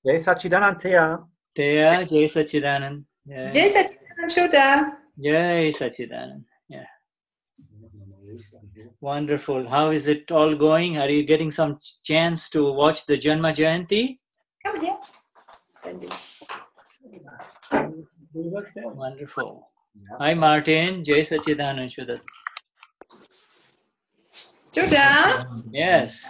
Jai Sachidanand Thea. Thea, Jai Sachidanand. Jai Katja and Shuddha. Jai Sachidanand. Yeah. Wonderful. How is it all going? Are you getting some chance to watch the Janma Jayanti? Come here. Wonderful. Hi, Martin. Jai Sachidanand Shuddha. Shuddha. Yes.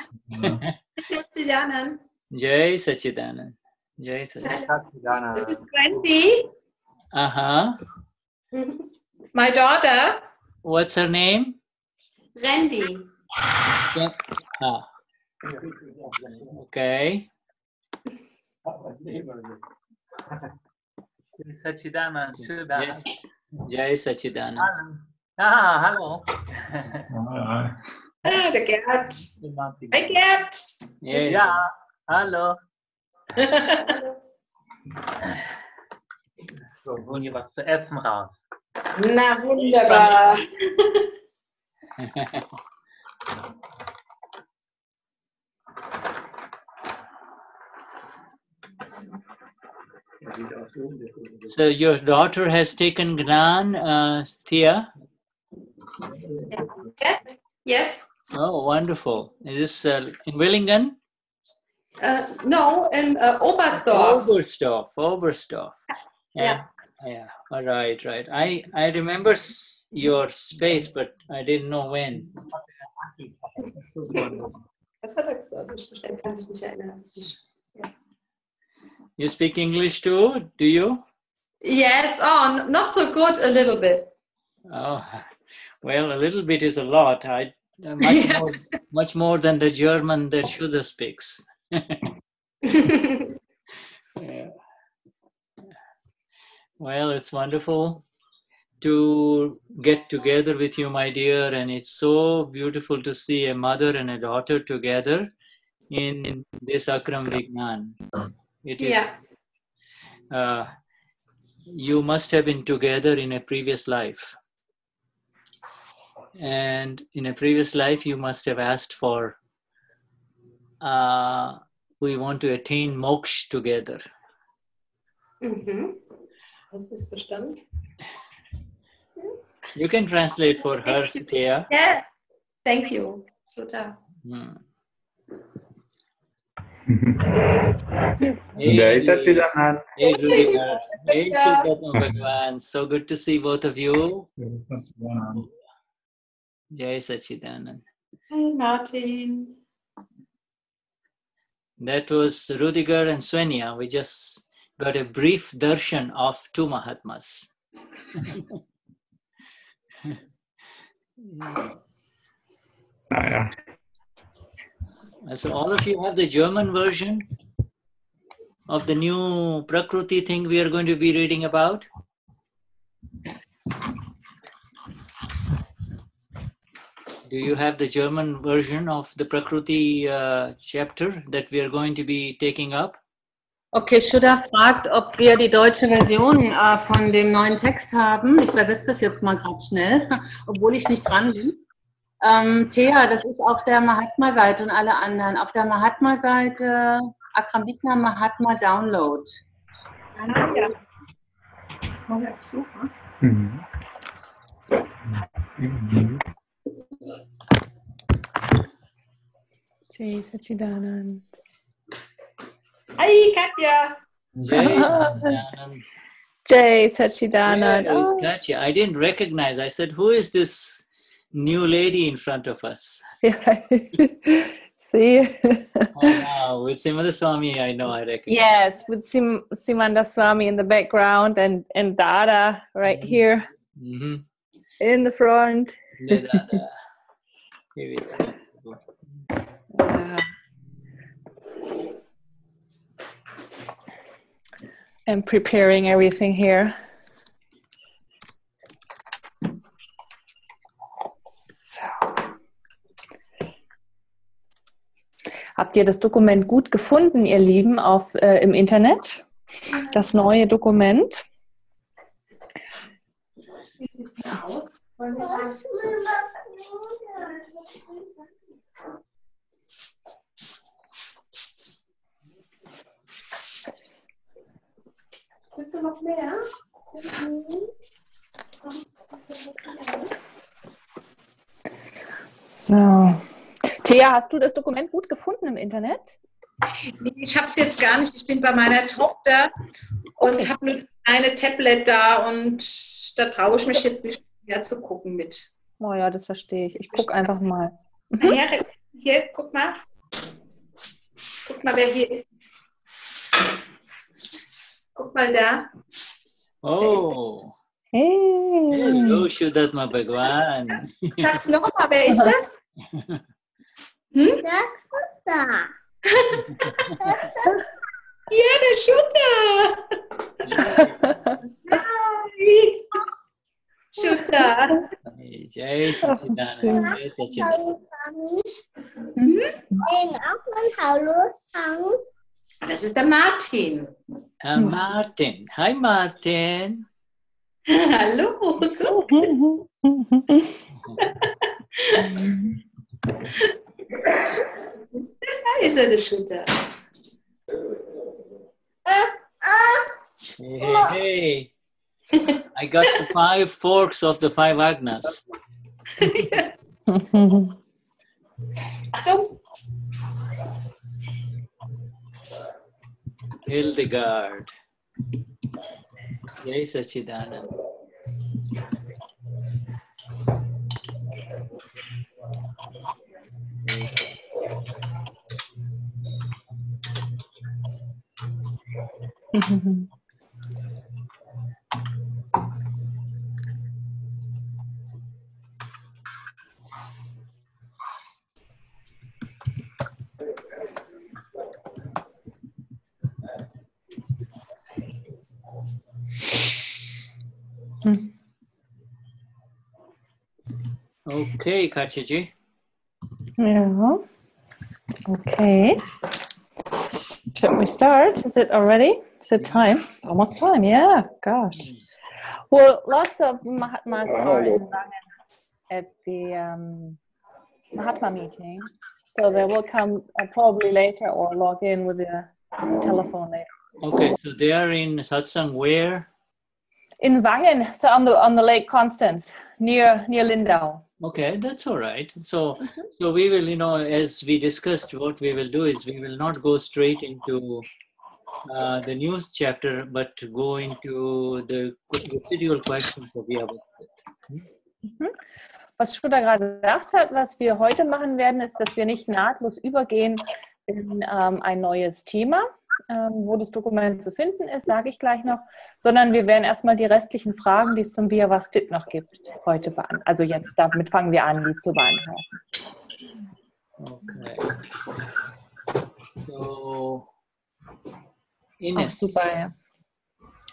Sachidanand. Jai Sachidanand. Jai Sachidanand. Sachidanand. This is Wendy, Uh-huh. my daughter. What's her name? Randy. Yeah. Ah. Okay. Sachidanand Shuddha. Yes. Jai Sachidanand. Hello. Ah, der Gerd. Hi, Gerd. Yeah. Ja, hallo. So, holen wir was zu essen raus. Na, wunderbar. So your daughter has taken Gnan, Thea? Yes. Yes. Oh, wonderful. Is this in Willingen? No, in Oberstdorf. Oberstdorf. Yeah. Yeah. All right. I remember your face, but I didn't know when. Was hat gesagt? Ich kann mich nicht erinnern. You speak English too, do you? Yes. Oh, not so good. A little bit. Oh, well, a little bit is a lot. Much more than the German that Shuddha speaks. Yeah. Well, it's wonderful to get together with you, my dear, and it's so beautiful to see a mother and a daughter together in this Akram Vignan. It is, Yeah. you must have been together in a previous life. And in a previous life, you must have asked for, we want to attain moksha together. Hast du es verstanden? You can translate for her, Thea. Yeah. Thank you. Shuddha. Jai Sachidanand. Hey, Rudiger. Hey, Shuddha Bhagwan. So good to see both of you. Jai Sachidanand. Hi, Martin. That was Rudiger and Svenia. We just got a brief darshan of two Mahatmas. So all of you have the German version of the new Prakriti thing we are going to be reading about? Do you have the German version of the Prakriti chapter that we are going to be taking up? Okay, Shuddha fragt, ob wir die deutsche Version von dem neuen Text haben. Ich übersetze das jetzt mal gerade schnell, obwohl ich nicht dran bin. Thea, das ist auf der Mahatma-Seite und alle anderen. Auf der Mahatma-Seite Akram Vignan Mahatma Download. Ja. Jai Sachidanand. Hi, Katja. Jai Sachidanand. Jai Sachidanand. Yeah, it's Katja. I didn't recognize. I said, who is this new lady in front of us? See? Oh, wow. With Simada Swami, I know I recognize. Yes, with Simanda Swami in the background and Dada right here in the front. Dada. Here we go. I'm preparing everything here. Habt ihr das Dokument gut gefunden, ihr Lieben, im Internet? Das neue Dokument? Wie sieht es aus? Willst du noch mehr? So. Thea, hast du das Dokument gut gefunden im Internet? Nee, ich habe es jetzt gar nicht. Ich bin bei meiner Tochter und habe nur eine Tablet da und da traue ich mich jetzt nicht mehr zu gucken mit. Oh ja, das verstehe ich. Ich gucke einfach mal. Nachher, hier, guck mal. Guck mal, wer hier ist. Guck mal da. Oh, Hey. hello, Shuddha Bhagwan. Sag's nochmal, wer ist das? Hm? Da. Ja, der Shuddha. Hi. Shuddha. Jai Satchidanand, Jai Satchidanand. Das ist der Martin. Martin. Hi, Martin. Hallo. Da ist er, der Shuddha. Hey, I got the 5 forks of the 5 Agnas. Achtung. Hildegard. Jai Satchidanand. Okay, Katja ji. Yeah. Okay. Shall we start? Is it already? Is it time? Almost time. Yeah. Gosh. Well, lots of Mahatmas are in Langen at the Mahatma meeting, so they will come probably later or log in with the telephone later. Okay, so they are in Satsang where? In Wangen, so on the Lake Constance, near Lindau. Okay, that's all right. So we will, as we discussed, what we will do is we will not go straight into the news chapter, but go into the residual questions of Vyavasthit. Was Shuddha gerade gesagt hat, was wir heute machen werden, ist, dass wir nicht nahtlos übergehen in ein neues Thema, wo das Dokument zu finden ist, sage ich gleich noch, sondern wir werden erstmal die restlichen Fragen, die es zum Vyavasthit noch gibt, heute beantworten. Also jetzt, damit fangen wir an, die zu beantworten. Okay. So, Ines. Ach, super, ja.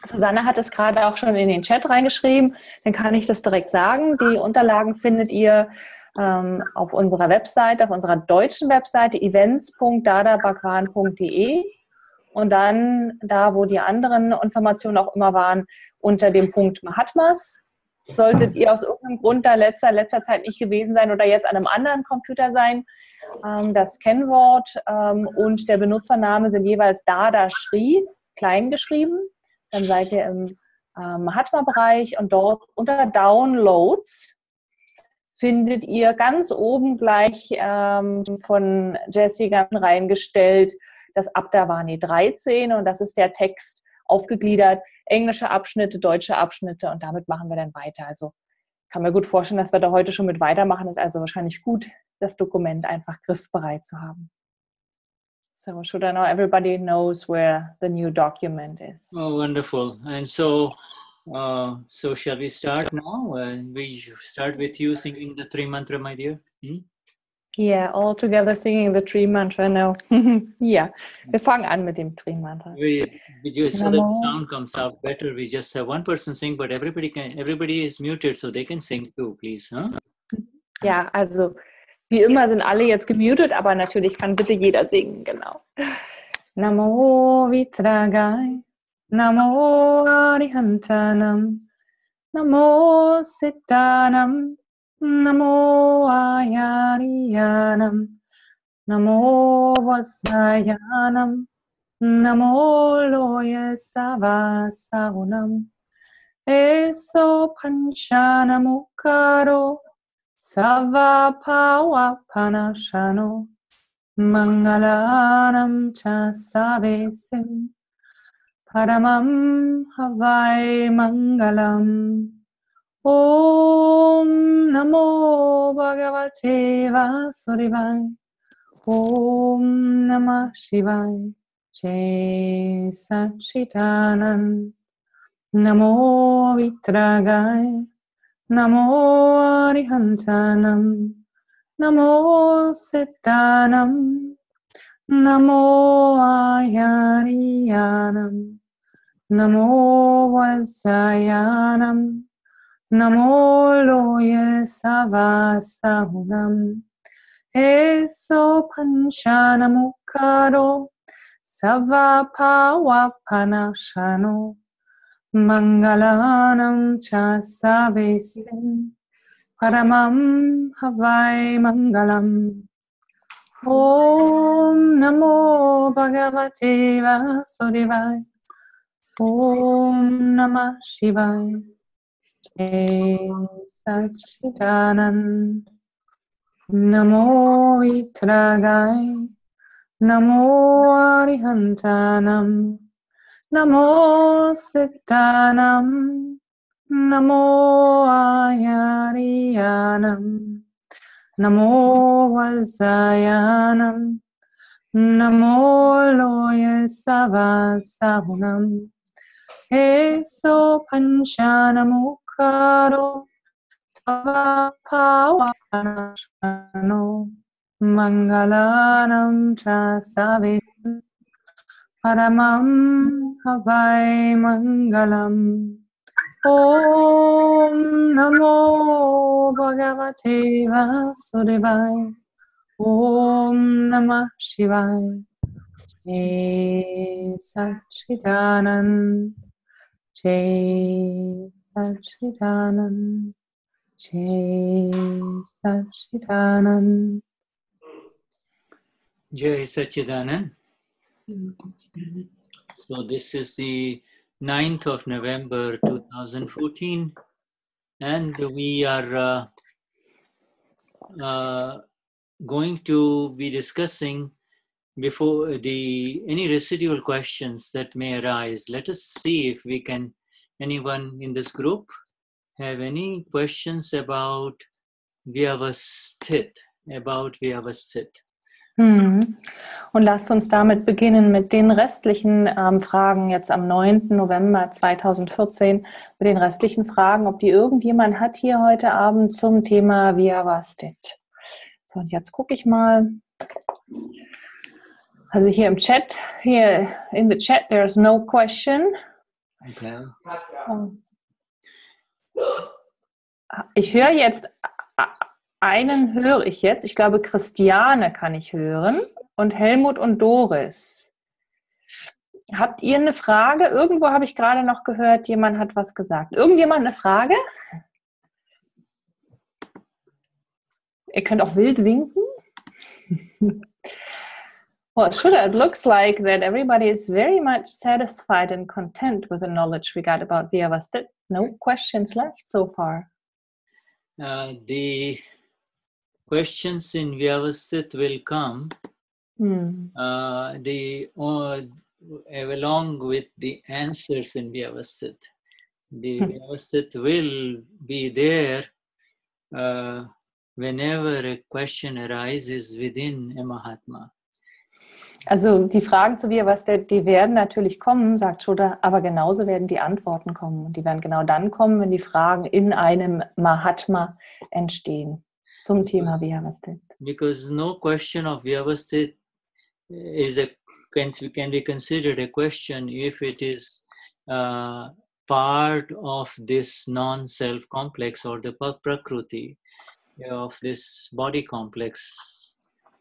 Susanne hat es gerade auch schon in den Chat reingeschrieben, dann kann ich das direkt sagen. Die Unterlagen findet ihr auf unserer Webseite, auf unserer deutschen Webseite events.dadabhagwan.de und dann da, wo die anderen Informationen auch immer waren, unter dem Punkt Mahatmas. Solltet ihr aus irgendeinem Grund da letzter Zeit nicht gewesen sein oder jetzt an einem anderen Computer sein, das Kennwort und der Benutzername sind jeweils Dadashri, klein geschrieben. Dann seid ihr im Mahatma-Bereich und dort unter Downloads findet ihr ganz oben gleich von Jessica reingestellt das Abdavani 13 und das ist der Text aufgegliedert, englische Abschnitte, deutsche Abschnitte und damit machen wir dann weiter. Also kann mir gut vorstellen, dass wir da heute schon mit weitermachen. Ist also wahrscheinlich gut, das Dokument einfach griffbereit zu haben. So Shuddha, now everybody knows where the new document is. Oh, wonderful. And so shall we start now? We start with you singing the Tri Mantra, my dear. Yeah, all together singing the Tri Mantra now. Yeah, wir fangen an mit dem Tri Mantra. So the sound comes out better. We just have one person sing, but everybody is muted, so they can sing too, please. Huh? Ja, also wie immer sind alle jetzt gemutet, aber natürlich kann bitte jeder singen, genau. Namo Vitragai, Namo Arihantanam, Namo Siddhanam, Namo Ayariyanam, Namo Vasayanam, Namo loye sava sahunam. Eso panchanamukaro. Sava pawa panashano. Mangalanam cha savesim. Paramam havai mangalam. Om Namo Bhagavate Vasudevaya. Om Namah Shivaya. Jai Satchitanand. Namo Vitragaya. Namo Arihantanam. Namo Siddhanam. Namo Ayariyanam. Namo Vasayanam. Namo loye sava sahunam. Eso panchanamukaro. Sava pawa panashano. Mangalanam cha savesim. Paramam havai mangalam. Om Namo Bhagavate Vasudevaya. Om Namah Shivaya. Jai Satchitanand. Namo Vitragaya. Namo Arihantanam. Namo Siddhanam. Namo Ayariyanam. Namo Vasayanam. Namo loye sava sahunam. Eso panchanamukaro. Sava pawa panashano. Mangalanam cha savesim. Paramam havai mangalam. Om Namo Bhagavate Vasudevaya. Om Namah Shivaya. Jai Satchitanand. Jai Satchitanand. Jai Satchitanand. Jai Satchitanand. So this is the 9th of November 2014, and we are going to be discussing before any residual questions that may arise. Let us see if we can, anyone in this group, have any questions about Vyavasthit, Und lasst uns damit beginnen mit den restlichen Fragen jetzt am 9. November 2014, mit den restlichen Fragen, ob die irgendjemand hat hier heute Abend zum Thema Vyavasthit. So, und jetzt gucke ich mal. Also hier im Chat, hier in the chat, there's no question. Okay. Ich höre jetzt, einen höre ich jetzt, ich glaube Christiane kann ich hören und Helmut und Doris. Habt ihr eine Frage? Irgendwo habe ich gerade noch gehört, jemand hat was gesagt. Irgendjemand eine Frage? Ihr könnt auch wild winken. Well, Shuddha, it looks like that everybody is very much satisfied and content with the knowledge we got about Vyavasthit. No questions left so far. The questions in Vyavasthit will come along with the answers in Vyavasthit. The Vyavasthit will be there whenever a question arises within a Mahatma. Also die Fragen zu Vyavasthit, die werden natürlich kommen, sagt Shuddha, aber genauso werden die Antworten kommen. Und die werden genau dann kommen, wenn die Fragen in einem Mahatma entstehen zum Thema Vyavasthit. Because no question of Vyavasthit can be considered a question if it is part of this non-self complex or the Prakruti of this body complex.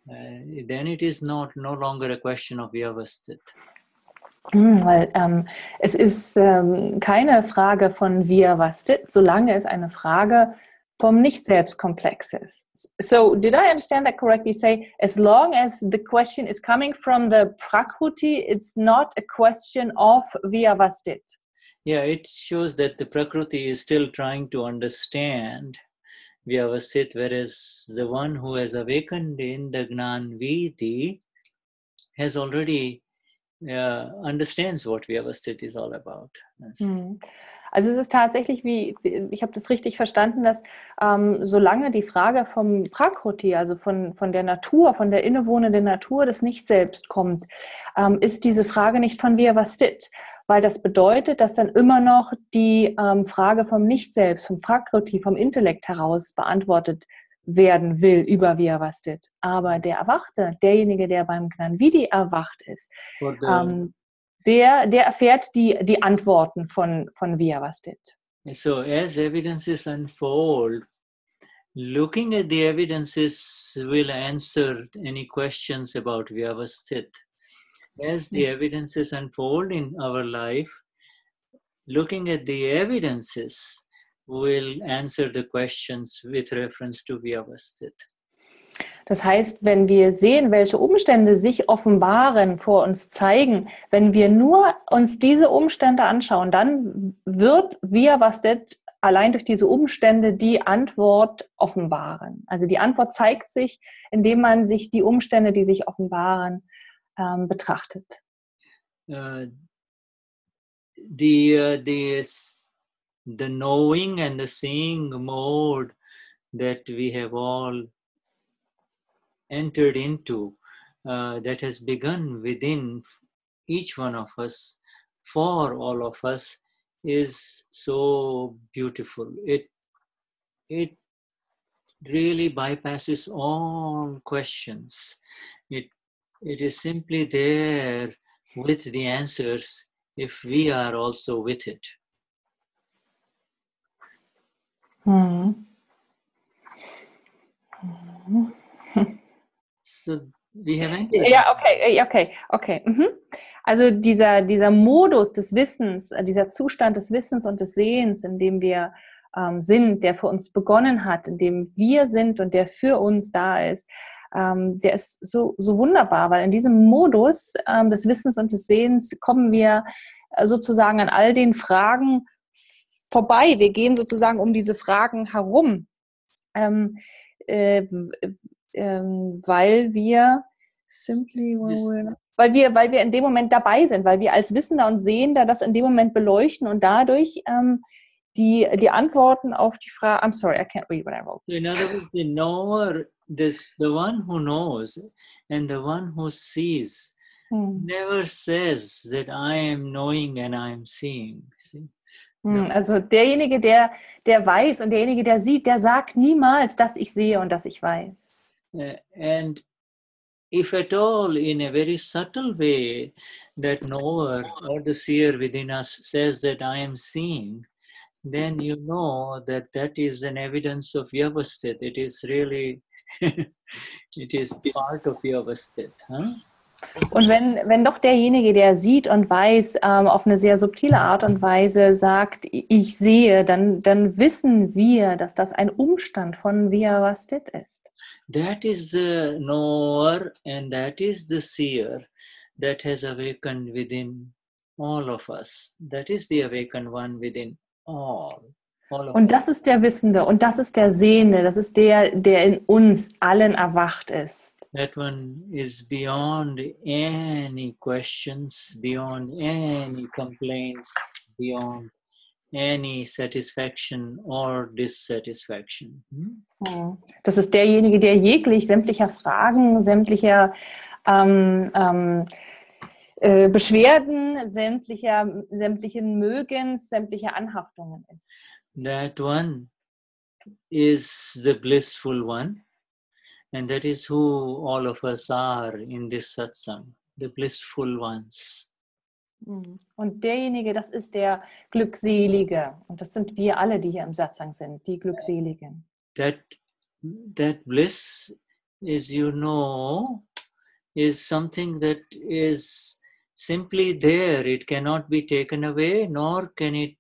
Then it is no longer a question of Vyavasthit. Weil es ist keine Frage von Vyavasthit, solange es eine Frage vom Nicht-Selbst-Komplex ist. So, did I understand that correctly? Say, as long as the question is coming from the Prakriti, it's not a question of Vyavasthit. Yeah, it shows that the Prakriti is still trying to understand Vyavasthit, whereas the one who has awakened in the Gnan Vidhi has already understands what Vyavasthit is all about. Also es ist tatsächlich, wie ich habe das richtig verstanden, dass solange die Frage vom Prakriti, also von der Natur, von der innewohnenden Natur des Nicht-Selbst kommt, ist diese Frage nicht von Vyavasthit, weil das bedeutet, dass dann immer noch die Frage vom Nicht-Selbst, vom Prakriti, vom Intellekt heraus beantwortet werden will über Vyavasthit. Aber der Erwachte, derjenige, der beim Gnan Vidhi erwacht ist, der erfährt die Antworten von Vyavasthit. So as evidences unfold, looking at the evidences will answer any questions about Vyavasthit. As the evidences unfold in our life, looking at the evidences will answer the questions with reference to Vyavasthit. Das heißt, wenn wir sehen, welche Umstände sich offenbaren, vor uns zeigen, wenn wir nur uns diese Umstände anschauen, dann wird Vyavasthit allein durch diese Umstände die Antwort offenbaren. Also die Antwort zeigt sich, indem man sich die Umstände, die sich offenbaren, betrachtet. The knowing and the seeing mode that we have all entered into, that has begun within each one of us, for all of us, is so beautiful. It really bypasses all questions. It is simply there with the answers if we are also with it. So we have entered. Ja, okay. Also dieser Modus des Wissens, dieser Zustand des Wissens und des Sehens, in dem wir sind, der für uns begonnen hat, in dem wir sind und der für uns da ist, der ist so wunderbar, weil in diesem Modus des Wissens und des Sehens kommen wir sozusagen an all den Fragen vorbei. Wir gehen sozusagen um diese Fragen herum, weil wir in dem Moment dabei sind, weil wir als Wissender und Sehender das in dem Moment beleuchten und dadurch die Antworten auf die Frage. I'm sorry, I can't read what I wrote. So in other words, the knower, the one who knows and the one who sees never says that I am knowing and I am seeing. See? Also derjenige, der weiß und derjenige, der sieht, der sagt niemals, dass ich sehe und dass ich weiß. And if at all, in a very subtle way, that knower or the seer within us says that I am seeing, then you know that is an evidence of Vyavasthit. It is really, it is part of Vyavasthit. Huh? Und wenn doch derjenige, der sieht und weiß, auf eine sehr subtile Art und Weise sagt, ich sehe, dann wissen wir, dass das ein Umstand von Vyavasthit ist. That is the knower and that is the seer that has awakened within all of us. That is the awakened one within all of Und das ist der Wissende und das ist der Sehende, das ist der in uns allen erwacht ist. That one is beyond any questions, beyond any complaints, beyond any satisfaction or dissatisfaction. Das ist derjenige, der jeglich sämtlicher Fragen, sämtlicher Beschwerden, sämtlichen Mögens, sämtlicher Anhaftungen ist. That one is the blissful one. And that is who all of us are in this Satsang, the blissful ones. Und derjenige, das ist der Glückselige. Und das sind wir alle, die hier im Satsang sind, die Glückseligen. That bliss is, you know, is something that is simply there. It cannot be taken away, nor can it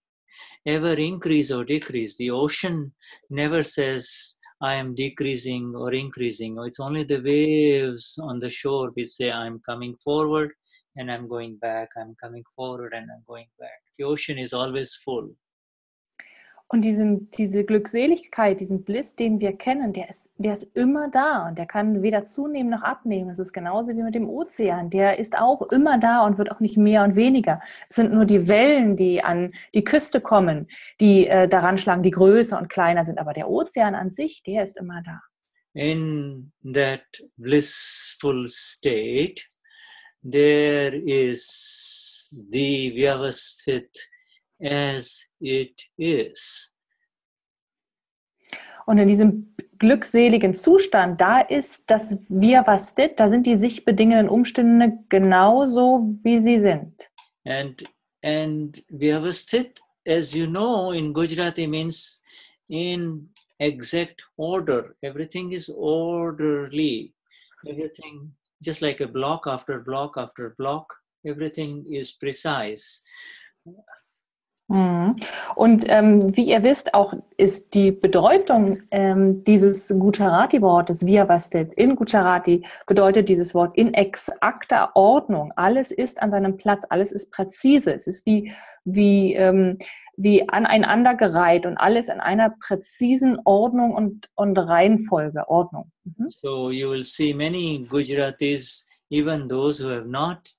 ever increase or decrease. The ocean never says, I am decreasing or increasing. It's only the waves on the shore which say, I'm coming forward and I'm going back. I'm coming forward and I'm going back. The ocean is always full. Und diese Glückseligkeit, diesen Bliss, den wir kennen, der ist immer da und der kann weder zunehmen noch abnehmen. Das ist genauso wie mit dem Ozean. Der ist auch immer da und wird auch nicht mehr und weniger. Es sind nur die Wellen, die an die Küste kommen, die daran schlagen, die größer und kleiner sind. Aber der Ozean an sich, der ist immer da. In that blissful state, there is the Vyavasthit as it is. Und in diesem glückseligen Zustand, da ist das Vyavasthit, da sind die sich bedingenden Umstände genauso, wie sie sind. And Vyavasthit, as you know, in Gujarati means in exact order. Everything is orderly. Everything, just like a block after block after block, everything is precise. Und wie ihr wisst, auch ist die Bedeutung dieses Gujarati-Wortes Vyavasthit in Gujarati bedeutet dieses Wort in exakter Ordnung. Alles ist an seinem Platz, alles ist präzise. Es ist wie aneinandergereiht und alles in einer präzisen Ordnung und Reihenfolge, Ordnung. So you will see many Gujaratis, even those who have not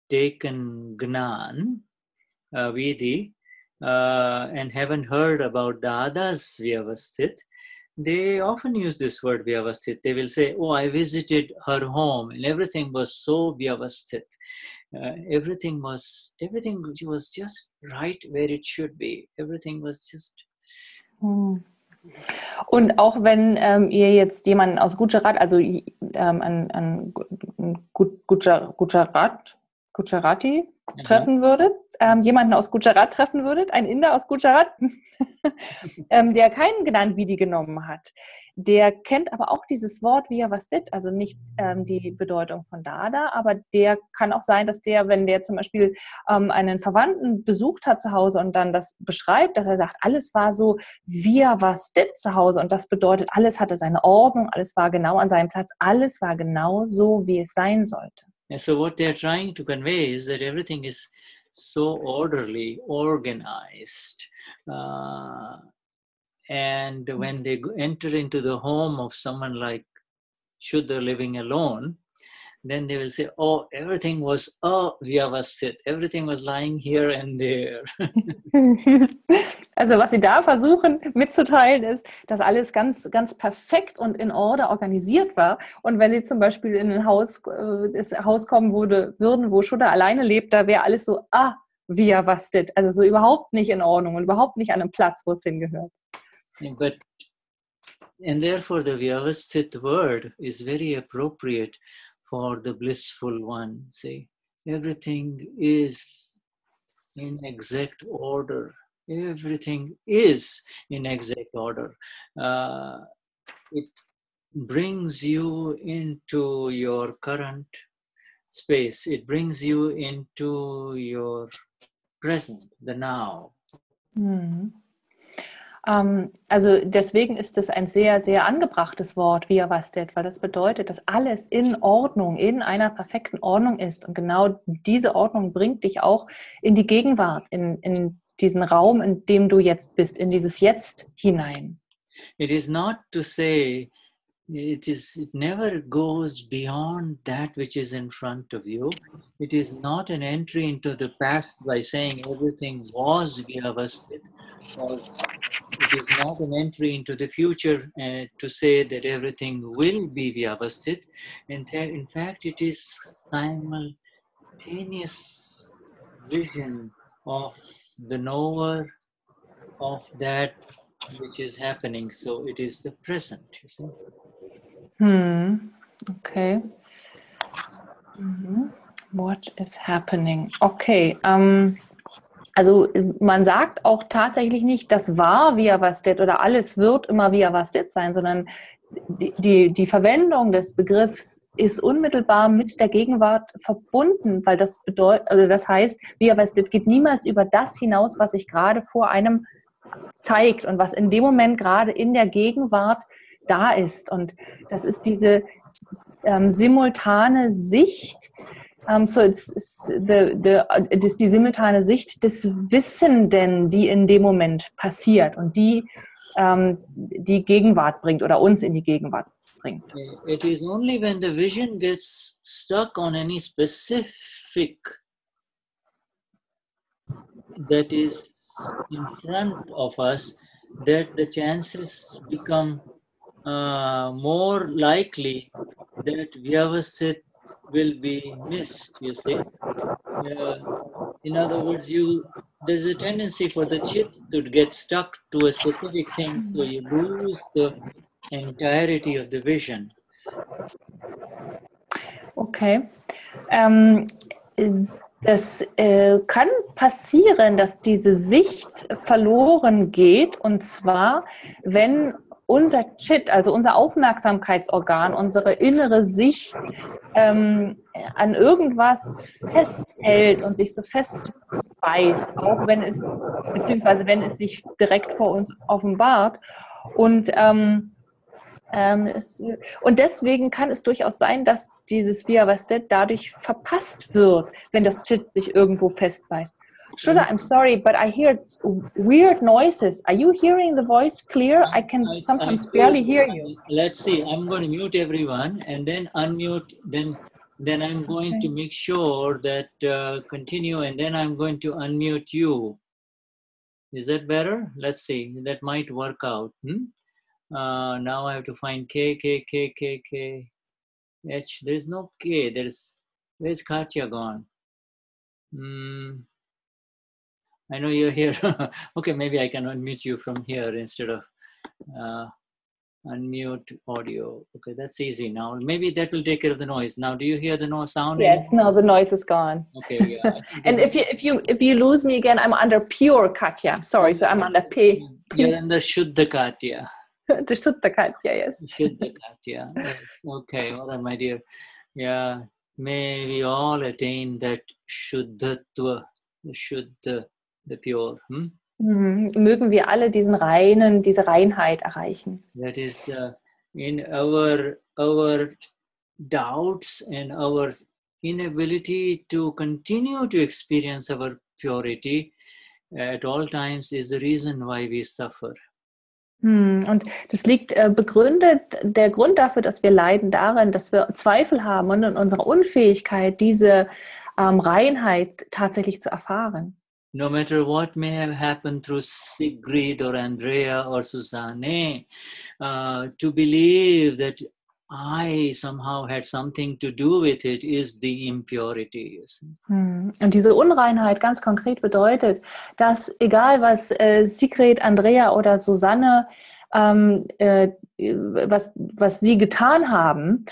taken Gnan, Vidhi, and haven't heard about Dada's Vyavasthit, they often use this word Vyavasthit. They will say, oh, I visited her home and everything was so Vyavasthit. Everything was just right where it should be. Everything was just... Und auch wenn ihr jetzt jemanden aus Gujarat, also an Gujarati treffen würdet, jemanden aus Gujarat treffen würdet, einen Inder aus Gujarat, der keinen Gnani Vidhi genommen hat, der kennt aber auch dieses Wort Vyavasthit, also nicht die Bedeutung von Dada, aber der kann auch sein, dass der, wenn der zum Beispiel einen Verwandten besucht hat zu Hause und dann das beschreibt, dass er sagt, alles war so Vyavasthit zu Hause und das bedeutet, alles hatte seine Ordnung, alles war genau an seinem Platz, alles war genau so, wie es sein sollte. And so what they're trying to convey is that everything is so orderly, organized. And when they enter into the home of someone like Shuddha living alone, then they will say, oh, everything was Vyavasthit. Everything was lying here and there. Also was sie da versuchen mitzuteilen ist, dass alles ganz, ganz perfekt und in Order organisiert war. Und wenn sie zum Beispiel in ein Haus kommen würden, wo Shuddha alleine lebt, da wäre alles so, Vyavasthit. Also so überhaupt nicht in Ordnung und überhaupt nicht an einem Platz, wo es hingehört. And therefore the Vyavasthit word is very appropriate for the blissful one. See, everything is in exact order. Everything is in exact order. It brings you into your current space. It brings you into your present, the now. Also deswegen ist es ein sehr, sehr angebrachtes Wort, Vyavasthit, weil das bedeutet, dass alles in Ordnung, in einer perfekten Ordnung ist. Und genau diese Ordnung bringt dich auch in die Gegenwart, in diesen Raum, in dem du jetzt bist, in dieses Jetzt hinein. It is not to say, it never goes beyond that which is in front of you. It is not an entry into the past by saying everything was Vyavasthit. Or it is not an entry into the future to say that everything will be Vyavasthit. In fact, it is simultaneous vision of the knower of that which is happening. So it is the present, you see. Okay. What is happening? Okay. Also man sagt auch tatsächlich nicht, das war Vyavasthit oder alles wird immer Vyavasthit sein, sondern die Verwendung des Begriffs ist unmittelbar mit der Gegenwart verbunden, weil das bedeutet, also das heißt, Vyavasthit geht niemals über das hinaus, was ich gerade vor einem zeigt und was in dem Moment gerade in der Gegenwart da ist. Und das ist diese simultane Sicht. So it's it is die simultane Sicht des Wissenden, die in dem Moment passiert und die die Gegenwart bringt oder uns in die Gegenwart bringt. It is only when the vision gets stuck on any specific that is in front of us that the chances become more likely that Vyavasthit will be missed, you see. In other words, there's a tendency for the chit to get stuck to a specific thing, so you lose the entirety of the vision. Okay. Das kann passieren, dass diese Sicht verloren geht, und zwar, wenn unser Chit, also unser Aufmerksamkeitsorgan, unsere innere Sicht an irgendwas festhält und sich so festbeißt, auch wenn es, beziehungsweise wenn es sich direkt vor uns offenbart. Und deswegen kann es durchaus sein, dass dieses Vyavasthit dadurch verpasst wird, wenn das Chit sich irgendwo festbeißt. Shuddha, I'm sorry, but I hear weird noises. Are you hearing the voice clear? I can sometimes barely hear you. Let's see. I'm going to mute everyone and then unmute. Then I'm going to make sure that continue, and then I'm going to unmute you. Is that better? Let's see. That might work out. Now I have to find K, H. There's no K. Where's Katja gone? I know you're here. Okay, maybe I can unmute you from here instead of unmute audio. Okay, that's easy now. Maybe that will take care of the noise. Now, do you hear the noise sound? Yes, no, the noise is gone. Okay, yeah. And if you lose me again, I'm under pure Katja. Sorry, so I'm under P. You're under Shuddha Katja. The Shuddha Katja, yes. Shuddha Katja. Yes. Okay, all right, my dear. Yeah, may we all attain that Shuddhatva, Shuddha, the pure. Mögen wir alle diese Reinheit erreichen. That is in our doubts and our inability to continue to experience our purity at all times is the reason why we suffer. Und das liegt begründet, der Grund dafür, dass wir leiden, darin, dass wir Zweifel haben und in unserer Unfähigkeit, diese Reinheit tatsächlich zu erfahren. No matter what may have happened through Sigrid or Andrea or Susanne, to believe that I somehow had something to do with it is the impurity. Und diese Unreinheit ganz konkret bedeutet, dass egal was Sigrid, Andrea oder Susanne was sie getan haben,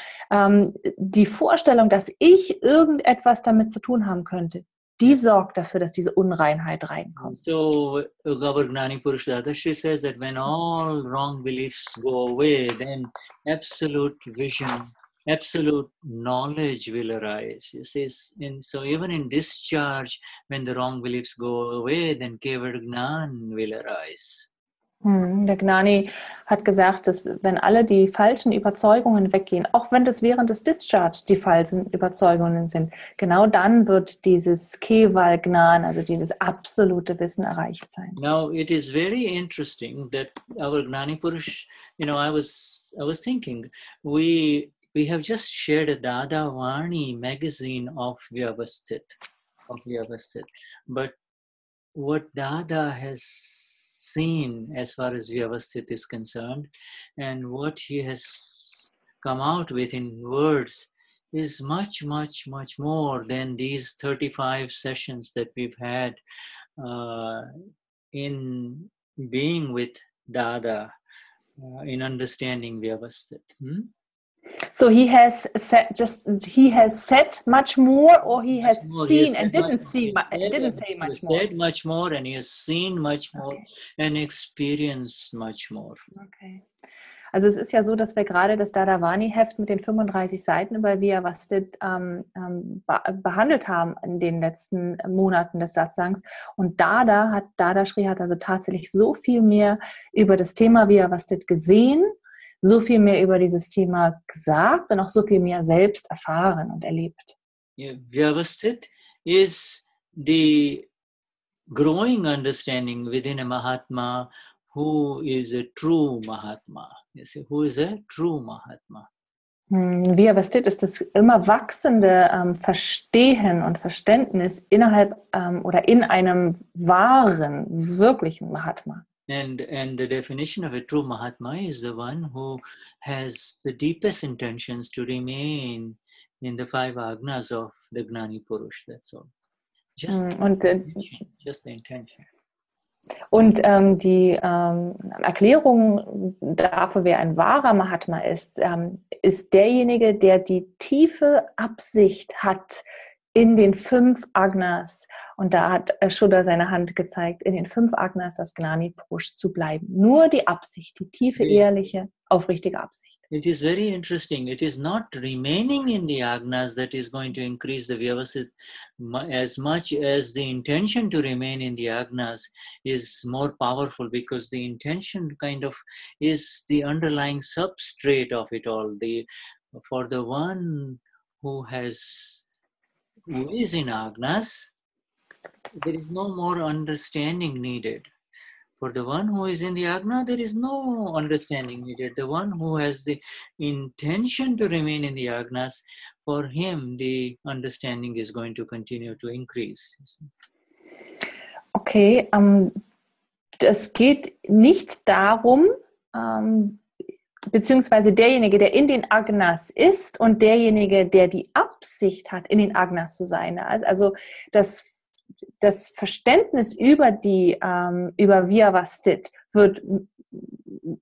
die Vorstellung, dass ich irgendetwas damit zu tun haben könnte, die sorgt dafür, dass diese Unreinheit reinkommt. So, our Gnani Purush Dadashri says that when all wrong beliefs go away, then absolute vision, absolute knowledge will arise. You see, and so even in discharge, when the wrong beliefs go away, then Keval Gnan will arise. Der Gnani hat gesagt, dass wenn alle die falschen Überzeugungen weggehen, auch wenn das während des Discharge die falschen Überzeugungen sind, genau dann wird dieses Keval Gnan, also dieses absolute Wissen erreicht sein. Now it is very interesting that our Gnani Purush, I was thinking, we have just shared a Dada Vani magazine of Vyavasthit, but what Dada has seen as far as Vyavasthit is concerned, and what he has come out with in words is much, much, much more than these 35 sessions that we've had in being with Dada, in understanding Vyavasthit. So he has said much more, or he has seen and didn't say much more. Said much more, and he has seen much more and experienced much more. Okay. Also es ist ja so, dass wir gerade das Dadavani-Heft mit den 35 Seiten über Vyavasthit behandelt haben in den letzten Monaten des Satsangs. Und Dadashri hat also tatsächlich so viel mehr über das Thema Vyavasthit gesehen, so viel mehr über dieses Thema gesagt und auch so viel mehr selbst erfahren und erlebt. Yeah, Vyavasthit is the growing understanding within a Mahatma who is a true Mahatma. You see, who is a true Mahatma? Vyavasthit ist das immer wachsende Verstehen und Verständnis innerhalb oder in einem wahren, wirklichen Mahatma. And the definition of a true Mahatma is the one who has the deepest intentions to remain in the 5 agnas of the Gnani Purush. That's all. Just the intention. Und die Erklärung dafür, wer ein wahrer Mahatma ist, ist derjenige, der die tiefe Absicht hat, in den 5 Agnas, und da hat Shuddha seine Hand gezeigt, in den 5 Agnas das Gnani Purush zu bleiben. Nur die Absicht, die tiefe, ehrliche, aufrichtige Absicht. It is very interesting. It is not remaining in the agnas that is going to increase the Vyavasthit as much as the intention to remain in the agnas is more powerful, because the intention kind of is the underlying substrate of it all. For the one who is in agnas, there is no more understanding needed. For the one who is in the agna, there is no understanding needed. The one who has the intention to remain in the agnas, for him the understanding is going to continue to increase. Okay, es geht nicht darum, beziehungsweise derjenige, der in den Agnas ist und derjenige, der die Absicht hat, in den Agnas zu sein. Also das Verständnis über Vyavasthit wird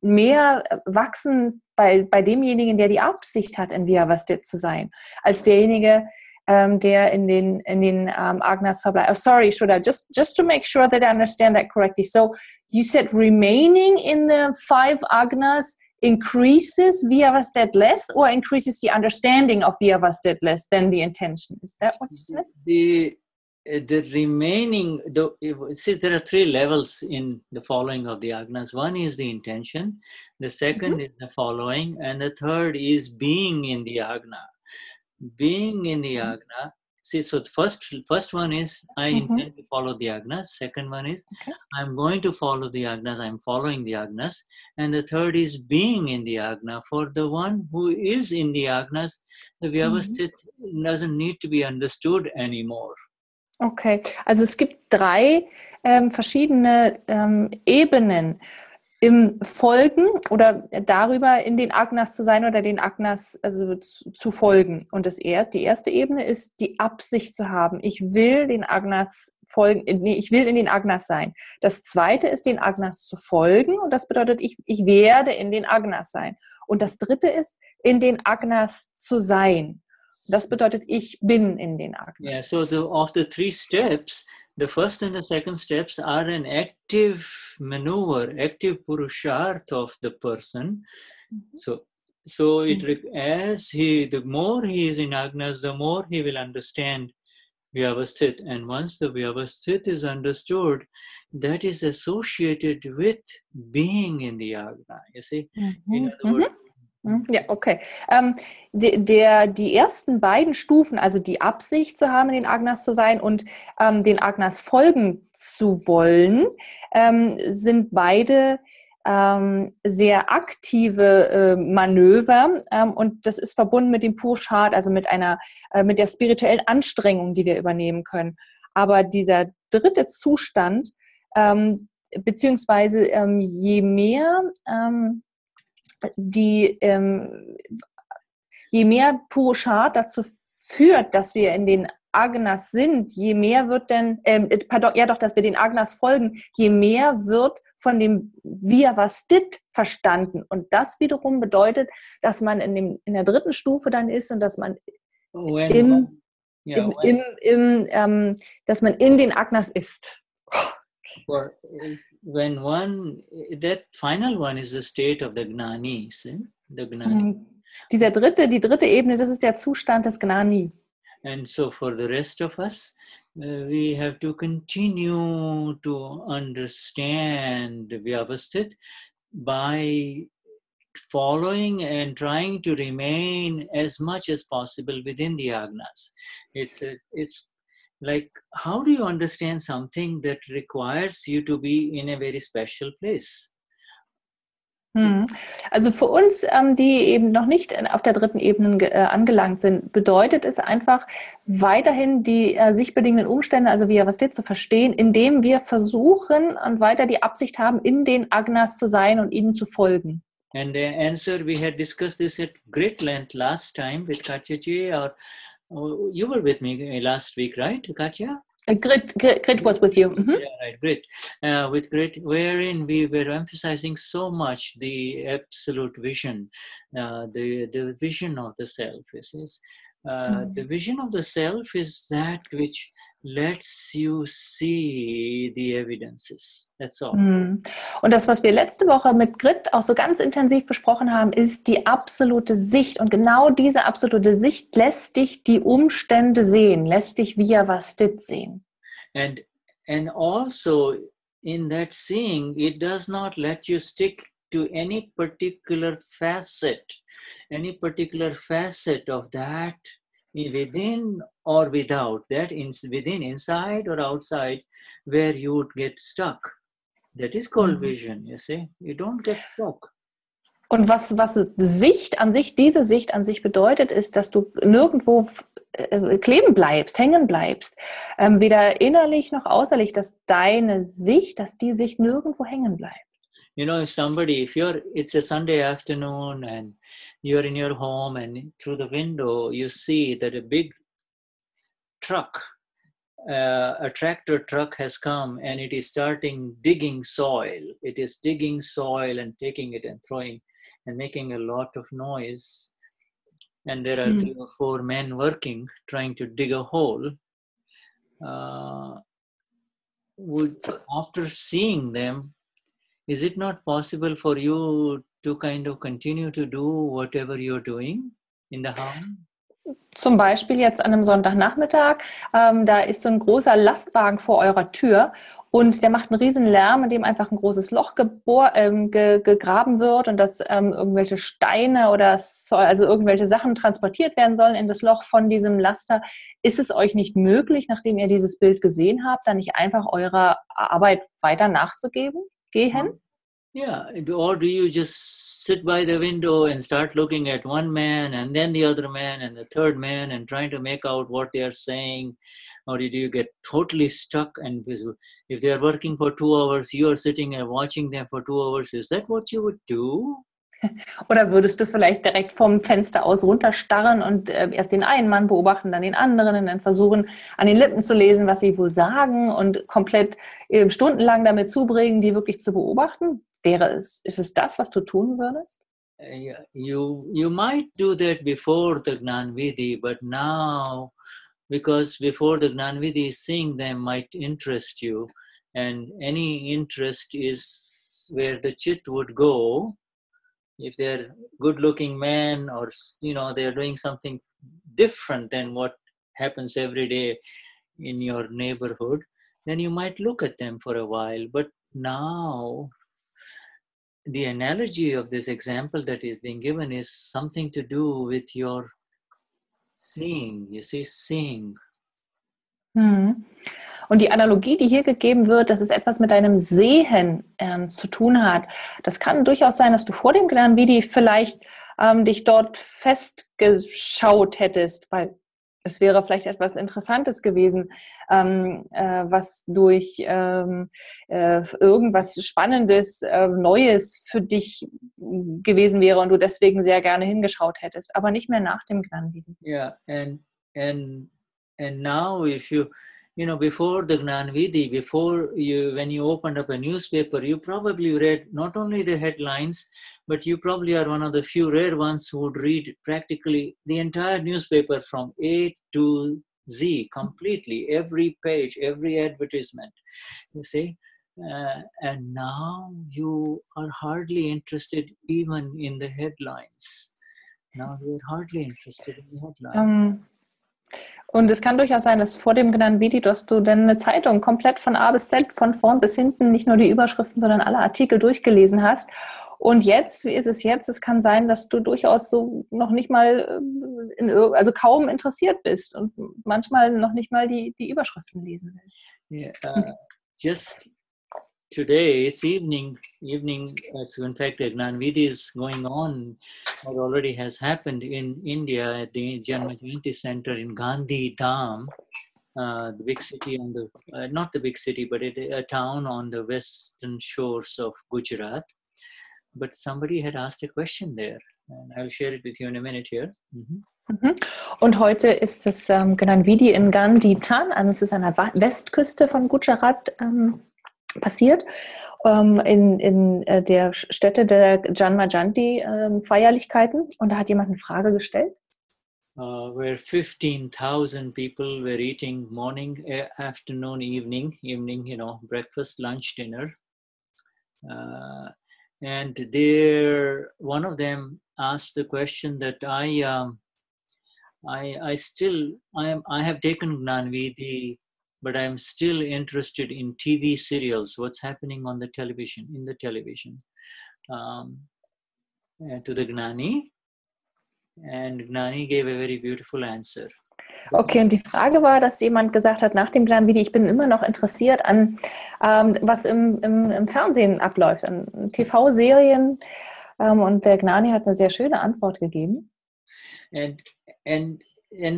mehr wachsen bei demjenigen, der die Absicht hat, in Vyavasthit zu sein, als derjenige, der in den Agnas verbleibt. Oh, sorry, Shuddha, just to make sure that I understand that correctly. So you said remaining in the 5 Agnas increases Vyavasthit less, or increases the understanding of Vyavasthit less than the intention? Is that what you said? The remaining, since there are 3 levels in the following of the agnas. One is the intention, the second is the following, and the third is being in the agna. Being in the agna. See, so the first one is I intend to follow the agnas. Second one is I'm going to follow the agnas. I'm following the agnas. And the third is being in the agna. For the one who is in the agnas, the Vyavasthit doesn't need to be understood anymore. Okay, also es gibt 3 verschiedene Ebenen im Folgen oder darüber, in den Agnas zu sein oder den Agnas also zu folgen. Und die erste Ebene ist, die Absicht zu haben. Ich will den Agnas folgen, ich will in den Agnas sein. Das zweite ist, den Agnas zu folgen, und das bedeutet, ich werde in den Agnas sein. Und das dritte ist, in den Agnas zu sein. Das bedeutet, ich bin in den Agnas. Yeah, so of the 3 steps, the first and the second steps are an active maneuver, active purusharth of the person. So the more he is in agnas, the more he will understand Vyavasthit. And once the Vyavasthit is understood, that is associated with being in the agna. You see, in other words. Ja, okay. Die ersten beiden Stufen, also die Absicht zu haben, in den Agnas zu sein und den Agnas folgen zu wollen, sind beide sehr aktive Manöver, und das ist verbunden mit dem Purusharth, also mit der spirituellen Anstrengung, die wir übernehmen können. Aber dieser dritte Zustand, beziehungsweise je mehr Purusharth dazu führt, dass wir in den Agnas sind, je mehr wird dass wir den Agnas folgen, je mehr wird von dem Vyavasthit verstanden. Und das wiederum bedeutet, dass man in der dritten Stufe dann ist und dass man dass man in den Agnas ist. that final one is the state of the Gnani, see? The Gnani. Die dritte Ebene, das ist der Zustand des Gnani. And so for the rest of us, we have to continue to understand Vyavasthit by following and trying to remain as much as possible within the agnas. It's like, how do you understand something that requires you to be in a very special place? Also für uns, die eben noch nicht auf der dritten Ebene angelangt sind, bedeutet es einfach, weiterhin die sich bedingenden Umstände, also Vyavasthit, zu verstehen, indem wir versuchen und weiter die Absicht haben, in den Agnas zu sein und ihnen zu folgen. And the answer, we had discussed this at great length last time with Katja ji, or you were with me last week, right, Katja? Grit was with you. Mm-hmm. Yeah, right, Grit. With Grit, wherein we were emphasizing so much the absolute vision, the vision of the self. The vision of the self is that which lets you see the evidences. That's all. Und das, was wir letzte Woche mit Grit auch so ganz intensiv besprochen haben, ist die absolute Sicht. Und genau diese absolute Sicht lässt dich die Umstände sehen, lässt dich Vyavasthit sehen. And also in that seeing, it does not let you stick to any particular facet of that within or without, that within, inside or outside, where you would get stuck. That is called vision, you see. You don't get stuck. Und was Sicht an sich, diese Sicht an sich bedeutet, ist, dass du nirgendwo kleben bleibst, hängen bleibst. Weder innerlich noch äußerlich, dass deine Sicht, dass die Sicht nirgendwo hängen bleibt. You know, it's a Sunday afternoon and you're in your home and through the window you see that a big truck, a tractor truck has come and it is digging soil. It is digging soil and taking it and throwing and making a lot of noise. And there are 3 or 4 men working, trying to dig a hole. After seeing them, is it not possible for you to kind of continue to do whatever you're doing in the house? Zum Beispiel jetzt an einem Sonntagnachmittag, da ist so ein großer Lastwagen vor eurer Tür und der macht einen riesen Lärm, in dem einfach ein großes Loch gegraben wird und dass irgendwelche Steine oder also irgendwelche Sachen transportiert werden sollen in das Loch von diesem Laster. Ist es euch nicht möglich, nachdem ihr dieses Bild gesehen habt, dann nicht einfach eurer Arbeit weiter nachzugehen? Yeah, or do you just sit by the window and start looking at one man and then the other man and the third man and trying to make out what they are saying? Or do you get totally stuck? And if they are working for 2 hours, you are sitting and watching them for 2 hours. Is that what you would do? Oder würdest du vielleicht direkt vom Fenster aus runterstarren und erst den einen Mann beobachten, dann den anderen und dann versuchen, an den Lippen zu lesen, was sie wohl sagen und komplett stundenlang damit zubringen, die wirklich zu beobachten? Ist es das, was du tun würdest? Yeah, you might do that before the Gnani Vidhi, but now, because before the Gnani Vidhi, seeing them might interest you, and any interest is where the chit would go. If they're good-looking men or, they're doing something different than what happens every day in your neighborhood, then you might look at them for a while. But now, the analogy of this example that is being given is something to do with your seeing. You see, seeing. Und die Analogie, die hier gegeben wird, dass es etwas mit deinem Sehen zu tun hat. Das kann durchaus sein, dass du vor dem Gnani Vidhi vielleicht dich dort festgeschaut hättest, weil es wäre vielleicht etwas Interessantes gewesen, was durch irgendwas Spannendes, Neues für dich gewesen wäre und du deswegen sehr gerne hingeschaut hättest, aber nicht mehr nach dem Gnani Vidhi. Yeah, and now if you before the Gnani Vidhi, when you opened up a newspaper, you probably read not only the headlines, but you probably are one of the few rare ones who would read practically the entire newspaper from A to Z completely, every page, every advertisement, you see. and now you are hardly interested even in the headlines. Now you are hardly interested in the headlines. Und es kann durchaus sein, dass vor dem Gnani Vidi, dass du dann eine Zeitung komplett von A bis Z, von vorn bis hinten, nicht nur die Überschriften, sondern alle Artikel durchgelesen hast. Und jetzt, wie ist es jetzt? Es kann sein, dass du durchaus so noch nicht mal, also kaum interessiert bist und manchmal noch nicht mal die Überschriften lesen willst. Yeah, just today, it's evening. So in fact, Gnani Vidi is going on, or already has happened in India at the Janma Jayanti Center in Gandhi Dham, the big city on the, not the big city, but a town on the western shores of Gujarat. But somebody had asked a question there, and I'll share it with you in a minute here. Und heute ist das Gnani Vidi in Gandhi Dham, also es ist an der Westküste von Gujarat passiert, in der Stätte der Janma Jayanti Feierlichkeiten. Und da hat jemand eine Frage gestellt. Where 15,000 people were eating morning, afternoon, evening, breakfast, lunch, dinner. And there, one of them asked the question that I have taken Gnani Vidi, but I'm still interested in TV serials, what's happening on the television, to the Gnani. And Gnani gave a very beautiful answer. Okay, und die Frage war, dass jemand gesagt hat, nach dem Gnani Vidi, ich bin immer noch interessiert an, was im Fernsehen abläuft, an TV-Serien. Und der Gnani hat eine sehr schöne Antwort gegeben. And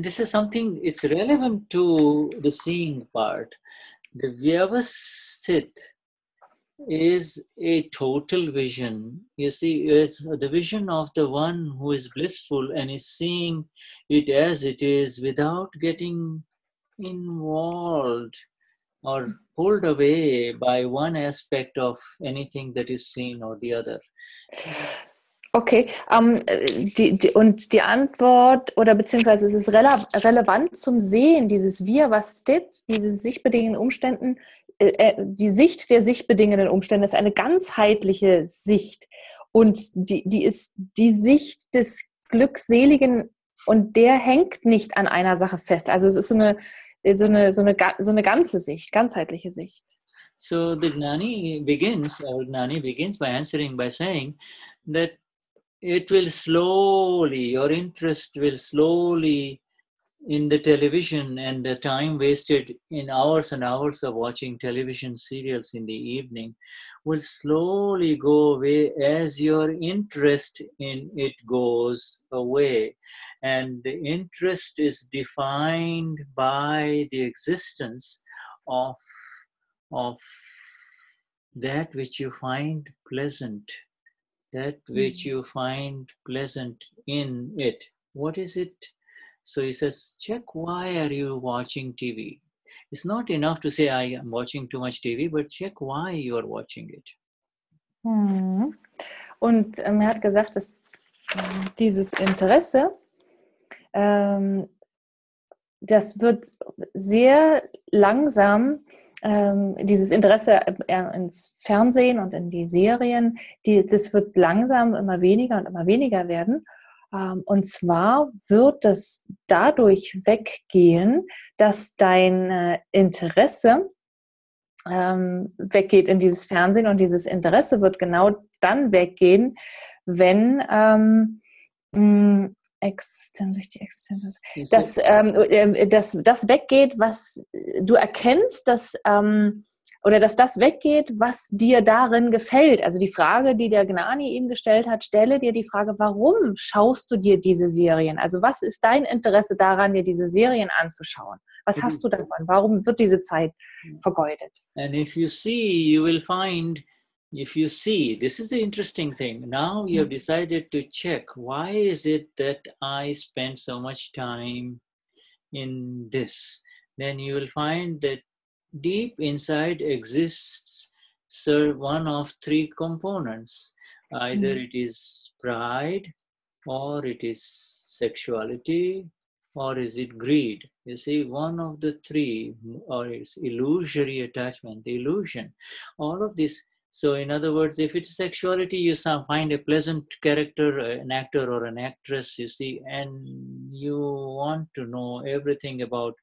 this is something, it's relevant to the seeing part. The Vyavasthit is a total vision. You see, it's the vision of the one who is blissful and is seeing it as it is without getting involved or pulled away by one aspect of anything that is seen or the other. Okay, und die Antwort, oder beziehungsweise es ist relevant zum Sehen, dieses Vyavasthit, diese sich bedingenden Umständen, die Sicht der sich bedingenden Umstände ist eine ganzheitliche Sicht und die ist die Sicht des Glückseligen und der hängt nicht an einer Sache fest. Also es ist so eine ganze Sicht, ganzheitliche Sicht. So the Gnani begins by answering by saying that it will slowly, your interest will slowly in the television and the time wasted in hours and hours of watching television serials in the evening will slowly go away as your interest in it goes away. And the interest is defined by the existence of that which you find pleasant. That which you find pleasant in it. What is it? So he says, check why are you watching TV? It's not enough to say I am watching too much TV, but check why you are watching it. Und er hat gesagt, dass dieses Interesse, das wird sehr langsam, dieses Interesse ins Fernsehen und in die Serien, das wird langsam immer weniger werden. Und zwar wird es dadurch weggehen, dass dein Interesse weggeht in dieses Fernsehen und dieses Interesse wird genau dann weggehen, wenn das weggeht, was du erkennst, dass das weggeht, was dir darin gefällt. Also die Frage, die der Gnani ihm gestellt hat, stelle dir die Frage, warum schaust du dir diese Serien? Also was ist dein Interesse daran, dir diese Serien anzuschauen? Was hast du davon? Warum wird diese Zeit vergeudet? And if you see, you will find, this is the interesting thing. Now you have decided to check, why is it that I spend so much time in this? Then you will find that deep inside exists one of three components. Either it is pride, or it is sexuality, or is it greed? You see, one of the three, or it's illusory attachment, illusion, all of this. So in other words, if it's sexuality, you find a pleasant character, an actor or an actress, you see, and you want to know everything about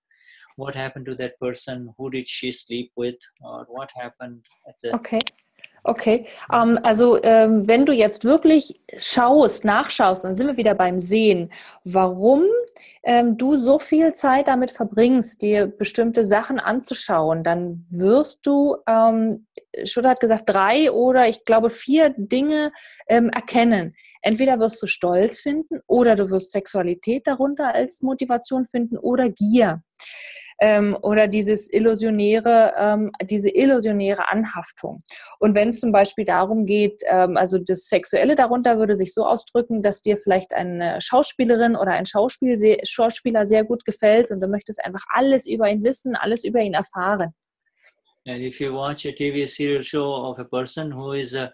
what happened to that person, who did she sleep with, or what happened at the... Okay. Okay, also wenn du jetzt wirklich nachschaust, dann sind wir wieder beim Sehen, warum du so viel Zeit damit verbringst, dir bestimmte Sachen anzuschauen, dann wirst du, Shuddha hat gesagt, 3 oder ich glaube 4 Dinge erkennen. Entweder wirst du Stolz finden oder du wirst Sexualität darunter als Motivation finden oder Gier. Oder diese illusionäre Anhaftung. Und wenn es zum Beispiel darum geht, also das Sexuelle darunter würde sich so ausdrücken, dass dir vielleicht eine Schauspielerin oder ein Schauspieler sehr gut gefällt und du möchtest einfach alles über ihn wissen, alles über ihn erfahren. And if you watch a TV serial show of a person who is a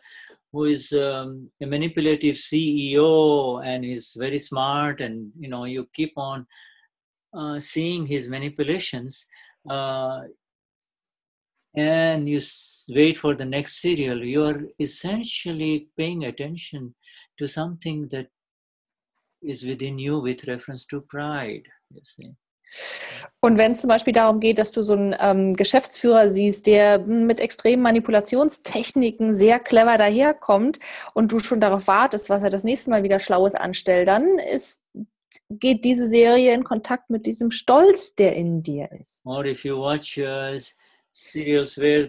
manipulative CEO and is very smart, and you keep on seeing his manipulations, and you wait for the next serial, you are essentially paying attention to something that is within you with reference to pride, you see. Und wenn es zum Beispiel darum geht, dass du so einen Geschäftsführer siehst, der mit extremen Manipulationstechniken sehr clever daherkommt und du schon darauf wartest, was er das nächste Mal wieder Schlaues anstellt, dann geht diese Serie in Kontakt mit diesem Stolz, der in dir ist. Or if you watch serials where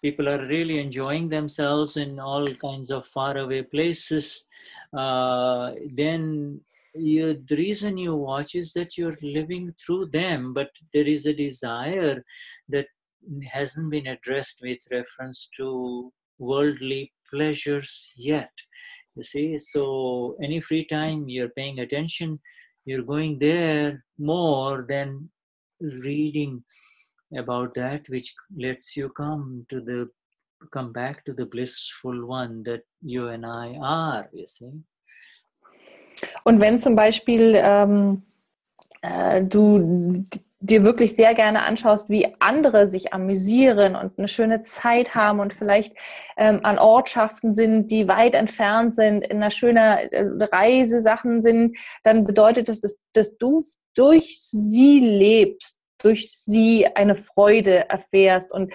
people are really enjoying themselves in all kinds of faraway places, then the reason you watch is that you're living through them, but there is a desire that hasn't been addressed with reference to worldly pleasures yet. You see, so any free time you're paying attention, you're going there more than reading about that, which lets you come back to the blissful one that you and I are, you see. Und wenn zum Beispiel du dir wirklich sehr gerne anschaust, wie andere sich amüsieren und eine schöne Zeit haben und vielleicht an Ortschaften sind, die weit entfernt sind, in einer schönen Reisesachen sind, dann bedeutet das, dass du durch sie lebst, durch sie eine Freude erfährst. Und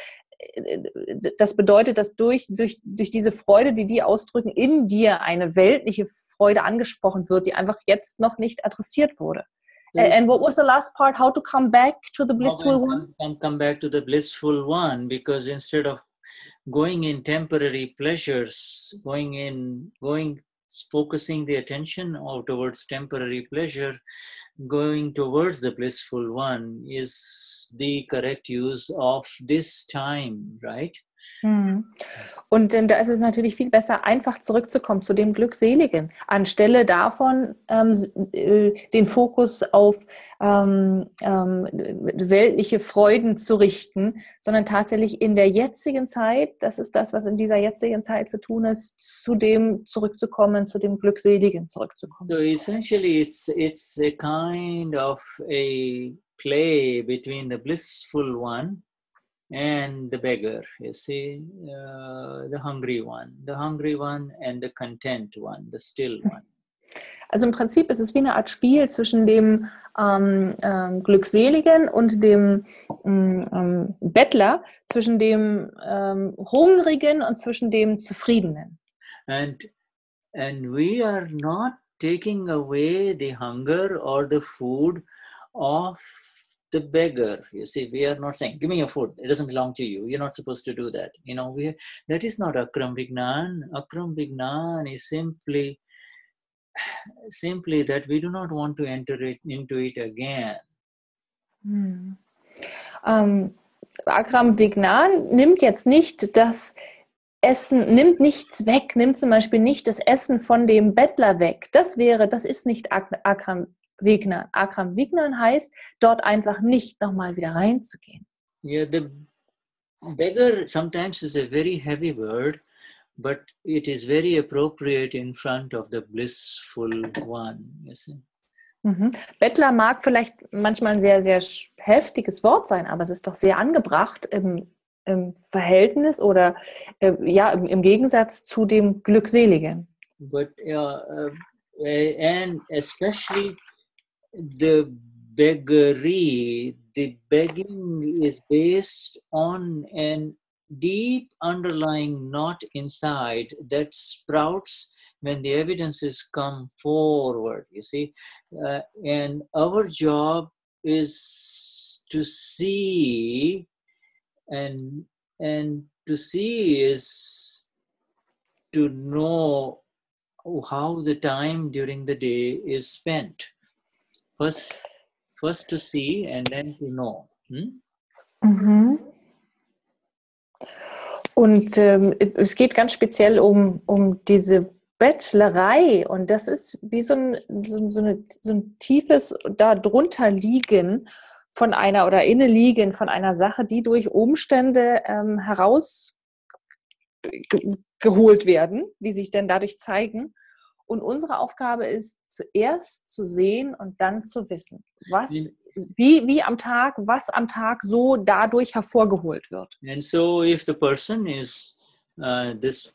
das bedeutet, dass durch diese Freude, die die ausdrücken, in dir eine weltliche Freude angesprochen wird, die einfach jetzt noch nicht adressiert wurde. And what was the last part? How to come back to the blissful one? Come back to the blissful one, because instead of going in temporary pleasures, focusing the attention towards temporary pleasure, going towards the blissful one is the correct use of this time, right? Und da ist es natürlich viel besser, einfach zurückzukommen zu dem Glückseligen, anstelle davon den Fokus auf weltliche Freuden zu richten, sondern tatsächlich in der jetzigen Zeit, das ist das, was in dieser jetzigen Zeit zu tun ist, zu dem zurückzukommen, zu dem Glückseligen zurückzukommen. So essentially it's a kind of a play between the blissful one and the beggar, you see, the hungry one and the content one, the still one. Also im Prinzip ist es wie eine Art Spiel zwischen dem Glückseligen und dem Bettler, zwischen dem Hungrigen und zwischen dem Zufriedenen. And we are not taking away the hunger or the food of the beggar. You see, we are not saying, give me your food, it doesn't belong to you, you're not supposed to do that. That is not Akram Vignan. Akram Vignan is simply that we do not want to enter into it again. Akram Vignan nimmt jetzt nicht das Essen, nimmt nichts weg, nimmt zum Beispiel nicht das Essen von dem Bettler weg. Das ist nicht Akram Vignan. Akram Vignan heißt, dort einfach nicht nochmal wieder reinzugehen. Yeah, the beggar sometimes is a very heavy word, but it is very appropriate in front of the blissful one, you see. Mhm. Bettler mag vielleicht manchmal ein sehr, sehr heftiges Wort sein, aber es ist doch sehr angebracht im Verhältnis oder ja, im Gegensatz zu dem Glückseligen. But and especially the beggary, the begging is based on an deep underlying knot inside that sprouts when the evidences come forward, you see. And our job is to see, and to see is to know how the time during the day is spent. First to see and then to know. Mhm. Und es geht ganz speziell um diese Bettlerei und das ist wie so ein tiefes darunter liegen von einer oder inneliegen von einer Sache, die durch Umstände herausgeholt werden, die sich dann dadurch zeigen. Und unsere Aufgabe ist, zuerst zu sehen und dann zu wissen, wie am Tag, was am Tag so dadurch hervorgeholt wird. And so if the person is, this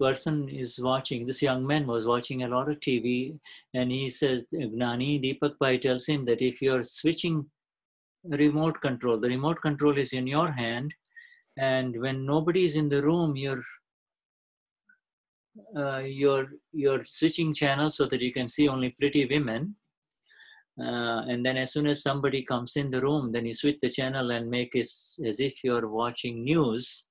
young man was watching a lot of TV, and he says, Gnani, Deepak Bhai tells him that if you're switching remote control, the remote control is in your hand, and when nobody is in the room, you're switching channels so that you can see only pretty women. And then as soon as somebody comes in the room, then you switch the channel and make it as if you're watching news.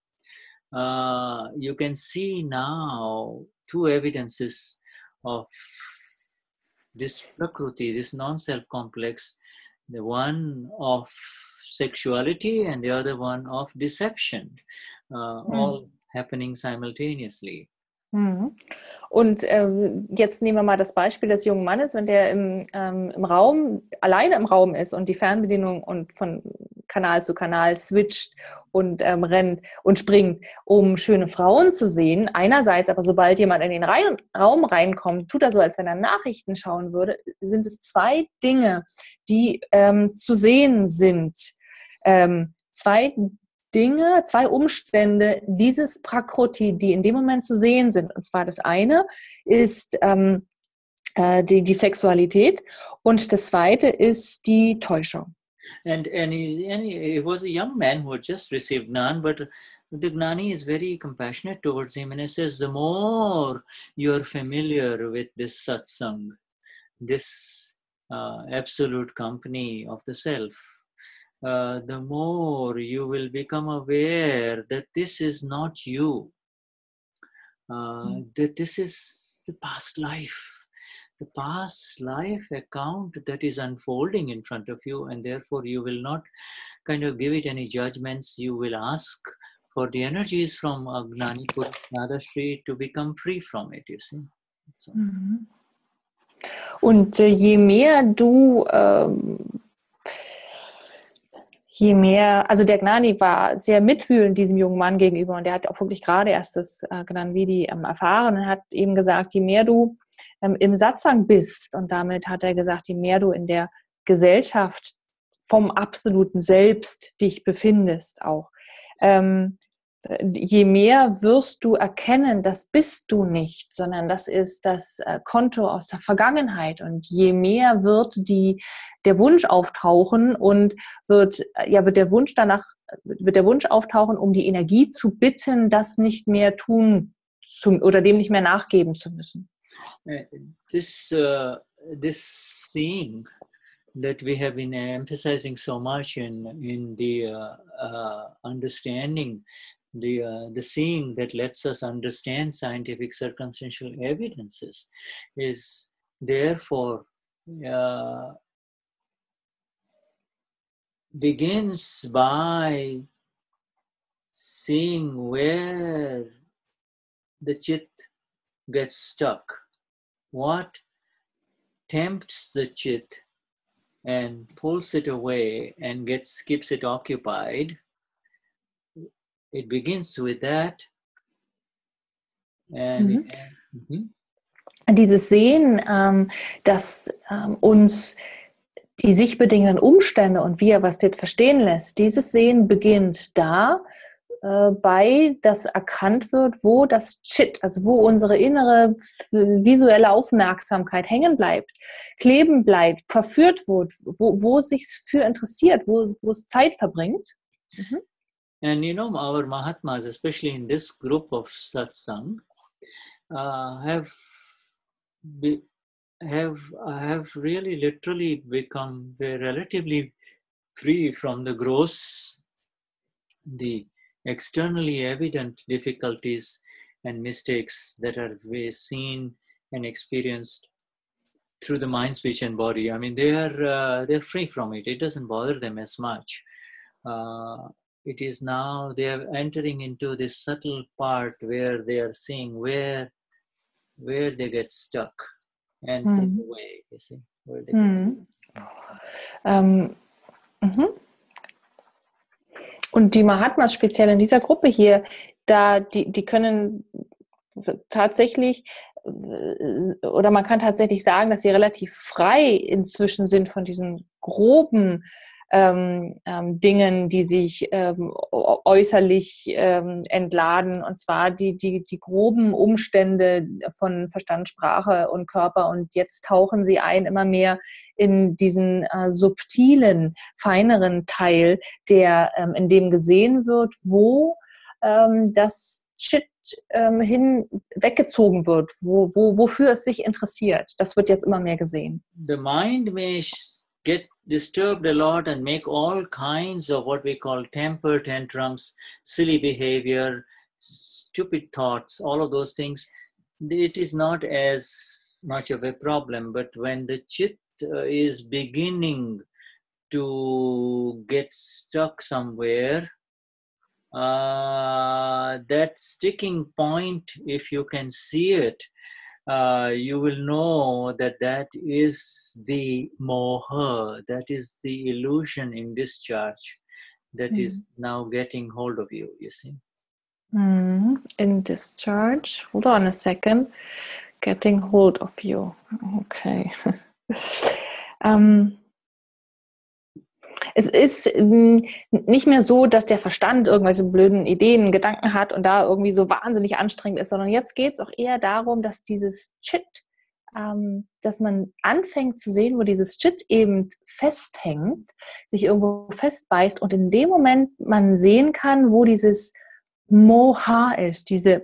You can see now two evidences of this Prakriti, this non-self complex, the one of sexuality and the other one of deception, all happening simultaneously. Und jetzt nehmen wir mal das Beispiel des jungen Mannes, wenn der im Raum, alleine im Raum ist und die Fernbedienung und von Kanal zu Kanal switcht und rennt und springt, um schöne Frauen zu sehen. Einerseits, aber sobald jemand in den Raum reinkommt, tut er so, als wenn er Nachrichten schauen würde, sind es zwei Dinge, die zu sehen sind. Zwei Umstände dieses Prakriti, die in dem Moment zu sehen sind. Und zwar das eine ist die Sexualität und das zweite ist die Täuschung. And he was a young man who had just received Gnan, but the Gnani is very compassionate towards him, and he says, the more you're familiar with this Satsang, this absolute company of the self, the more you will become aware that this is not you, that this is the past life account that is unfolding in front of you, and therefore you will not kind of give it any judgments. You will ask for the energies from Gnani Purush Dadashri to become free from it, you see. So. Und je mehr, also der Gnani war sehr mitfühlend diesem jungen Mann gegenüber und der hat auch wirklich gerade erst das Gnanvidi erfahren und hat eben gesagt, je mehr du im Satsang bist, und damit hat er gesagt, je mehr du in der Gesellschaft vom absoluten Selbst dich befindest auch, je mehr wirst du erkennen, das bist du nicht, sondern das ist das Konto aus der Vergangenheit. Und je mehr wird der Wunsch auftauchen und wird der Wunsch auftauchen, um die Energie zu bitten, das nicht mehr tun oder dem nicht mehr nachgeben zu müssen. This seeing that we have been emphasizing so much in the understanding, the seeing that lets us understand scientific circumstantial evidences, is therefore begins by seeing where the chit gets stuck, what tempts the chit and pulls it away and keeps it occupied. It begins with that. And Dieses Sehen, dass uns die sich bedingenden Umstände und Vyavasthit verstehen lässt, dieses Sehen beginnt da, bei das erkannt wird, wo das Chit, also wo unsere innere visuelle Aufmerksamkeit hängen bleibt, kleben bleibt, verführt wird, wo es sich für interessiert, wo es Zeit verbringt. Mhm. And you know, our Mahatmas, especially in this group of Satsang, have really literally become relatively free from the gross, the externally evident difficulties and mistakes that are seen and experienced through the mind, speech, and body. I mean, they're free from it. It doesn't bother them as much. It is now they are entering into this subtle part where they are seeing where they get stuck and put away. You see, where they Und die Mahatmas speziell in dieser Gruppe hier, die können tatsächlich, oder man kann tatsächlich sagen, dass sie relativ frei inzwischen sind von diesen groben Dingen, die sich äußerlich entladen, und zwar die groben Umstände von Verstand, Sprache und Körper. Und jetzt tauchen sie immer mehr in diesen subtilen, feineren Teil, in dem gesehen wird, wo das Chit weggezogen wird, wofür es sich interessiert. Das wird jetzt immer mehr gesehen. The mind may get disturbed a lot and make all kinds of what we call temper tantrums, silly behavior, stupid thoughts, all of those things. It is not as much of a problem, but when the chit is beginning to get stuck somewhere, that sticking point, if you can see it, you will know that is the moha, that is the illusion in discharge that is now getting hold of you, you see. In discharge, hold on a second, getting hold of you. Okay. Es ist nicht mehr so, dass der Verstand irgendwelche blöden Ideen, Gedanken hat und da irgendwie so wahnsinnig anstrengend ist, sondern jetzt geht es auch eher darum, dass dieses Chit, dass man anfängt zu sehen, wo dieses Chit eben festhängt, sich irgendwo festbeißt, und in dem Moment man sehen kann, wo dieses Moha ist, diese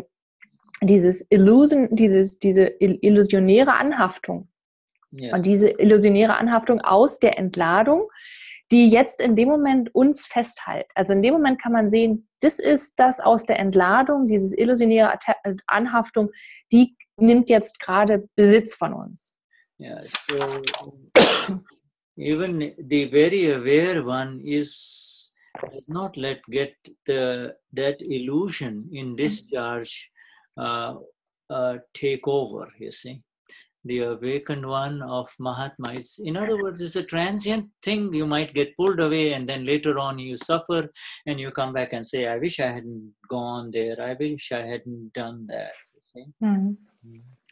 illusionäre Anhaftung. Yes. Und diese illusionäre Anhaftung aus der Entladung, die jetzt in dem Moment uns festhält. Also in dem Moment kann man sehen, das ist das aus der Entladung, dieses illusionäre Anhaftung, die nimmt jetzt gerade Besitz von uns. Yeah, so even the very aware one does not get that illusion in discharge take over, you see. The awakened one of Mahatma. In other words, it's a transient thing. You might get pulled away and then later on you suffer and you come back and say, I wish I hadn't gone there. I wish I hadn't done that. You see?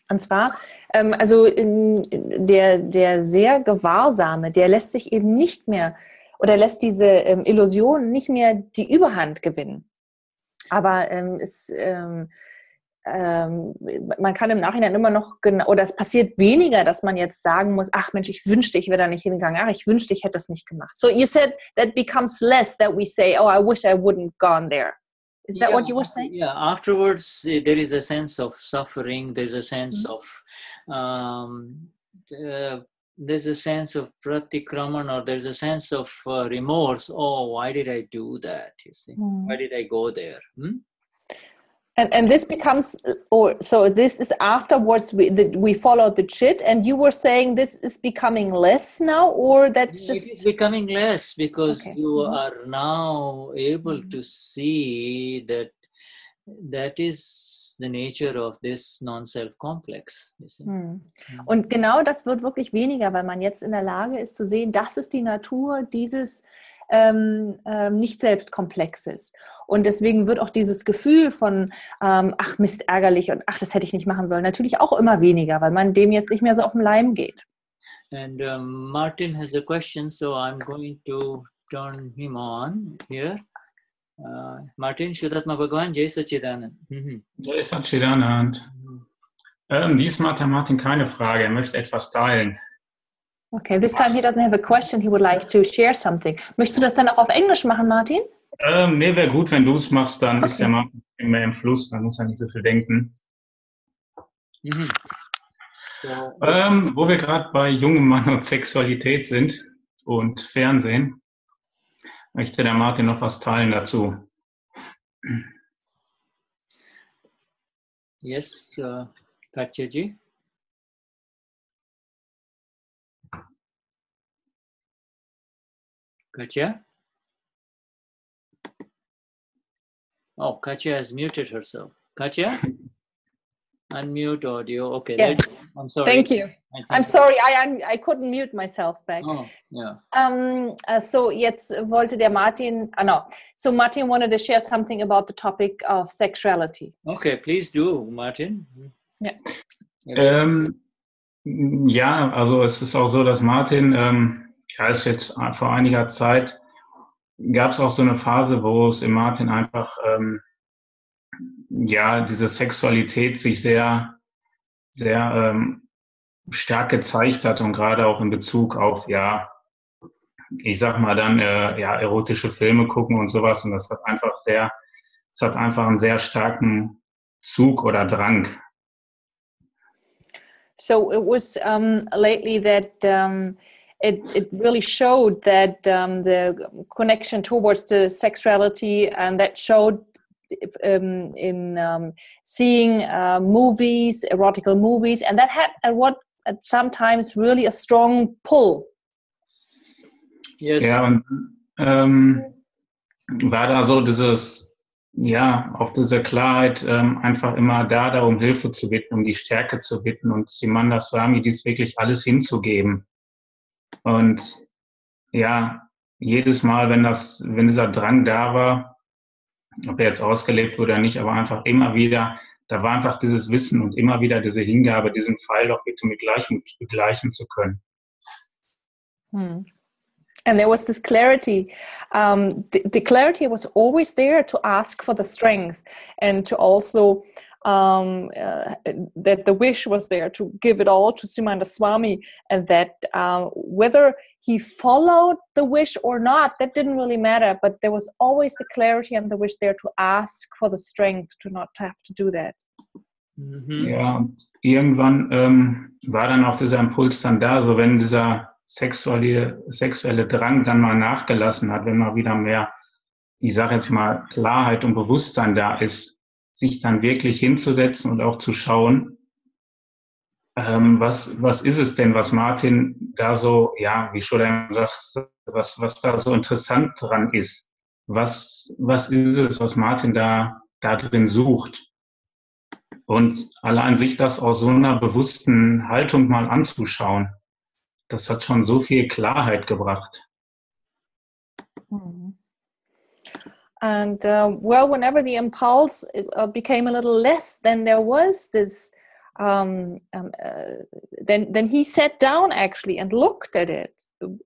Und zwar, also der sehr Gewahrsame, der lässt sich eben nicht mehr, oder lässt diese Illusion nicht mehr die Überhand gewinnen. Aber man kann im Nachhinein immer noch, oder es passiert weniger, dass man jetzt sagen muss, ach Mensch, ich wünschte, ich wäre da nicht hingegangen, ach, ich wünschte, ich hätte das nicht gemacht. So you said that becomes less, that we say, oh, I wish I wouldn't gone there. Is that what you were saying? Yeah, afterwards there is a sense of suffering, there's a sense of there's a sense of pratikraman, or there's a sense of remorse. Oh, why did I do that? You see, why did I go there? And this becomes, so this is afterwards we followed the chit, and you were saying this is becoming less now, or that's just... It is becoming less because you are now able to see that is the nature of this non-self-complex. Und genau das wird wirklich weniger, weil man jetzt in der Lage ist zu sehen, das ist die Natur dieses Nicht-Selbst-Komplexes. Und deswegen wird auch dieses Gefühl von ach Mist, ärgerlich und ach, das hätte ich nicht machen sollen, natürlich auch immer weniger, weil man dem jetzt nicht mehr so auf den Leim geht. And Martin has a question, so I'm going to turn him on here. Martin, Shuddhatma Bhagwan, Jai Sachidanand. Jai Sachidanand. Diesmal hat Herr Martin keine Frage, er möchte etwas teilen. Okay, this time he doesn't have a question, he would like to share something. Möchtest du das dann auch auf Englisch machen, Martin? Nee, wäre gut, wenn du es machst, dann ist der Martin mehr im Fluss, dann muss er nicht so viel denken. Wo wir gerade bei jungem Mann und Sexualität sind und Fernsehen, möchte der Martin noch was teilen dazu. Yes, Katja ji. Katja? Oh, Katja has muted herself. Katja? Unmute audio. Okay. Yes. I'm sorry. Thank you. I'm sorry, I couldn't mute myself back. Oh, yeah. So jetzt wollte der Martin, so Martin wanted to share something about the topic of sexuality. Okay, please do, Martin. Yeah. Ja, also es ist auch so, dass Martin, ist jetzt vor einiger Zeit, gab es auch so eine Phase, wo es im Martin einfach, diese Sexualität sich sehr, sehr stark gezeigt hat und gerade auch in Bezug auf, ich sag mal dann, erotische Filme gucken und sowas und das hat einfach einen sehr starken Zug oder Drang. So it was lately that it really showed that the connection towards the sexuality, and that showed in seeing movies, erotical movies, and that had sometimes really a strong pull. Yes. Ja, und war da so auch diese Klarheit, einfach immer da um Hilfe zu bitten, um die Stärke zu bitten und Simanda Swami dies wirklich alles hinzugeben. Und jedes Mal, wenn dieser Drang da war, ob er jetzt ausgelebt wurde oder nicht, aber einfach immer wieder, da war einfach dieses Wissen und immer wieder diese Hingabe, diesen Fall doch bitte mit Gleichem begleichen zu können. And there was this clarity. The clarity was always there to ask for the strength and to also that the wish was there to give it all to Simanda Swami, and that whether he followed the wish or not, that didn't really matter, but there was always the clarity and the wish there to ask for the strength to not have to do that. Ja, und irgendwann war dann auch dieser Impuls dann da, so wenn dieser sexuelle Drang dann mal nachgelassen hat, wenn mal wieder mehr, ich sage jetzt mal, Klarheit und Bewusstsein da ist, sich dann wirklich hinzusetzen und auch zu schauen, was ist es denn, was Martin da so, wie Shuddha sagt, was da so interessant dran ist. Was ist es, was Martin da drin sucht? Und allein sich das aus so einer bewussten Haltung mal anzuschauen, das hat schon so viel Klarheit gebracht. And whenever the impulse became a little less, then there was this. Then he sat down actually and looked at it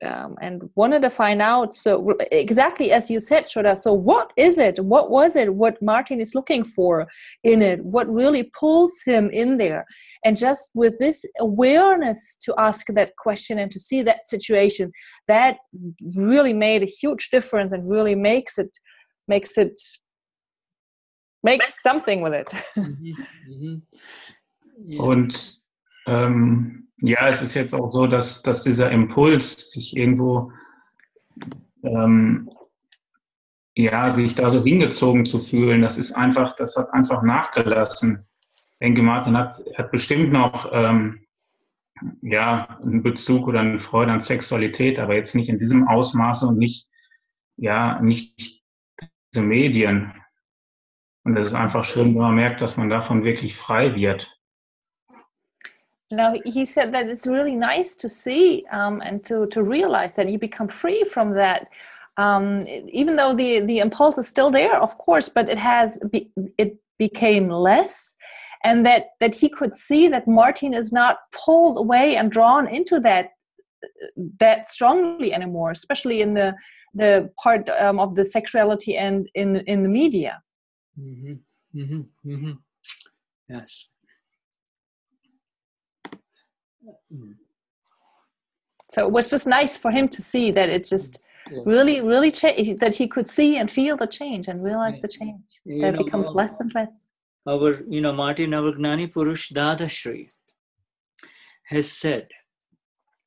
and wanted to find out. So exactly as you said, Shuddha. So what is it? What was it? What Martin is looking for in it? What really pulls him in there? And just with this awareness to ask that question and to see that situation, that really made a huge difference and really makes something with it. Yes. Und es ist jetzt auch so, dass dieser Impuls, sich irgendwo sich da so hingezogen zu fühlen, das hat einfach nachgelassen. Ich denke, Martin hat bestimmt noch einen Bezug oder eine Freude an Sexualität, aber jetzt nicht in diesem Ausmaße und nicht diese Medien. Und es ist einfach schön, wenn man merkt, dass man davon wirklich frei wird. Now, he said that it's really nice to see and to realize that you become free from that. Even though the impulse is still there, of course, but it became less, and that he could see that Martin is not pulled away and drawn into that that strongly anymore, especially in the part of the sexuality and in the media. Mm-hmm. Mm-hmm. Mm-hmm. Yes. Mm. So it was just nice for him to see that it just Yes. really changed, that he could see and feel the change and realize the change. That becomes less and less. Martin, our Gnani Purush Dadashri has said,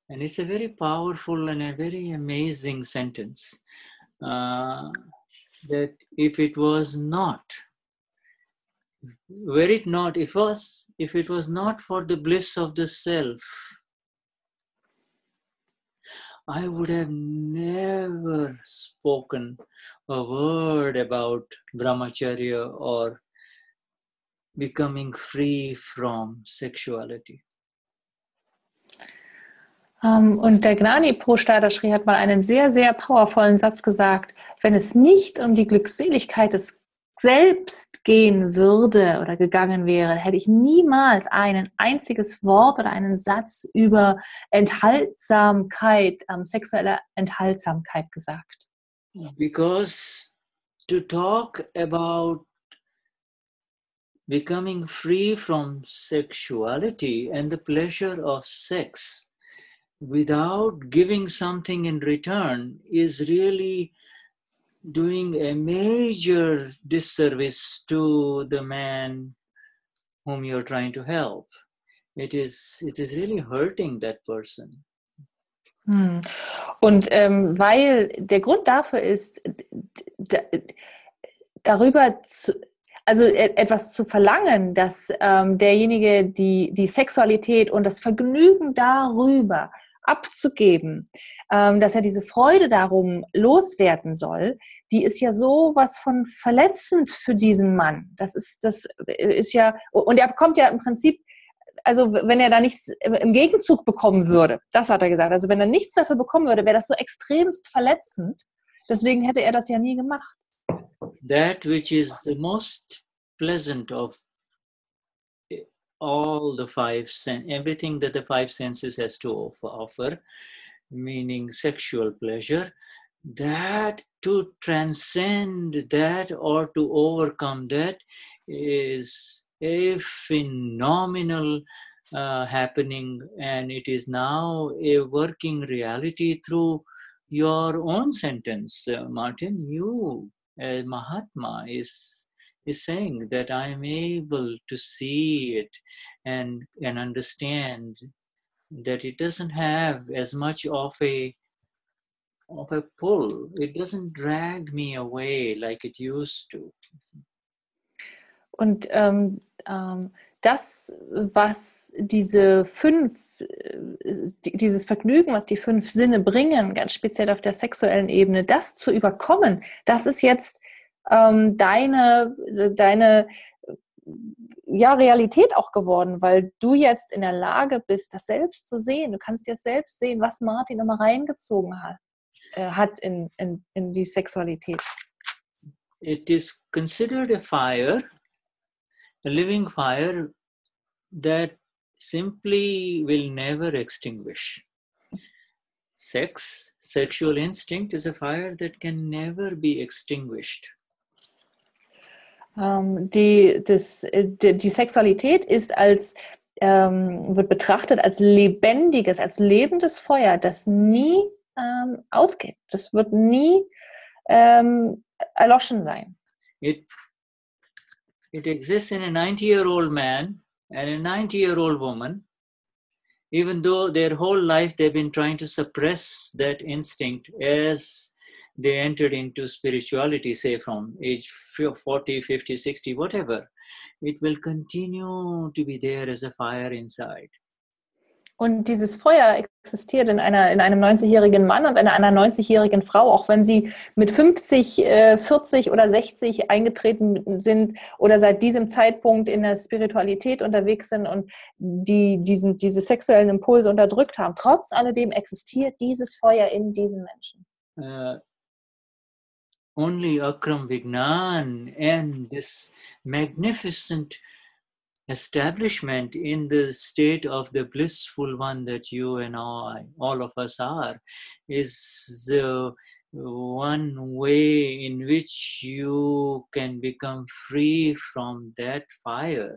and it's a very powerful and a very amazing sentence, that if it was not for the bliss of the self, I would have never spoken a word about brahmacharya or becoming free from sexuality. Und der Gnani Purush Dadashri hat mal einen sehr, sehr powervollen Satz gesagt: Wenn es nicht um die Glückseligkeit des Selbst gehen würde oder gegangen wäre, hätte ich niemals ein einziges Wort oder einen Satz über Enthaltsamkeit, sexuelle Enthaltsamkeit gesagt. Because to talk about becoming free from sexuality and the pleasure of sex without giving something in return is really doing a major disservice to the man whom you're trying to help. It is really hurting that person. Und weil der Grund dafür ist, darüber also etwas zu verlangen, dass derjenige die Sexualität und das Vergnügen darüber abzugeben, dass er diese Freude darum loswerden soll, die ist ja sowas von verletzend für diesen Mann. Das ist ja, und er bekommt ja im Prinzip, also wenn er da nichts im Gegenzug bekommen würde, das hat er gesagt, also wenn er nichts dafür bekommen würde, wäre das so extremst verletzend. Deswegen hätte er das ja nie gemacht. That which is the most pleasant of all the five senses, everything that the five senses has to offer, meaning sexual pleasure, that to transcend that or to overcome that is a phenomenal happening, and it is now a working reality through your own sentence, Martin. You, as Mahatma, is saying that I am able to see it and understand that it doesn't have as much of a pull. It doesn't drag me away like it used to. Und das, was dieses Vergnügen, was die 5 Sinne bringen, ganz speziell auf der sexuellen Ebene, das zu überkommen, das ist jetzt deine Realität auch geworden, weil du jetzt in der Lage bist, das selbst zu sehen. Du kannst jetzt selbst sehen, was Martin immer reingezogen hat in die Sexualität. It is considered a fire, a living fire that simply will never extinguish. Sexual instinct is a fire that can never be extinguished. Die Sexualität ist wird betrachtet als lebendiges, als lebendes Feuer, das nie ausgeht. Das wird nie erloschen sein. It exists in a 90-year-old man and a 90-year-old woman, even though their whole life they've been trying to suppress that instinct as they entered into spirituality, say from age 40, 50, 60, whatever. It will continue to be there as a fire inside. Und dieses Feuer existiert in einem 90-jährigen Mann und einer 90-jährigen Frau, auch wenn sie mit 50, 40 oder 60 eingetreten sind oder seit diesem Zeitpunkt in der Spiritualität unterwegs sind und diese sexuellen Impulse unterdrückt haben. Trotz alledem existiert dieses Feuer in diesen Menschen. Only Akram Vignan and this magnificent establishment in the state of the blissful one that you and I, all of us are, is the one way in which you can become free from that fire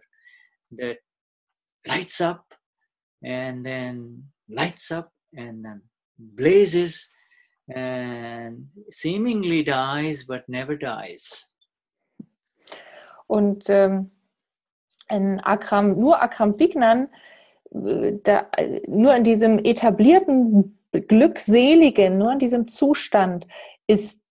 that lights up and then lights up and then blazes and seemingly dies but never dies. Und in Akram Vignan, nur in diesem etablierten, glückseligen, nur in diesem Zustand ist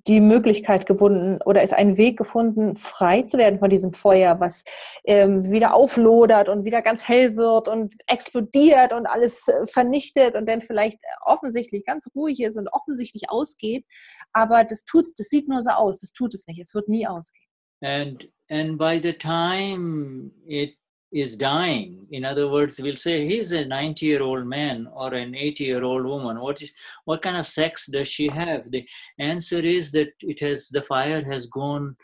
die Möglichkeit gefunden oder ist ein Weg gefunden, frei zu werden von diesem Feuer, was wieder auflodert und wieder ganz hell wird und explodiert und alles vernichtet und dann vielleicht offensichtlich ganz ruhig ist und offensichtlich ausgeht, aber das sieht nur so aus, das tut es nicht, es wird nie ausgehen. And by the time it is dying, in other words, we'll say he's a 90-year-old man or an 80-year-old woman. What kind of sex does she have? The answer is that the fire has gone.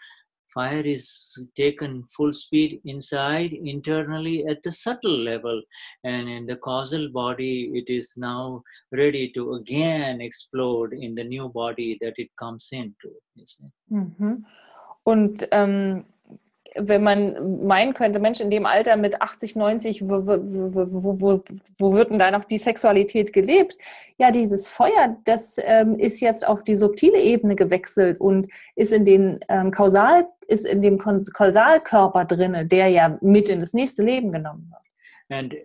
Fire is taken full speed inside, internally at the subtle level, and in the causal body, it is now ready to again explode in the new body that it comes into. You see? Mhm. Und wenn man meinen könnte, Mensch, in dem Alter mit 80, 90, wo wird denn da noch die Sexualität gelebt? Ja, dieses Feuer, das ist jetzt auf die subtile Ebene gewechselt und ist in dem Kausalkörper drinne, der ja mit in das nächste Leben genommen wird. And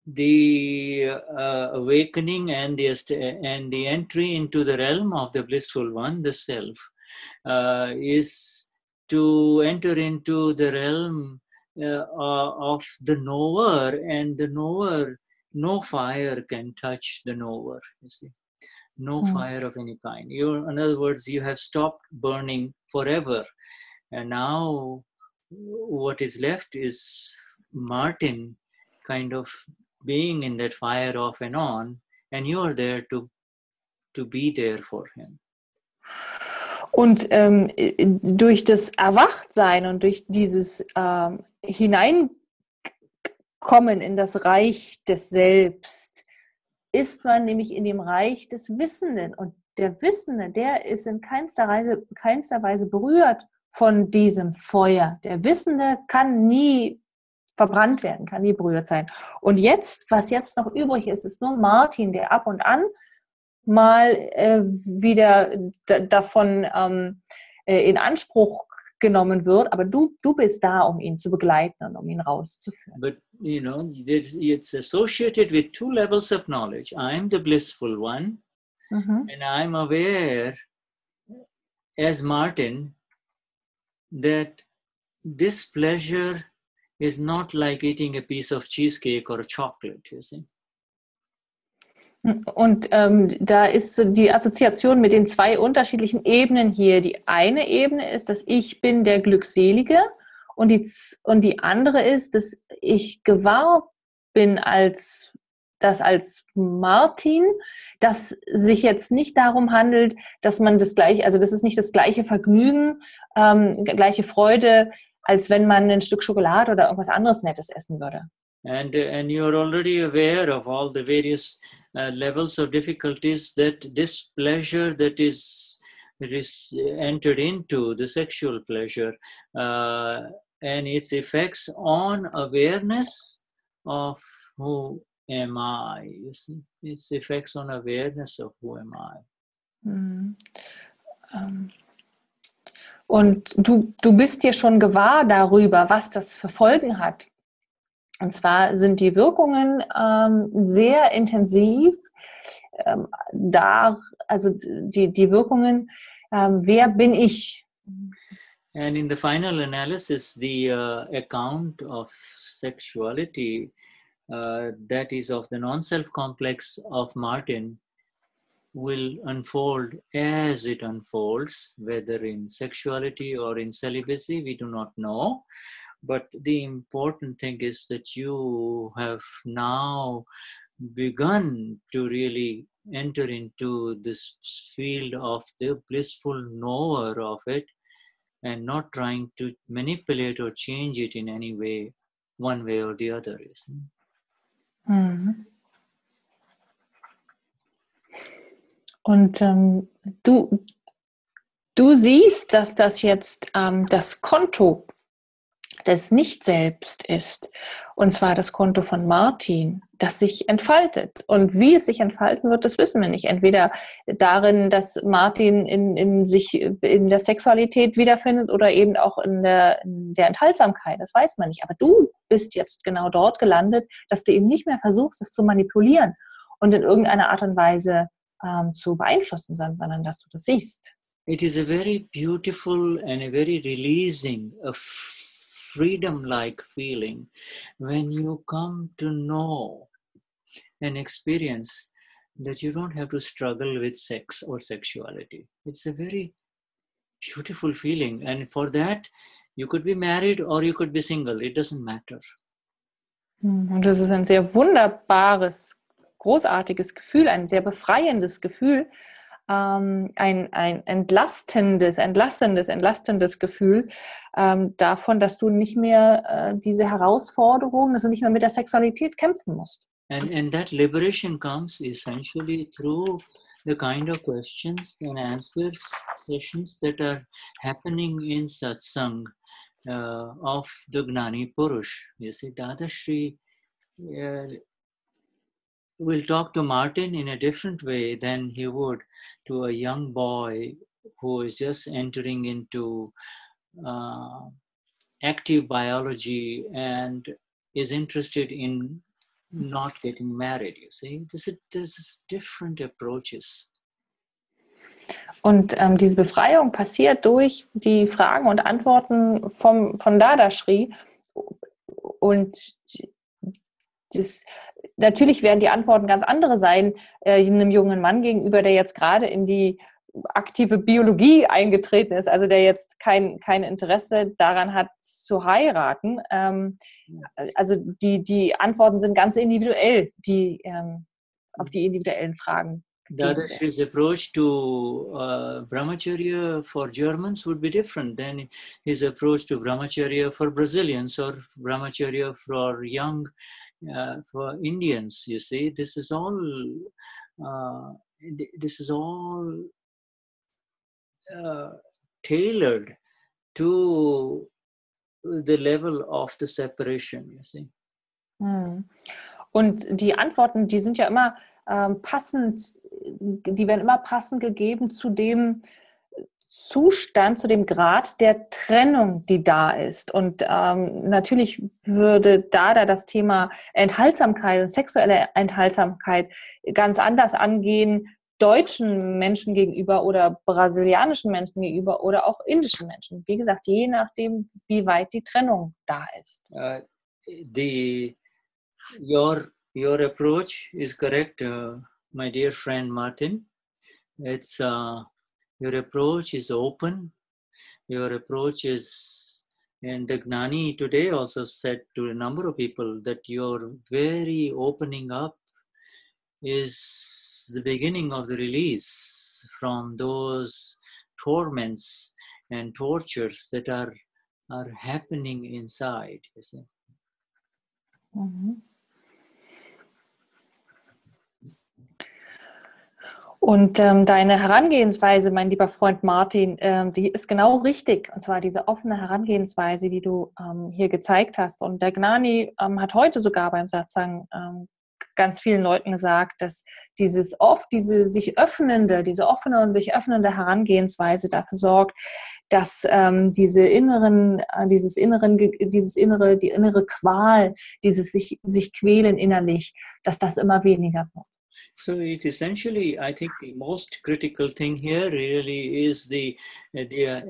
the awakening and the entry into the realm of the blissful one, the self, is to enter into the realm of the knower, and the knower, no fire can touch the knower, you see. No fire of any kind. In other words, you have stopped burning forever. And now what is left is Martin kind of being in that fire off and on, and you are there to be there for him. Und durch das Erwachtsein und durch dieses Hineinkommen in das Reich des Selbst ist man nämlich in dem Reich des Wissenden. Und der Wissende, der ist in keinster Weise berührt von diesem Feuer. Der Wissende kann nie verbrannt werden, kann nie berührt sein. Und jetzt, was jetzt noch übrig ist, ist nur Martin, der ab und an mal wieder davon in Anspruch genommen wird, aber du bist da, um ihn zu begleiten und um ihn rauszuführen. But you know, it's associated with two levels of knowledge. I'm the blissful one, and I'm aware as Martin that this pleasure is not like eating a piece of cheesecake or a chocolate, you see. Und da ist so die Assoziation mit den zwei unterschiedlichen Ebenen hier. Die eine Ebene ist, dass ich bin der Glückselige und die andere ist, dass ich gewahr bin als Martin, dass sich jetzt nicht darum handelt, dass man das gleiche, also das ist nicht das gleiche Vergnügen, gleiche Freude, als wenn man ein Stück Schokolade oder irgendwas anderes Nettes essen würde. And you're already aware of all the various levels of difficulties that this pleasure that is entered into, the sexual pleasure, and its effects on awareness of who am I? You see, its effects on awareness of who am I. Und du bist dir schon gewahr darüber, was das für Folgen hat. Und zwar sind die Wirkungen sehr intensiv also die Wirkungen, wer bin ich? And in the final analysis, the account of sexuality, that is of the non-self complex of Martin, will unfold as it unfolds, whether in sexuality or in celibacy, we do not know. But the important thing is that you have now begun to really enter into this field of the blissful knower of it and not trying to manipulate or change it in any way. one way or the other. Mhm. Und du siehst, dass das jetzt das Konto des Nicht-Selbst ist, und zwar das Konto von Martin, das sich entfaltet. Und wie es sich entfalten wird, das wissen wir nicht. Entweder darin, dass Martin in der Sexualität wiederfindet oder eben auch in der Enthaltsamkeit. Das weiß man nicht. Aber du bist jetzt genau dort gelandet, dass du eben nicht mehr versuchst, es zu manipulieren und in irgendeiner Art und Weise zu beeinflussen, sondern dass du das siehst. It is a very beautiful and a very releasing, a freedom-like feeling when you come to know and experience that you don't have to struggle with sex or sexuality. It's a very beautiful feeling, and for that you could be married or you could be single. It doesn't matter. Und das ist ein sehr wunderbares, großartiges Gefühl, ein sehr befreiendes Gefühl, ein entlastendes Gefühl davon, dass du nicht mehr diese Herausforderung, dass du nicht mehr mit der Sexualität kämpfen musst. And that liberation comes essentially through the kind of questions and answers sessions that are happening in Satsang of the Gnani Purush. You see, Dadashri will talk to Martin in a different way than he would to a young boy who is just entering into active biology and is interested in not getting married. You see, there's different approaches. Und diese Befreiung passiert durch die Fragen und Antworten von Dadashri. Und natürlich werden die Antworten ganz andere sein, einem jungen Mann gegenüber, der jetzt gerade in die aktive Biologie eingetreten ist, also der jetzt kein Interesse daran hat, zu heiraten. Also die Antworten sind ganz individuell, die auf die individuellen Fragen. Dadashri's approach to brahmacharya for Germans would be different than his approach to brahmacharya for Brazilians or brahmacharya for young for Indians. You see, this is all tailored to the level of the separation. You see. Und die Antworten, die sind ja immer passend, die werden immer passend gegeben zu dem Zustand, zu dem Grad der Trennung, die da ist. Und natürlich würde da das Thema Enthaltsamkeit und sexuelle Enthaltsamkeit ganz anders angehen, deutschen Menschen gegenüber oder brasilianischen Menschen gegenüber oder auch indischen Menschen. Wie gesagt, je nachdem, wie weit die Trennung da ist. Your approach is correct, my dear friend Martin. It's your approach is open. Your approach is, and the Gnani today also said to a number of people that your very opening up is the beginning of the release from those torments and tortures that are happening inside. You see. Mhm. Und deine Herangehensweise, mein lieber Freund Martin, die ist genau richtig. Und zwar diese offene Herangehensweise, die du hier gezeigt hast. Und der Gnani hat heute sogar beim Satsang ganz vielen Leuten gesagt, dass diese sich öffnende, diese offene und sich öffnende Herangehensweise dafür sorgt, dass die innere Qual, dieses sich quälen innerlich, dass das immer weniger wird. So it essentially, I think the most critical thing here really is the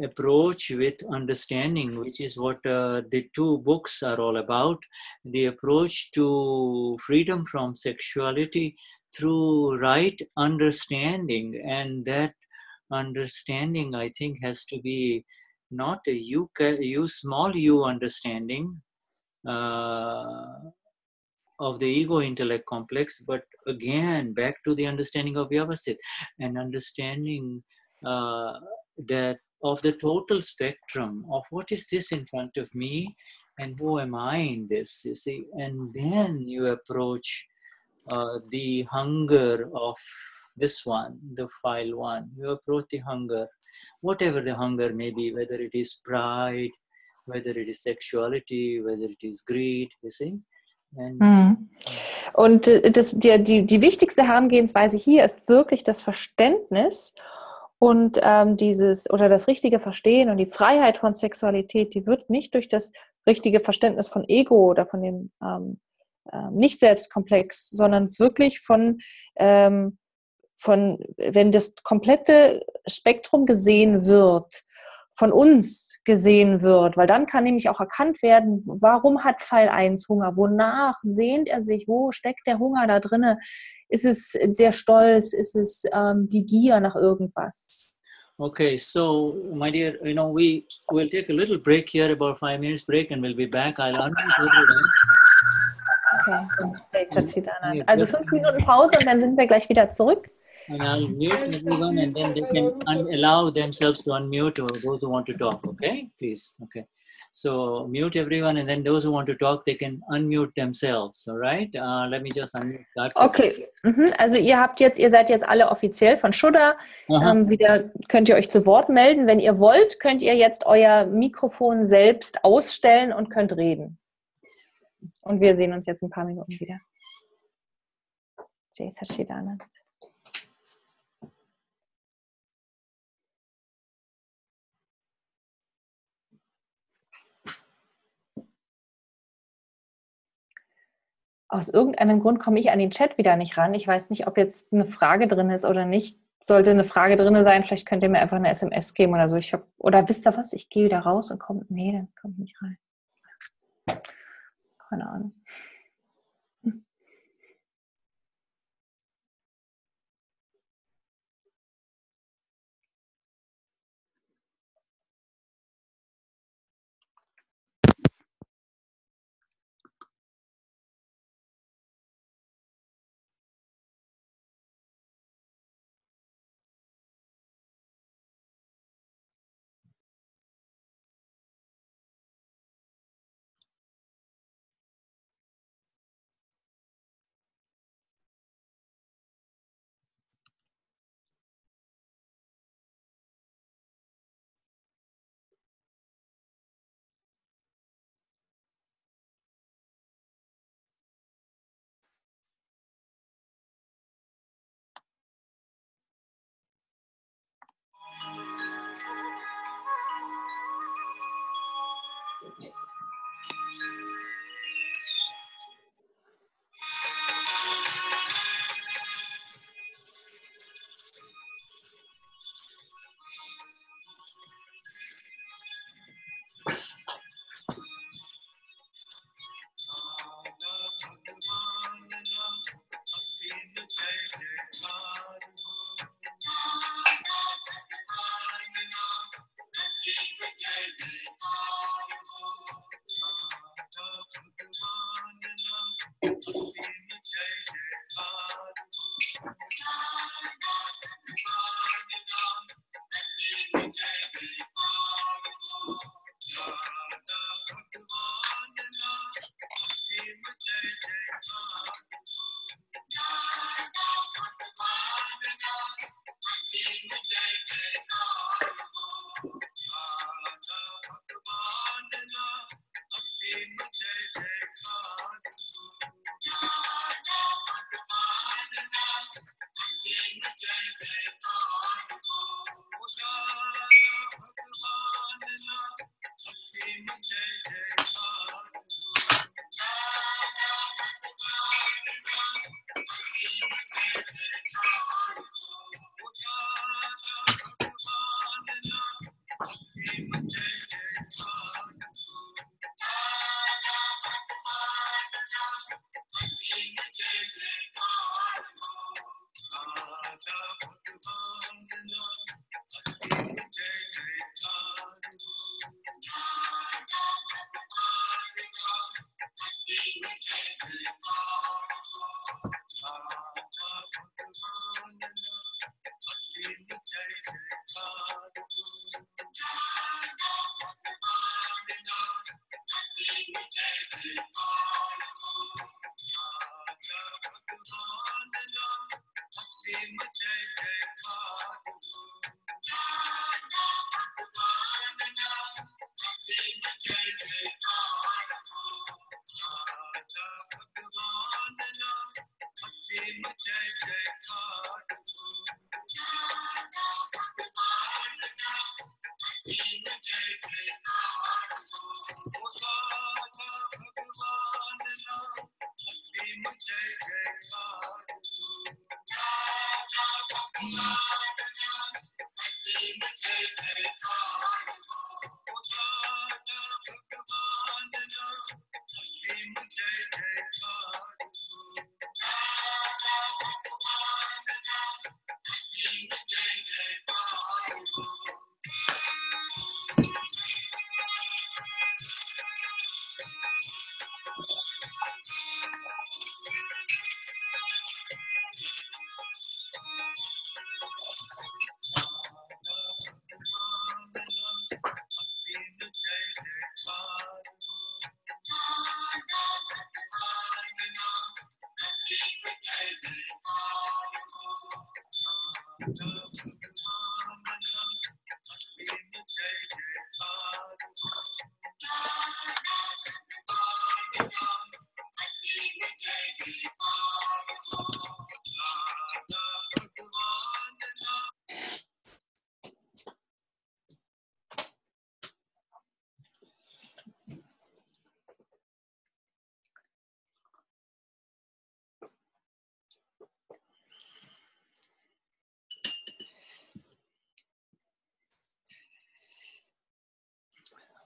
approach with understanding, which is what the two books are all about. The approach to freedom from sexuality through right understanding, and that understanding, I think, has to be not a small u understanding of the ego-intellect complex, but again, back to the understanding of Vyavasthit, and understanding that of the total spectrum of what is this in front of me, and who am I in this, you see? And then you approach the hunger of this one, the file one. You approach the hunger, whatever the hunger may be, whether it is pride, whether it is sexuality, whether it is greed, you see? And Und die wichtigste Herangehensweise hier ist wirklich das Verständnis und das richtige Verstehen und die Freiheit von Sexualität, die wird nicht durch das richtige Verständnis von Ego oder von dem Nicht-Selbstkomplex, sondern wirklich wenn das komplette Spektrum gesehen wird, von uns gesehen wird, weil dann kann nämlich auch erkannt werden, warum hat Pfeil 1 Hunger, wonach sehnt er sich, wo steckt der Hunger da drinne, ist es der Stolz, ist es die Gier nach irgendwas. Okay, so my dear, we will take a little break here, about 5 minutes break, and we'll be back. I'll unmute Okay, also 5 Minuten Pause und dann sind wir gleich wieder zurück. And I'll mute everyone, and then they can allow themselves to unmute, or those who want to talk, okay? Please, okay. So mute everyone, and then those who want to talk, they can unmute themselves, all right? Let me just unmute that. Okay, also ihr seid jetzt alle offiziell von Shuddha. Wieder könnt ihr euch zu Wort melden. Wenn ihr wollt, könnt ihr jetzt euer Mikrofon selbst ausstellen und könnt reden. Und wir sehen uns jetzt ein paar Minuten wieder. Jai Satchidanand. Aus irgendeinem Grund komme ich an den Chat wieder nicht ran. Ich weiß nicht, ob jetzt eine Frage drin ist oder nicht. Sollte eine Frage drin sein, vielleicht könnt ihr mir einfach eine SMS geben oder so. Oder wisst ihr was? Ich gehe wieder raus und komme. Nee, dann komme ich nicht rein. Keine Ahnung.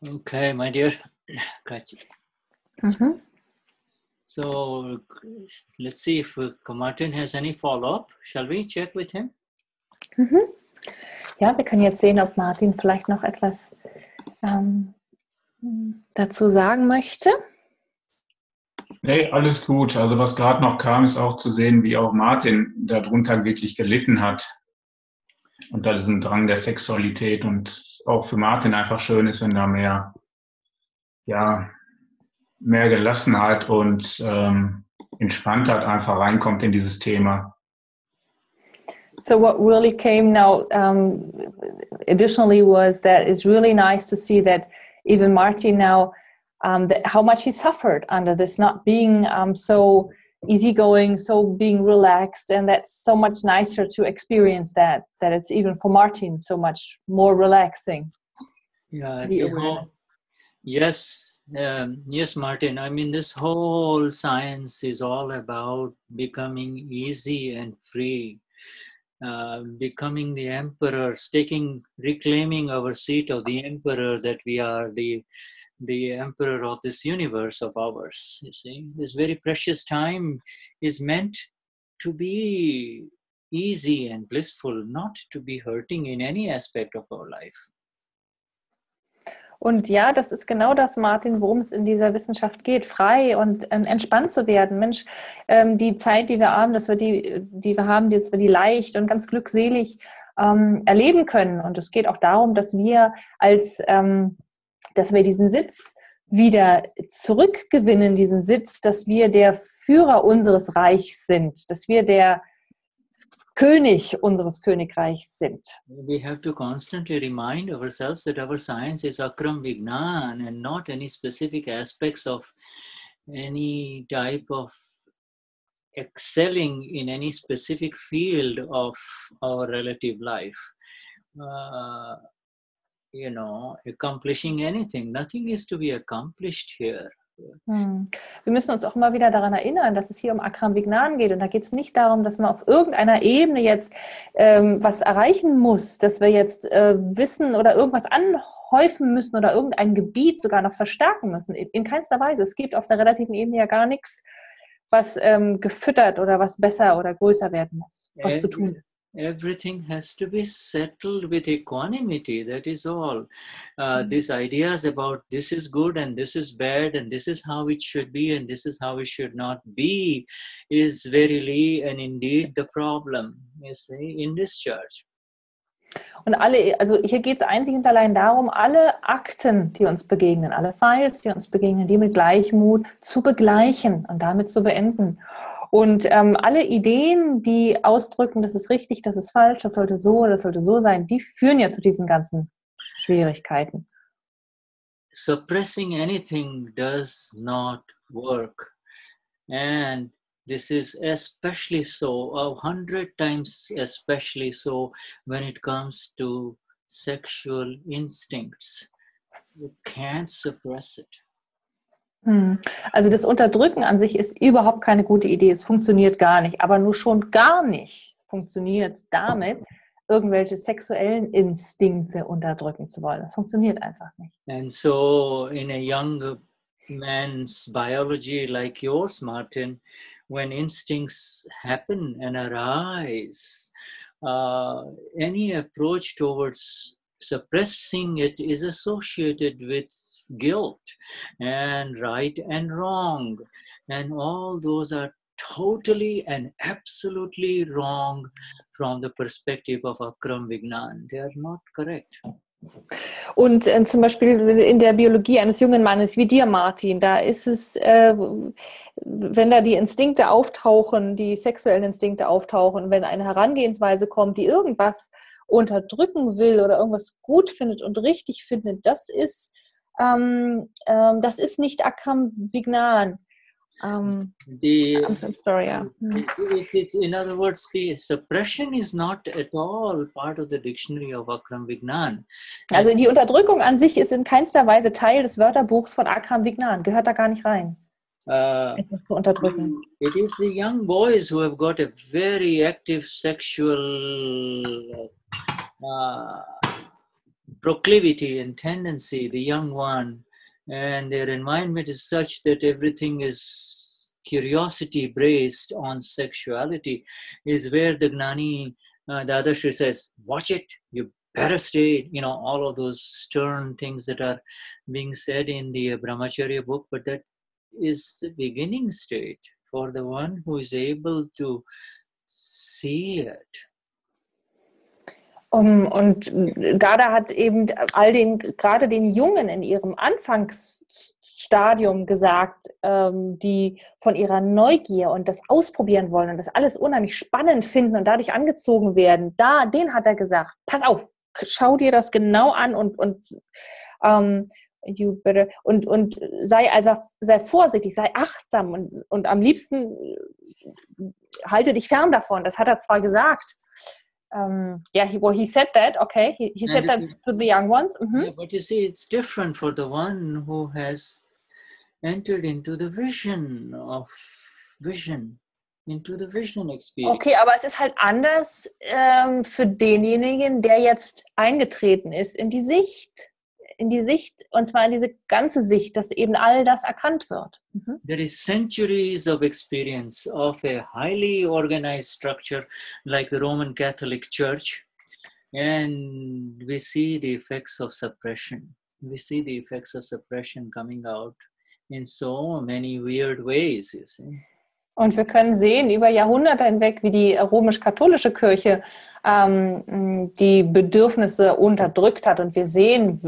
Okay, my dear Katja. Mhm. So let's see if Martin has any follow-up. Shall we check with him? Mhm. Ja, wir können jetzt sehen, ob Martin vielleicht noch etwas dazu sagen möchte. Nee, alles gut. Also was gerade noch kam, ist auch zu sehen, wie auch Martin darunter wirklich gelitten hat. Unter diesem Drang der Sexualität und auch für Martin einfach schön ist, wenn da mehr Gelassenheit und Entspanntheit einfach reinkommt in dieses Thema. So what really came now additionally was that it's really nice to see that even Martin now, that how much he suffered under this not being so easygoing, so being relaxed, and that's so much nicer to experience that it's even for Martin so much more relaxing. Yeah, The awareness. Yes, yes, Martin. I mean, this whole science is all about becoming easy and free, becoming the emperors, reclaiming our seat of the emperor, that we are the emperor of this universe of ours. You see, this very precious time is meant to be easy and blissful, not to be hurting in any aspect of our life. Und ja, das ist genau das, Martin, worum es in dieser Wissenschaft geht, frei und entspannt zu werden. Mensch, die Zeit, die wir haben, dass wir die leicht und ganz glückselig erleben können. Und es geht auch darum, dass wir dass wir diesen Sitz wieder zurückgewinnen, diesen Sitz, dass wir der Führer unseres Reichs sind, dass wir der König unseres Königreichs sind. We have to constantly remind ourselves that our science is Akram Vignan and not any specific aspects of any type of excelling in any specific field of our relative life. Accomplishing anything. Nothing is to be accomplished here. Wir müssen uns auch immer wieder daran erinnern, dass es hier um Akram Vignan geht. Und da geht es nicht darum, dass man auf irgendeiner Ebene jetzt was erreichen muss, dass wir jetzt Wissen oder irgendwas anhäufen müssen oder irgendein Gebiet sogar noch verstärken müssen. In keinster Weise. Es gibt auf der relativen Ebene ja gar nichts, was gefüttert oder was besser oder größer werden muss, was zu tun ist. Everything has to be settled with equanimity, that is all. These ideas about this is good and this is bad and this is how it should be and this is how it should not be is verily and indeed the problem, you see, in this church. Und also hier geht es einzig und allein darum, alle Akten, die uns begegnen, alle Files, die uns begegnen, die mit Gleichmut zu begleichen und damit zu beenden. Und alle Ideen, die ausdrücken, das ist richtig, das ist falsch, das sollte so sein, die führen ja zu diesen ganzen Schwierigkeiten. Suppressing anything does not work. And this is especially so, 100 times especially so when it comes to sexual instincts. You can't suppress it. Also das Unterdrücken an sich ist überhaupt keine gute Idee. Es funktioniert gar nicht. Aber nur schon gar nicht funktioniert es damit, irgendwelche sexuellen Instinkte unterdrücken zu wollen. Das funktioniert einfach nicht. And so in a young man's biology like yours, Martin, when instincts happen and arise, any approach towards suppressing it is associated with guilt and right and wrong. And all those are totally and absolutely wrong from the perspective of Akram Vignan. They are not correct. Und zum Beispiel in der Biologie eines jungen Mannes wie dir, Martin, da ist es, wenn da die Instinkte auftauchen, die sexuellen Instinkte auftauchen, wenn eine Herangehensweise kommt, die irgendwas unterdrücken will oder irgendwas gut findet und richtig findet, das ist nicht Akram Vignan. I'm so sorry, yeah. In other words, the suppression is not at all part of the dictionary of Akram Vignan. Also die Unterdrückung an sich ist in keinster Weise Teil des Wörterbuchs von Akram Vignan, gehört da gar nicht rein. Etwas zu unterdrücken. It is the young boys who have got a very active sexual proclivity and tendency, the young one. And their environment is such that everything is curiosity based on sexuality, is where the Gnani Dadashri says, watch it, you better stay, all of those stern things that are being said in the Brahmacharya book, but that is the beginning stage for the one who is able to see it. Und Dada hat eben gerade den Jungen in ihrem Anfangsstadium gesagt, die von ihrer Neugier und das ausprobieren wollen und das alles unheimlich spannend finden und dadurch angezogen werden, den hat er gesagt, pass auf, schau dir das genau an und sei vorsichtig, sei achtsam und am liebsten halte dich fern davon. Das hat er zwar gesagt. He said that, okay. He said that to the young ones. Yeah, but you see, it's different for the one who has entered into the vision experience. Okay, aber es ist halt anders für denjenigen, der jetzt eingetreten ist in die Sicht, und zwar in diese ganze Sicht, dass eben all das erkannt wird. There is centuries of experience of a highly organized structure like the Roman Catholic Church, and we see the effects of suppression. We see the effects of suppression coming out in so many weird ways, you see. Und wir können sehen über Jahrhunderte hinweg, wie die römisch-katholische Kirche die Bedürfnisse unterdrückt hat. Und wir sehen,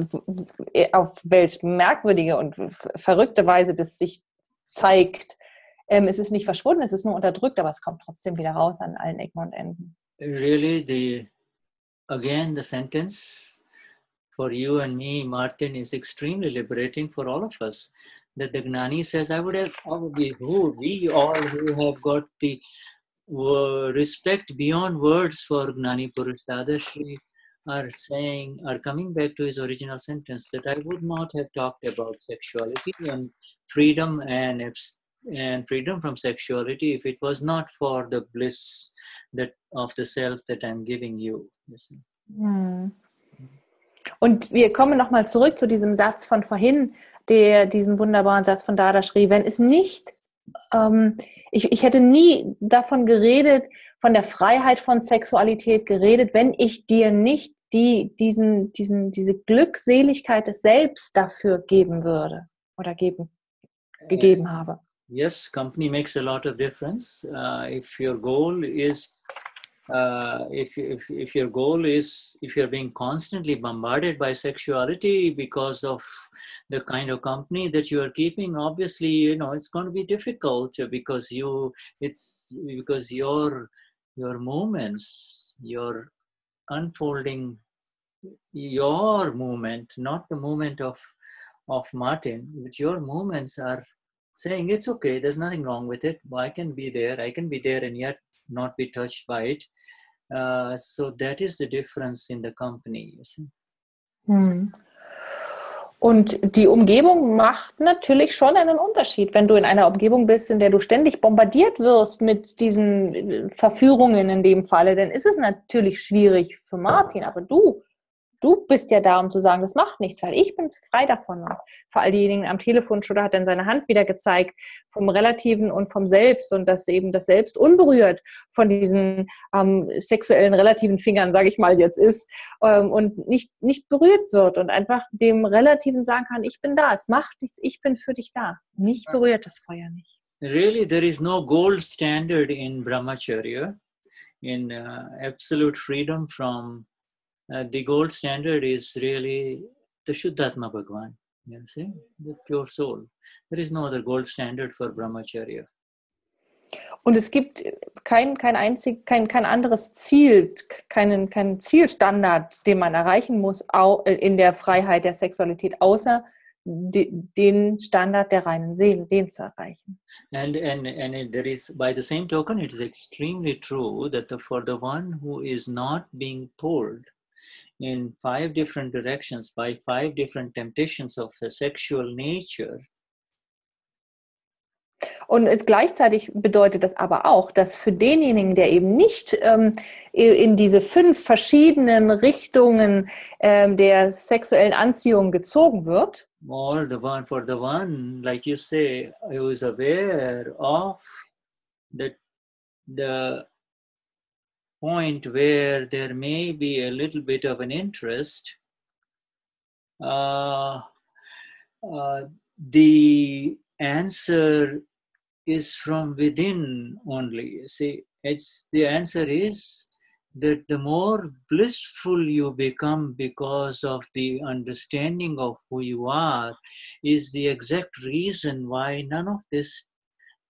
auf welch merkwürdige und verrückte Weise das sich zeigt. Es ist nicht verschwunden, es ist nur unterdrückt, aber es kommt trotzdem wieder raus an allen Ecken und Enden. Really, the sentence for you and me, Martin, is extremely liberating for all of us. That the Gnani says, we all who have got the respect beyond words for Gnani Purush Dadashri are coming back to his original sentence, that I would not have talked about sexuality and freedom and freedom from sexuality if it was not for the bliss of the self that I'm giving you. You see. Und wir kommen nochmal zurück zu diesem Satz von vorhin, diesen wunderbaren Satz von Dadashri, wenn es nicht, ich hätte nie davon geredet, von der Freiheit von Sexualität geredet, wenn ich dir nicht diese Glückseligkeit des Selbst dafür geben würde oder gegeben habe. Yes, company makes a lot of difference. If your goal is if your goal is, if you're being constantly bombarded by sexuality because of the kind of company that you are keeping, obviously, you know, it's going to be difficult because your movements, your unfolding, your movement, not the movement of Martin, but your movements are saying it's okay, there's nothing wrong with it. I can be there and yet not be touched by it. So that is the difference in the company, you see. Und die Umgebung macht natürlich schon einen Unterschied. Wenn du in einer Umgebung bist, in der du ständig bombardiert wirst mit diesen Verführungen in dem Falle, dann ist es natürlich schwierig für Martin. Aber du bist ja da, um zu sagen, das macht nichts, weil ich bin frei davon. Und vor all diejenigen am Telefon, Shuddha hat dann seine Hand wieder gezeigt, vom Relativen und vom Selbst und dass eben das Selbst unberührt von diesen sexuellen relativen Fingern, sage ich mal jetzt ist, und nicht berührt wird und einfach dem Relativen sagen kann, ich bin da, es macht nichts, ich bin für dich da. Mich berührt das Feuer nicht. Really, there is no gold standard in Brahmacharya, in absolute freedom from the gold standard is really the Shuddhatma Bhagwan, you see, the pure soul. There is no other gold standard for Brahmacharya. Und es gibt kein anderes Ziel, keinen Zielstandard, den man erreichen muss in der Freiheit der Sexualität, außer den Standard der reinen Seele, den zu erreichen. And there is, by the same token, it is extremely true that for the one who is not being pulled in 5 different directions by 5 different temptations of a sexual nature. Und gleichzeitig bedeutet das aber auch, dass für denjenigen, der eben nicht in diese 5 verschiedenen Richtungen der sexuellen Anziehung gezogen wird, for the one, like you say, who is aware of the point where there may be a little bit of an interest, the answer is from within only. See, the answer is that the more blissful you become because of the understanding of who you are is the exact reason why none of this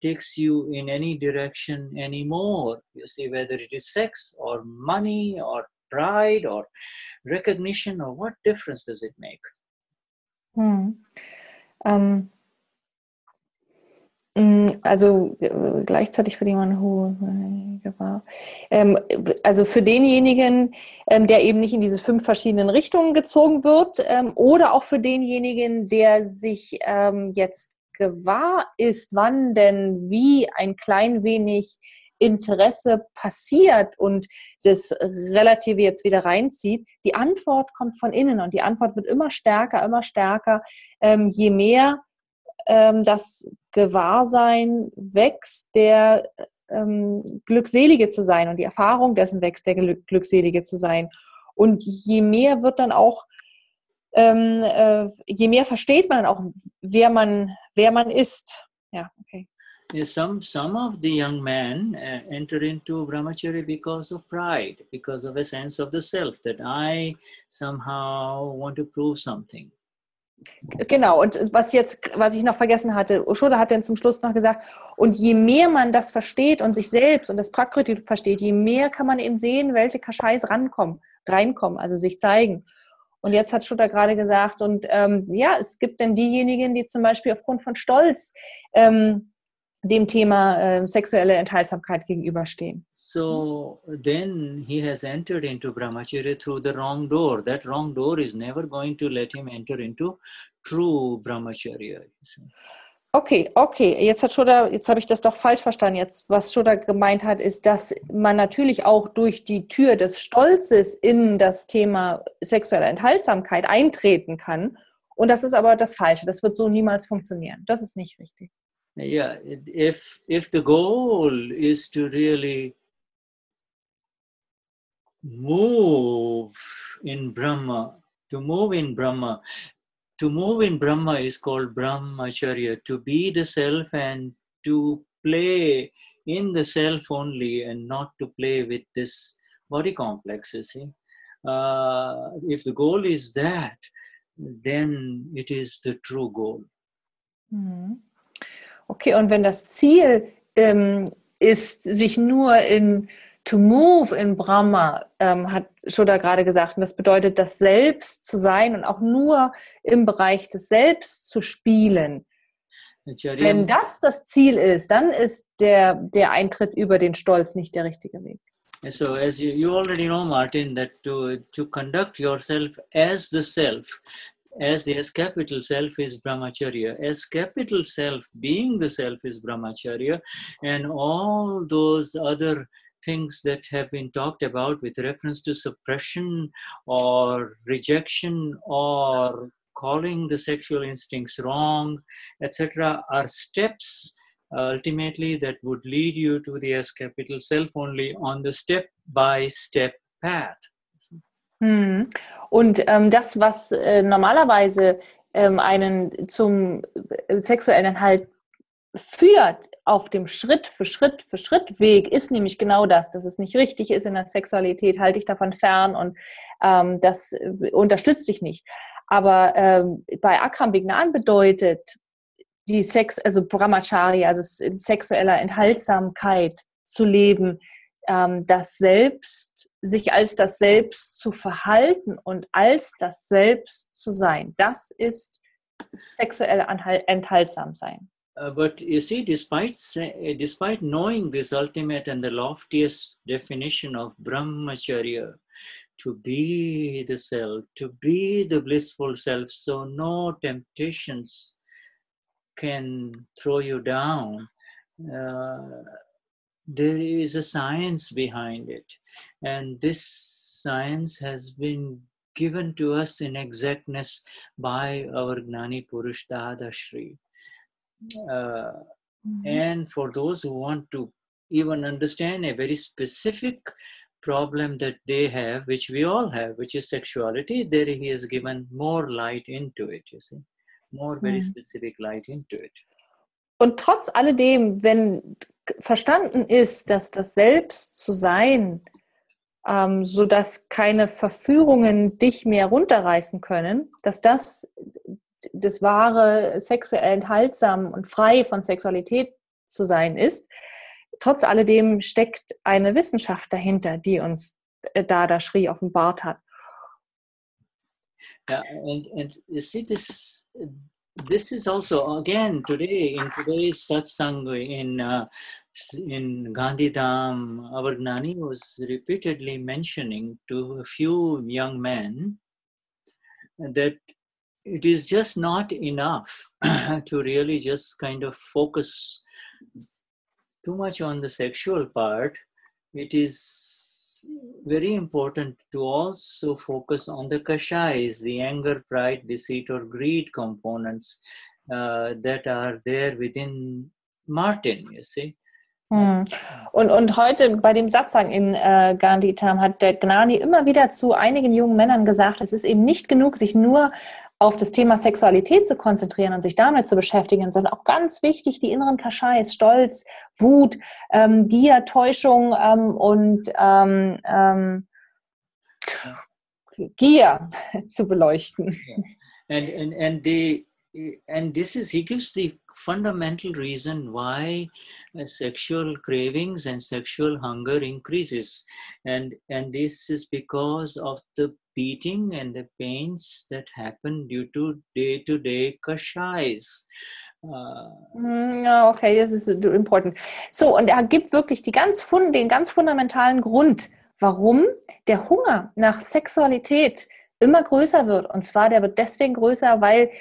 takes you in any direction anymore. You see, whether it is sex or money or pride or recognition, or what difference does it make? Also gleichzeitig für jemanden, also für denjenigen, der eben nicht in diese 5 verschiedenen Richtungen gezogen wird, oder auch für denjenigen, der sich jetzt gewahr ist, wann denn wie ein klein wenig Interesse passiert und das Relative jetzt wieder reinzieht, die Antwort kommt von innen und die Antwort wird immer stärker, je mehr das Gewahrsein wächst, der Glückselige zu sein und die Erfahrung dessen wächst, der Glückselige zu sein. Und je mehr wird dann auch, je mehr versteht man auch, wer man ist. Ja, okay. Some of the young men enter into Brahmacharya because of pride, because of a sense of the self, that I somehow want to prove something. Genau, und was ich noch vergessen hatte, Shuddha hat dann zum Schluss noch gesagt, und je mehr man das versteht und sich selbst und das Prakriti versteht, je mehr kann man eben sehen, welche Kashayas reinkommen, also sich zeigen. Und jetzt hat Shuddha gerade gesagt, und ja, es gibt dann diejenigen, die zum Beispiel aufgrund von Stolz dem Thema sexuelle Enthaltsamkeit gegenüberstehen. So then he has entered into Brahmacharya through the wrong door. That wrong door is never going to let him enter into true Brahmacharya. Okay, jetzt habe ich das doch falsch verstanden. Jetzt, was Shuddha gemeint hat, ist, dass man natürlich auch durch die Tür des Stolzes in das Thema sexuelle Enthaltsamkeit eintreten kann. Und das ist aber das Falsche. Das wird so niemals funktionieren. Das ist nicht richtig. Yeah, if the goal is to really move in Brahma, to move in Brahma is called Brahmacharya, to be the self and to play in the self only and not to play with this body complex, you see. If the goal is that, then it is the true goal. Okay, und wenn das Ziel ist, sich nur to move in Brahma, hat Shuddha gerade gesagt, und das bedeutet, das Selbst zu sein und auch nur im Bereich des Selbst zu spielen. Wenn das Ziel ist, dann ist der Eintritt über den Stolz nicht der richtige Weg. So as you already know, Martin, that to conduct yourself as the self, as the S capital self is brahmacharya, S capital self being the self is brahmacharya, and all those other things that have been talked about with reference to suppression or rejection or calling the sexual instincts wrong, etc., are steps ultimately that would lead you to the S capital self only on the step-by-step path. Und das, was normalerweise einen zum sexuellen Enthalt führt, auf dem Schritt für Schritt für Schritt Weg, ist nämlich genau das, dass es nicht richtig ist in der Sexualität, halte dich davon fern und das unterstützt dich nicht. Aber bei Akram Vignan bedeutet also Brahmacharya, also sexueller Enthaltsamkeit zu leben, das Selbst, sich als das Selbst zu verhalten und als das Selbst zu sein. Das ist sexuell enthaltsam sein. But you see, despite knowing this ultimate and the loftiest definition of brahmacharya, to be the self, to be the blissful self, so no temptations can throw you down. There is a science behind it, and this science has been given to us in exactness by our Gnani Purush Dadashri. And for those who want to even understand a very specific problem that they have, which we all have, which is sexuality, there he has given more light into it, you see, more very specific light into it. Und trotz alledem, wenn verstanden ist, dass das Selbst zu sein, sodass keine Verführungen dich mehr runterreißen können, dass das wahre sexuell enthaltsam und frei von Sexualität zu sein ist, trotz alledem steckt eine Wissenschaft dahinter, die uns Dadashri offenbart hat. Yeah, and you see this is also again today in today's satsang in Gandhidham, our Gnani was repeatedly mentioning to a few young men that it is just not enough to really just kind of focus too much on the sexual part. It is very important to also focus on the kashayas, the anger, pride, deceit, or greed components that are there within Martin, you see. Und heute bei dem Satsang in Gandhidham hat der Gnani immer wieder zu einigen jungen Männern gesagt, es ist eben nicht genug, sich nur auf das Thema Sexualität zu konzentrieren und sich damit zu beschäftigen, sondern auch ganz wichtig, die inneren Kashayas, Stolz, Wut, Gier, Täuschung und Gier zu beleuchten. And this is, he gives the fundamental reason why sexual cravings and sexual hunger increases, and this is because of the beating and the pains that happen due to day-to-day kashayas. Okay, das ist important. So, und er gibt wirklich den ganz fundamentalen Grund, warum der Hunger nach Sexualität immer größer wird. Und zwar, der wird deswegen größer, weil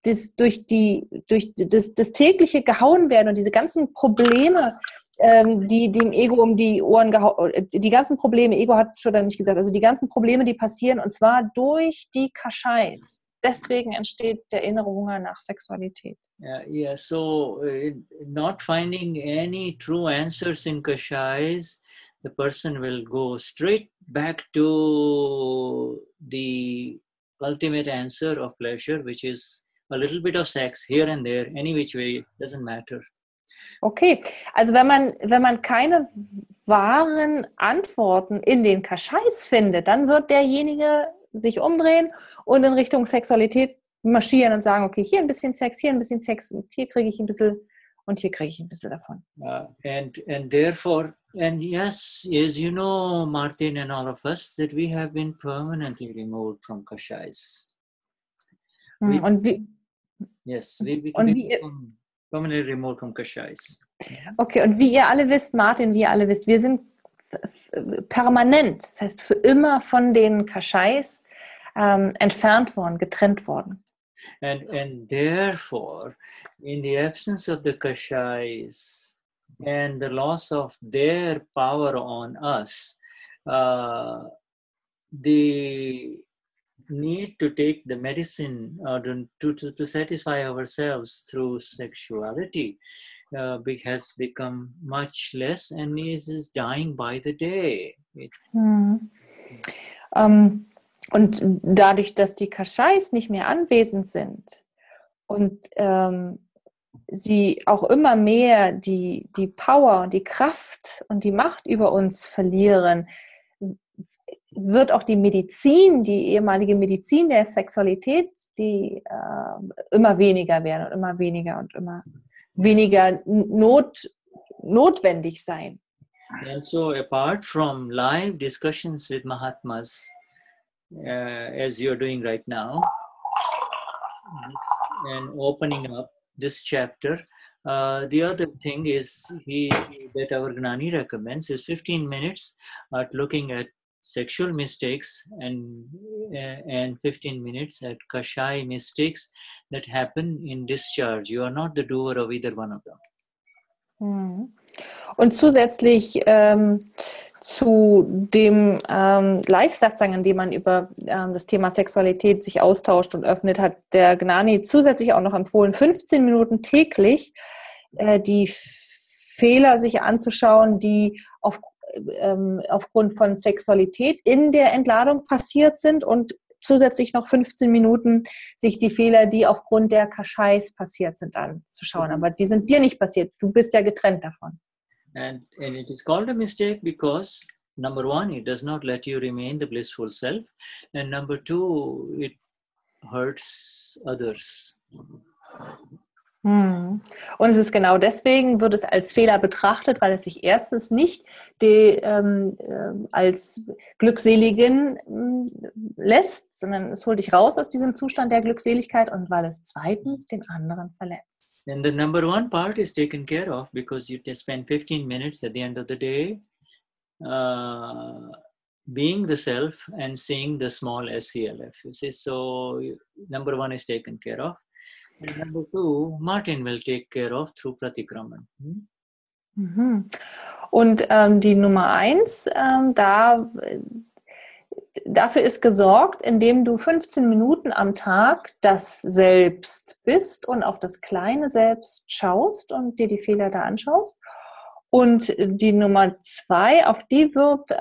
das durch das tägliche gehauen werden und diese ganzen Probleme, die dem Ego um die Ohren die ganzen Probleme, Ego hat schon nicht gesagt, also die ganzen Probleme, die passieren, und zwar durch die Kashayas. Deswegen entsteht der innere Hunger nach Sexualität. Yeah, so not finding any true answers in kashayas, the person will go straight back to the ultimate answer of pleasure, which is a little bit of sex here and there, any which way, doesn't matter. Okay, also wenn man keine wahren Antworten in den Kashayas findet, dann wird derjenige sich umdrehen und in Richtung Sexualität marschieren und sagen, okay, hier ein bisschen Sex, hier ein bisschen Sex, und hier kriege ich ein bisschen und hier kriege ich ein bisschen davon. And therefore, and yes, as you know, Martin and all of us, that we have been permanently removed from kashayas. Und wie, Yes, we und been wie ihr, permanently removed from kashayas. okay, und wie ihr alle wisst, Martin, wie ihr alle wisst, wir sind permanent, das heißt für immer von den Kashayas entfernt worden, getrennt worden. And therefore, in the absence of the kashayas and the loss of their power on us, the need to take the medicine to satisfy ourselves through sexuality has become much less and is dying by the day. Und dadurch, dass die Kashayas nicht mehr anwesend sind und sie auch immer mehr die Power, die Kraft und die Macht über uns verlieren, wird auch die Medizin, die ehemalige Medizin der Sexualität, die immer weniger werden und immer weniger notwendig sein. And so apart from live discussions with Mahatmas, as you're doing right now, and opening up this chapter, the other thing is that our Gnani recommends is 15 minutes at looking at sexual mistakes and 15 minutes at Kashaya mistakes that happen in discharge. You are not the doer of either one of them. Und zusätzlich zu dem Live-Satsang, in dem man über das Thema Sexualität sich austauscht und öffnet, hat der Gnani zusätzlich auch noch empfohlen, 15 Minuten täglich die Fehler sich anzuschauen, die aufgrund von Sexualität in der Entladung passiert sind und zusätzlich noch 15 Minuten sich die Fehler, die aufgrund der Kashayas passiert sind, anzuschauen. Aber die sind dir nicht passiert. Du bist ja getrennt davon. And it is called a mistake because, number one, it does not let you remain the blissful self. And number two, it hurts others. Und es ist genau deswegen, wird es als Fehler betrachtet, weil es sich erstens nicht als Glückseligen lässt, sondern es holt dich raus aus diesem Zustand der Glückseligkeit und weil es zweitens den anderen verletzt. And the number one part is taken care of because you spend 15 minutes at the end of the day being the self and seeing the small SCLF. You see, so number one is taken care of. And number two, Martin will take care of through Pratikraman. Und die Nummer 1, dafür ist gesorgt, indem du 15 Minuten am Tag das Selbst bist und auf das kleine Selbst schaust und dir die Fehler da anschaust. Und die Nummer 2, auf die wird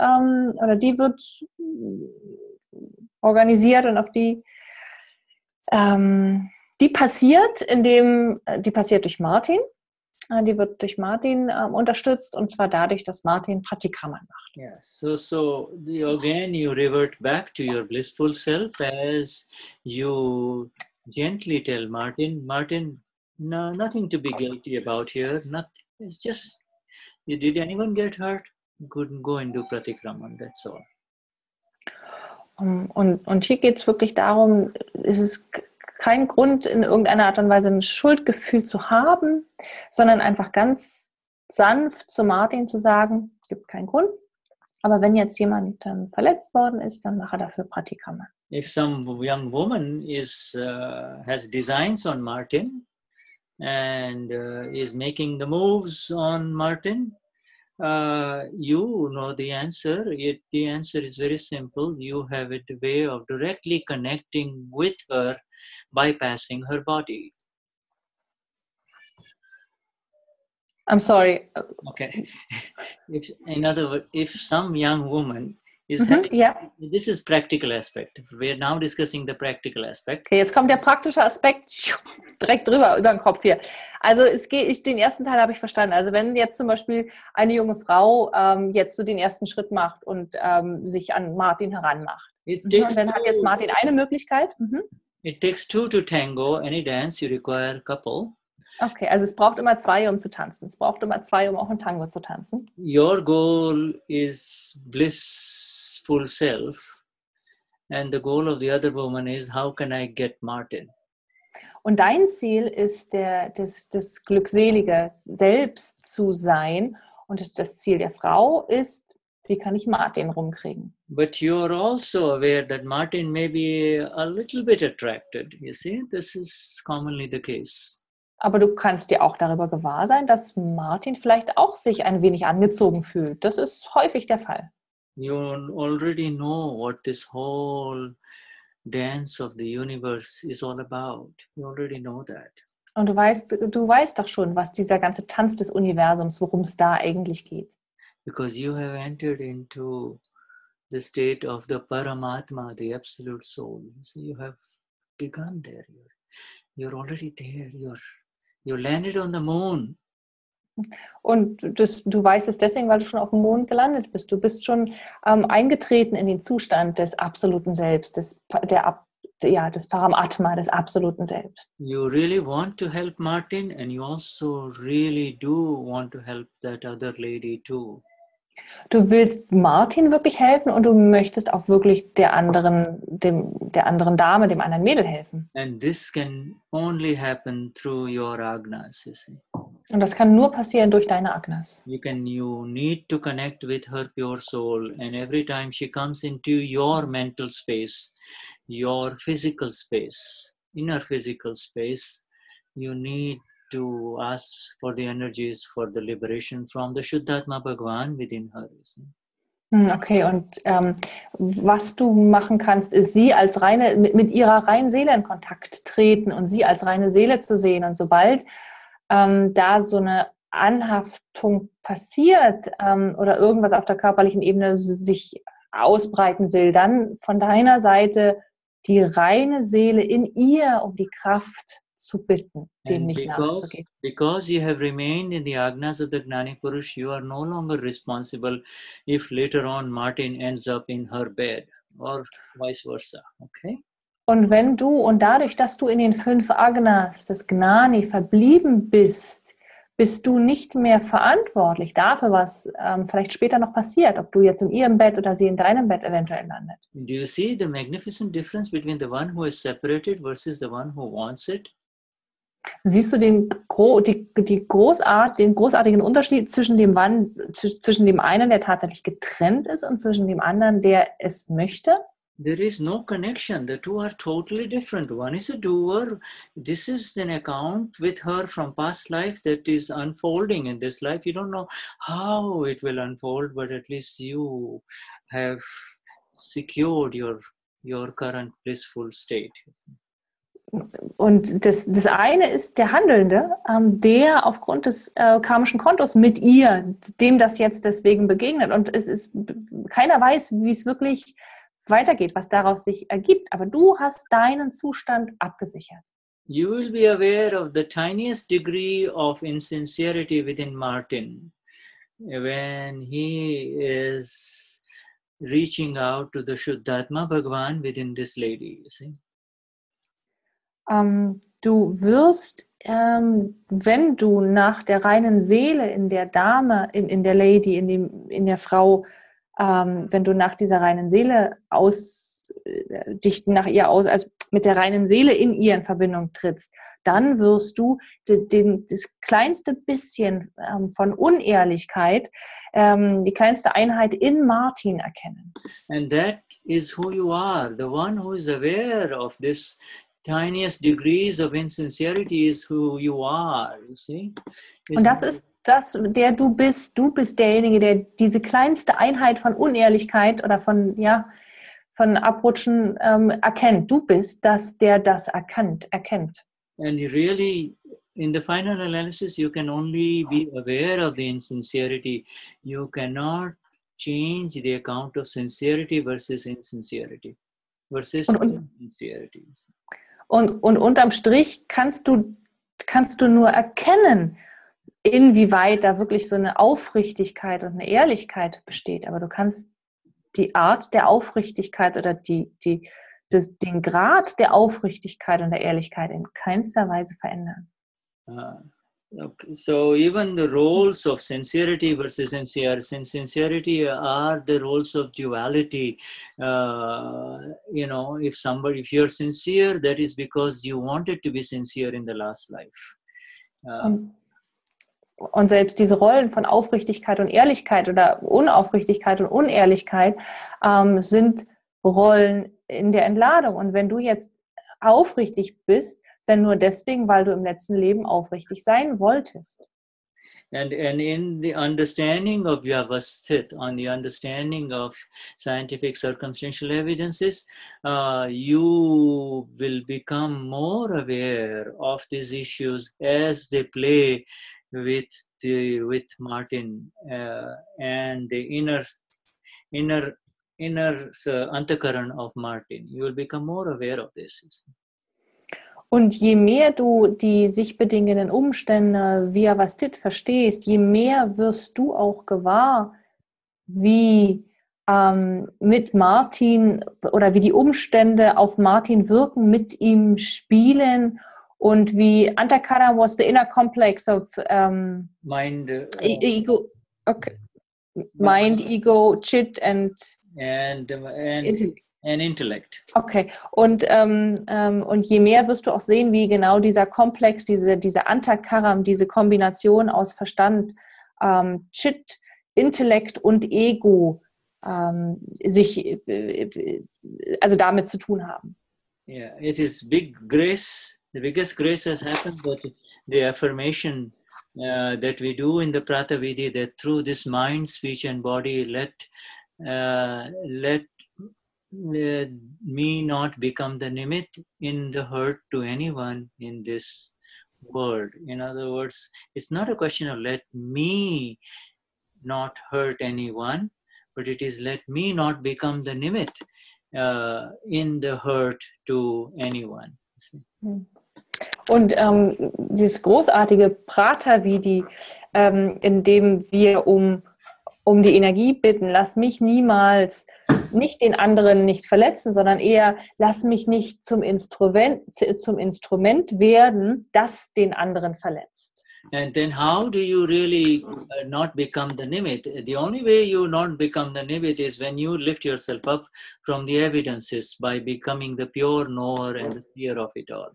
organisiert und auf die passiert durch Martin. Die wird durch Martin unterstützt und zwar dadurch, dass Martin Pratikraman macht. Yeah, so again you revert back to your blissful self as you gently tell Martin, no, nothing to be guilty about here. It's just, did anyone get hurt? Go and do Pratikraman, that's all. Und hier geht es wirklich darum, es ist kein Grund, in irgendeiner Art und Weise ein Schuldgefühl zu haben, sondern einfach ganz sanft zu Martin zu sagen, es gibt keinen Grund, aber wenn jetzt jemand verletzt worden ist, dann mache dafür Pratikraman. If some young woman has designs on Martin and is making the moves on Martin, you know the answer. The answer is very simple. You have a way of directly connecting with her, bypassing her body. I'm sorry. Okay. In other words, if some young woman This is practical aspect. We are now discussing the practical aspect. Okay, jetzt kommt der praktische Aspekt direkt drüber, über den Kopf hier. Also den ersten Teil habe ich verstanden. Also wenn jetzt zum Beispiel eine junge Frau jetzt so den ersten Schritt macht und sich an Martin heranmacht. Und dann hat jetzt Martin eine Möglichkeit. It takes two to tango. Any dance, you require a couple. Okay, also es braucht immer zwei, um zu tanzen. Es braucht immer zwei, um auch ein Tango zu tanzen. Your goal is blissful self, and the goal of the other woman is how can I get Martin? Und dein Ziel ist das glückselige Selbst zu sein, und das Ziel der Frau ist, wie kann ich Martin rumkriegen? But you're also aware that Martin may be a little bit attracted. You see, this is commonly the case. Aber du kannst dir auch darüber gewahr sein, dass Martin vielleicht auch sich ein wenig angezogen fühlt. Das ist häufig der Fall. You already know what this whole dance of the universe is all about. You already know that. Und du weißt doch schon, was dieser ganze Tanz des Universums, worum es da eigentlich geht. Because you have entered into the state of the Paramatma, the absolute soul. So you have begun there. You're already there. You landed on the moon. Und du weißt es deswegen, weil du schon auf dem Mond gelandet bist. Du bist schon eingetreten in den Zustand des absoluten Selbst, des Paramatma, des absoluten Selbst. You really want to help Martin, and you also really do want to help that other lady too. Du willst Martin wirklich helfen und du möchtest auch wirklich der anderen Dame, dem anderen Mädel helfen. And this can only happen through your agnas, you see. Und das kann nur passieren durch deine Agnas. You need to connect with her pure soul, and every time she comes into your mental space, your physical space, inner physical space, you need to ask for the energies for the liberation from the Shuddhatma Bhagwan within her. Okay, und was du machen kannst, ist sie als mit ihrer reinen Seele in Kontakt treten und sie als reine Seele zu sehen. Und sobald da so eine Anhaftung passiert oder irgendwas auf der körperlichen Ebene sich ausbreiten will, dann von deiner Seite die reine Seele in ihr um die Kraft zu bitten, dem nicht nachzugeben. Because you have remained in the agnas of the Gnani Purush, you are no longer responsible if later on Martin ends up in her bed or vice versa. Okay? Und dadurch, dass du in den 5 Agnas des Gnani verblieben bist, bist du nicht mehr verantwortlich dafür, was vielleicht später noch passiert, ob du jetzt in ihrem Bett oder sie in deinem Bett eventuell landet. Do you see the magnificent difference between the one who is separated versus the one who wants it? Siehst du den großartigen Unterschied zwischen dem einen, der tatsächlich getrennt ist, und zwischen dem anderen, der es möchte? There is no connection. The two are totally different. One is a doer. This is an account with her from past life that is unfolding in this life. You don't know how it will unfold, but at least you have secured your current blissful state. Und das eine ist der Handelnde, der aufgrund des karmischen Kontos mit ihr, dem das jetzt deswegen begegnet. Und keiner weiß, wie es wirklich weitergeht, was daraus sich ergibt. Aber du hast deinen Zustand abgesichert. You will be aware of the tiniest degree of insincerity within Martin when he is reaching out to the Shuddhatma Bhagwan within this lady, you see. Du wirst, wenn du nach der reinen Seele in der Dame, in der Lady, in der Frau, wenn du nach dieser reinen Seele also mit der reinen Seele in ihr in Verbindung trittst, dann wirst du das kleinste bisschen von Unehrlichkeit, die kleinste Einheit in Martin erkennen. And that is who you are. The one who is aware of this tiniest degrees of insincerity is who you are, you see? Und das ist das, der du bist. Du bist derjenige, der diese kleinste Einheit von Unehrlichkeit oder von Abrutschen erkennt. Du bist der das erkennt. And really, in the final analysis, you can only be aware of the insincerity. You cannot change the account of sincerity versus insincerity versus insincerity. Und unterm Strich kannst du nur erkennen, inwieweit da wirklich so eine Aufrichtigkeit und eine Ehrlichkeit besteht. Aber du kannst die Art der Aufrichtigkeit oder den Grad der Aufrichtigkeit und der Ehrlichkeit in keinster Weise verändern. Okay. So even the roles of sincerity versus insincerity are the roles of duality. If you're sincere, that is because you wanted to be sincere in the last life. Und selbst diese Rollen von Aufrichtigkeit und Ehrlichkeit oder Unaufrichtigkeit und Unehrlichkeit sind Rollen in der Entladung. Und wenn du jetzt aufrichtig bist, dann nur deswegen, weil du im letzten Leben aufrichtig sein wolltest. And in the understanding of Vyavasthit, on the understanding of scientific circumstantial evidences, you will become more aware of these issues as they play with Martin and the inner Antakaran of Martin. You will become more aware of this. Und je mehr du die sich bedingenden Umstände Vyavasthit verstehst, je mehr wirst du auch gewahr, wie mit Martin oder wie die Umstände auf Martin wirken, mit ihm spielen und wie Antakara was the inner complex of ego, okay. Mind, ego, chit and intellect. Okay, und je mehr wirst du auch sehen, wie genau dieser Komplex, diese Antakaram, diese Kombination aus Verstand, Chit, Intellekt und Ego sich also damit zu tun haben. Yeah, it is big grace. The biggest grace has happened that the affirmation that we do in the Pratavidi, that through this mind, speech and body, let me not become the nimit in the hurt to anyone in this world. In other words, it's not a question of let me not hurt anyone, but it is let me not become the nimit in the hurt to anyone. Und dieses großartige Pratavidi, in dem wir um die Energie bitten, lass mich niemals nicht den anderen nicht verletzen, sondern eher lass mich nicht zum Instrument werden, das den anderen verletzt. And then how do you really not become the nimit? The only way you not become the nimit is when you lift yourself up from the evidences by becoming the pure knower and the seer of it all.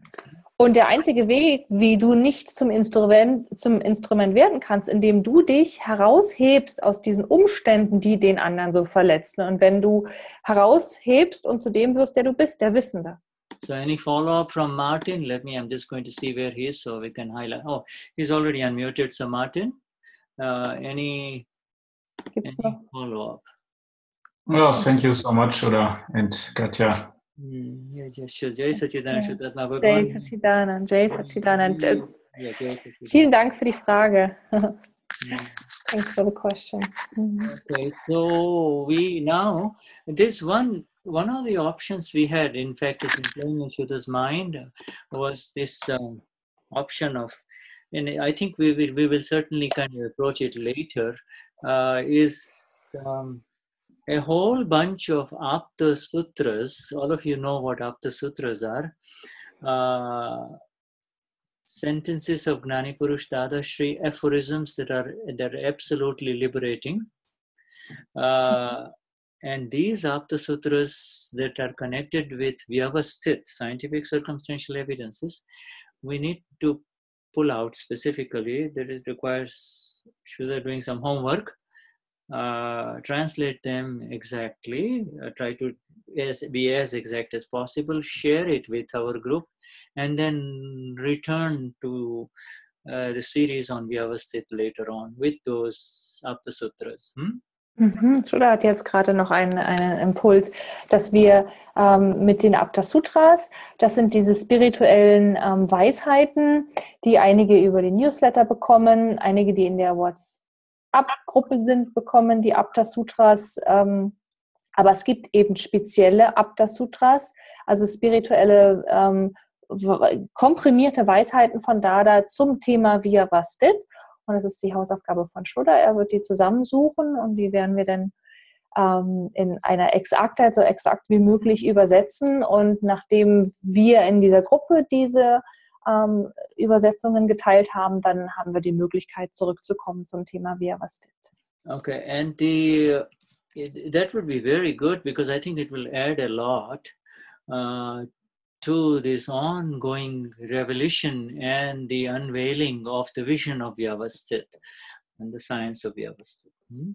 Und der einzige Weg, wie du nicht zum Instrument werden kannst, indem du dich heraushebst aus diesen Umständen, die den anderen so verletzen. Und wenn du heraushebst und zu dem wirst, der du bist, der Wissende. So any follow-up from Martin? I'm just going to see where he is so we can highlight. Oh, he's already unmuted. So Martin, any follow-up? Oh, thank you so much, Shuddha and Katja. Jai Satchidanand Shuddha Bhagavan. Jai Satchidanand. Vielen Dank für die Frage. Thanks for the question. Okay, so one of the options we had, in fact, is playing in Shuddha's mind, was this option of, and I think we will certainly kind of approach it later, is a whole bunch of Apta Sutras. All of you know what Apta Sutras are. Sentences of Gnani Purush Dadashri, aphorisms that are absolutely liberating. And these Apta Sutras that are connected with Vyavasthit, scientific circumstantial evidences, we need to pull out specifically that it requires Shuddha doing some homework, translate them exactly, try to be as exact as possible, share it with our group, and then return to the series on Vyavasthit later on with those Apta Sutras. Shuddha hat jetzt gerade noch einen Impuls, dass wir mit den Apta Sutras, das sind diese spirituellen Weisheiten, die einige über den Newsletter bekommen, einige, die in der WhatsApp-Gruppe sind, bekommen die Apta-Sutras. Aber es gibt eben spezielle Apta-Sutras, also spirituelle, komprimierte Weisheiten von Dada zum Thema Vyavasthit. Und das ist die Hausaufgabe von Shuddha. Er wird die zusammensuchen und die werden wir dann in einer Exaktheit, so exakt wie möglich übersetzen. Und nachdem wir in dieser Gruppe diese Übersetzungen geteilt haben, dann haben wir die Möglichkeit, zurückzukommen zum Thema Vyavasthit. Okay, and that would be very good because I think it will add a lot to this ongoing revelation and the unveiling of the vision of Vyavasthit and the science of Vyavasthit.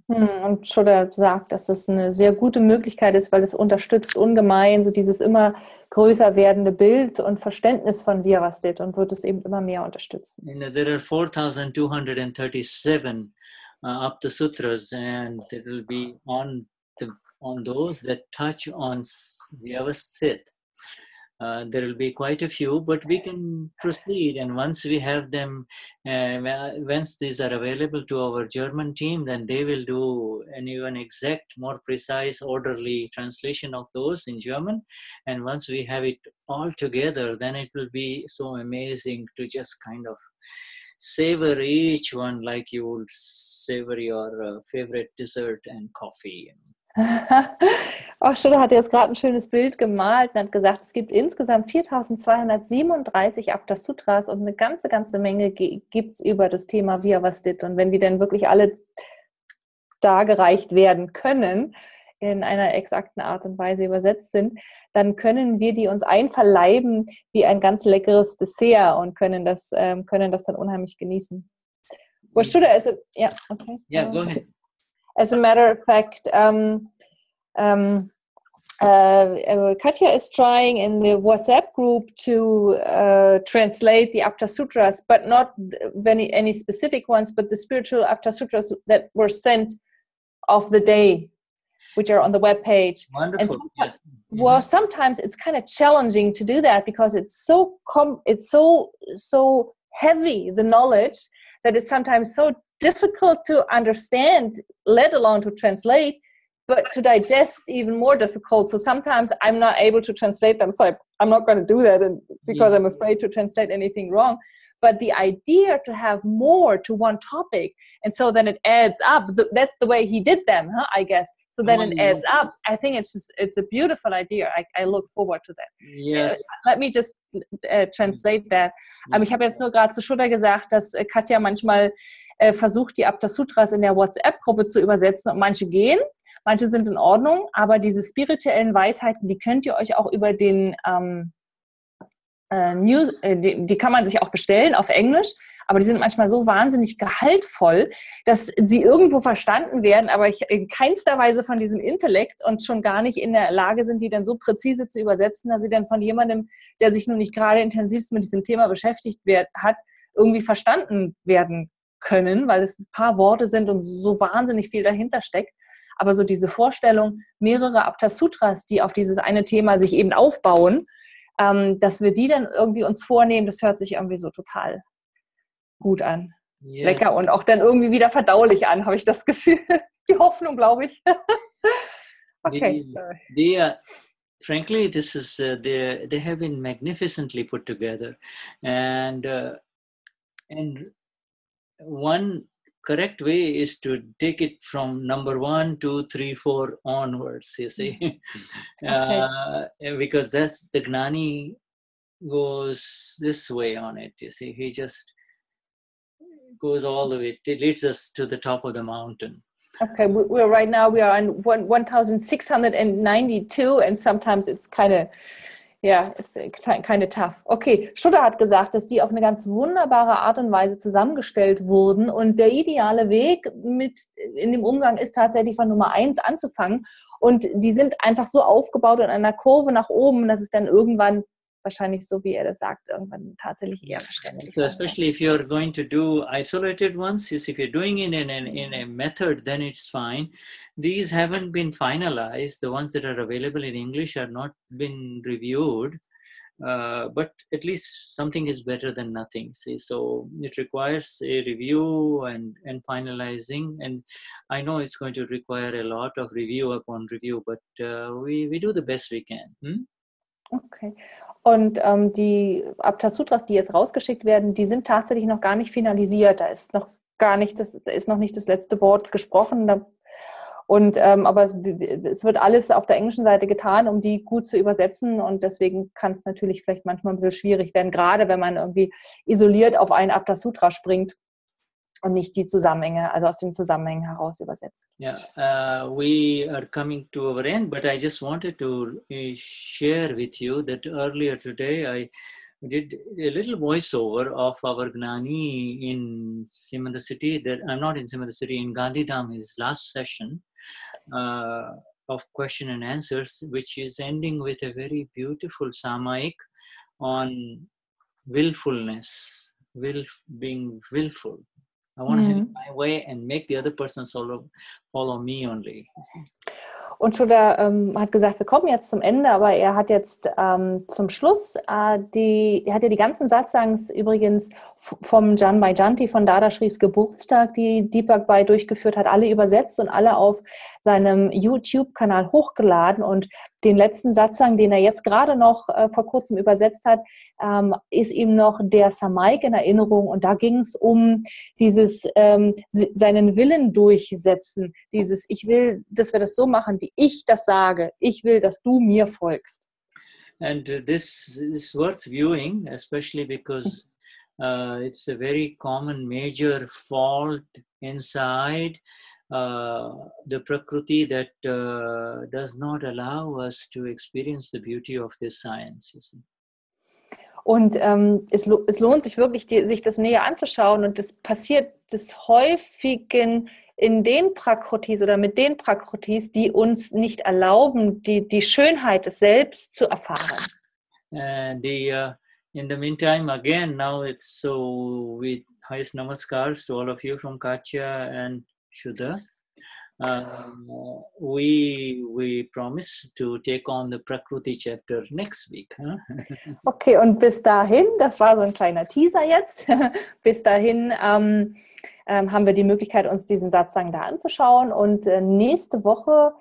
Und Shuddha sagt, dass das eine sehr gute Möglichkeit ist, weil es unterstützt ungemein so dieses immer größer werdende Bild und Verständnis von Vyavasthit und wird es eben immer mehr unterstützen. There are 4,237 Apta Sutras, and it will be on those that touch on Vyavasthit. There will be quite a few, but we can proceed. And once we have them, once these are available to our German team, then they will do an even exact, more precise, orderly translation of those in German. And once we have it all together, then it will be so amazing to just kind of savor each one like you would savor your favorite dessert and coffee. Oh, Shuddha hat jetzt gerade ein schönes Bild gemalt und hat gesagt, es gibt insgesamt 4.237 Apta-Sutras und eine ganze Menge gibt es über das Thema Vyavasthit. Und wenn die dann wirklich alle dargereicht werden können, in einer exakten Art und Weise übersetzt sind, dann können wir die uns einverleiben wie ein ganz leckeres Dessert und können das dann unheimlich genießen. Well, Shuddha, yeah, okay. Yeah, go ahead. As a matter of fact, Katja is trying in the WhatsApp group to translate the Apta Sutras, but not any specific ones, but the spiritual Apta Sutras that were sent of the day, which are on the web page. Wonderful. And well, sometimes it's kind of challenging to do that because it's so heavy, the knowledge, that it's sometimes so difficult to understand, let alone to translate, but to digest even more difficult. So sometimes I'm not able to translate them. So I'm not going to do that because I'm afraid to translate anything wrong. But the idea to have more to one topic, and so then it adds up. That's the way he did them, I guess. So then it adds up. I think it's a beautiful idea. I look forward to that. Yes. Let me just translate that. Ich habe jetzt nur gerade zu Shuddha gesagt, dass Katja manchmal versucht, die Apta Sutras in der WhatsApp-Gruppe zu übersetzen und manche gehen. Manche sind in Ordnung, aber diese spirituellen Weisheiten, die könnt ihr euch auch über den die kann man sich auch bestellen auf Englisch, aber die sind manchmal so wahnsinnig gehaltvoll, dass sie irgendwo verstanden werden, aber in keinster Weise von diesem Intellekt und schon gar nicht in der Lage sind, die dann so präzise zu übersetzen, dass sie dann von jemandem, der sich nun nicht gerade intensivst mit diesem Thema beschäftigt hat, irgendwie verstanden werden können, weil es ein paar Worte sind und so wahnsinnig viel dahinter steckt. Aber so diese Vorstellung, mehrere Apta Sutras, die auf dieses eine Thema sich eben aufbauen, dass wir die dann irgendwie uns vornehmen, das hört sich irgendwie so total gut an. Yeah. Lecker und auch dann irgendwie wieder verdaulich an, habe ich das Gefühl. Die Hoffnung, glaube ich. Okay, sorry. Frankly, this is they have been magnificently put together, and one correct way is to take it from number 1, 2, 3, 4 onwards, you see. Because that's the Gnani goes this way on it, you see. He just goes all the way. It leads us to the top of the mountain. Okay, we are on 1692 and sometimes it's kind of tough. Okay, Shuddha hat gesagt, dass die auf eine ganz wunderbare Art und Weise zusammengestellt wurden und der ideale Weg in dem Umgang ist tatsächlich von Nummer 1 anzufangen und die sind einfach so aufgebaut in einer Kurve nach oben, dass es dann irgendwann wahrscheinlich so, wie das sagt, irgendwann tatsächlich eher verständlich so especially if you're going to do isolated ones, if you're doing it in a method, then it's fine. These haven't been finalized. The ones that are available in English are not been reviewed. but at least something is better than nothing. See, so it requires a review and finalizing, and I know it's going to require a lot of review upon review, but we do the best we can. Okay. Und die Apta-Sutras, die jetzt rausgeschickt werden, die sind tatsächlich noch gar nicht finalisiert. Da ist noch nicht das letzte Wort gesprochen. Aber es wird alles auf der englischen Seite getan, um die gut zu übersetzen. Und deswegen kann es natürlich vielleicht manchmal ein bisschen schwierig werden, gerade wenn man irgendwie isoliert auf einen Apta-Sutra springt und nicht die Zusammenhänge, also aus den Zusammenhängen heraus übersetzt. Yeah, we are coming to our end, but I just wanted to share with you that earlier today I did a little voiceover of our Gnani in Simantha City. That I'm not in Simantha City, in Gandhidham, his last session of question and answers, which is ending with a very beautiful Samaik on willfulness, being willful. I want to have it my way and make the other person follow me only. Und Shuddha hat gesagt, wir kommen jetzt zum Ende, aber er hat jetzt zum Schluss, er hat ja die ganzen Satsangs übrigens vom Janmai Jayanti von Dadashris Geburtstag, die Deepak Bhai durchgeführt hat, alle übersetzt und alle auf seinem YouTube-Kanal hochgeladen. Und den letzten Satsang, den er jetzt gerade noch vor kurzem übersetzt hat, ist ihm noch der Samaik in Erinnerung. Und da ging es um dieses seinen Willen durchsetzen, dieses ich will, dass wir das so machen, wie ich das sage. Ich will, dass du mir folgst. And this is worth viewing, especially because it's a very common major fault inside the Prakriti that does not allow us to experience the beauty of this science. You see. Und es lohnt sich wirklich, sich das näher anzuschauen. Und das passiert des Häufigen in den Prakrutis oder mit den Prakrutis, die uns nicht erlauben, die Schönheit des Selbst zu erfahren. In the meantime, again, now it's so with highest namaskars to all of you from Katja and Shuddha. We promise to take on the Prakriti chapter next week. Huh? Okay, und bis dahin, das war so ein kleiner Teaser jetzt, bis dahin haben wir die Möglichkeit, uns diesen Satsang da anzuschauen. Und nächste Woche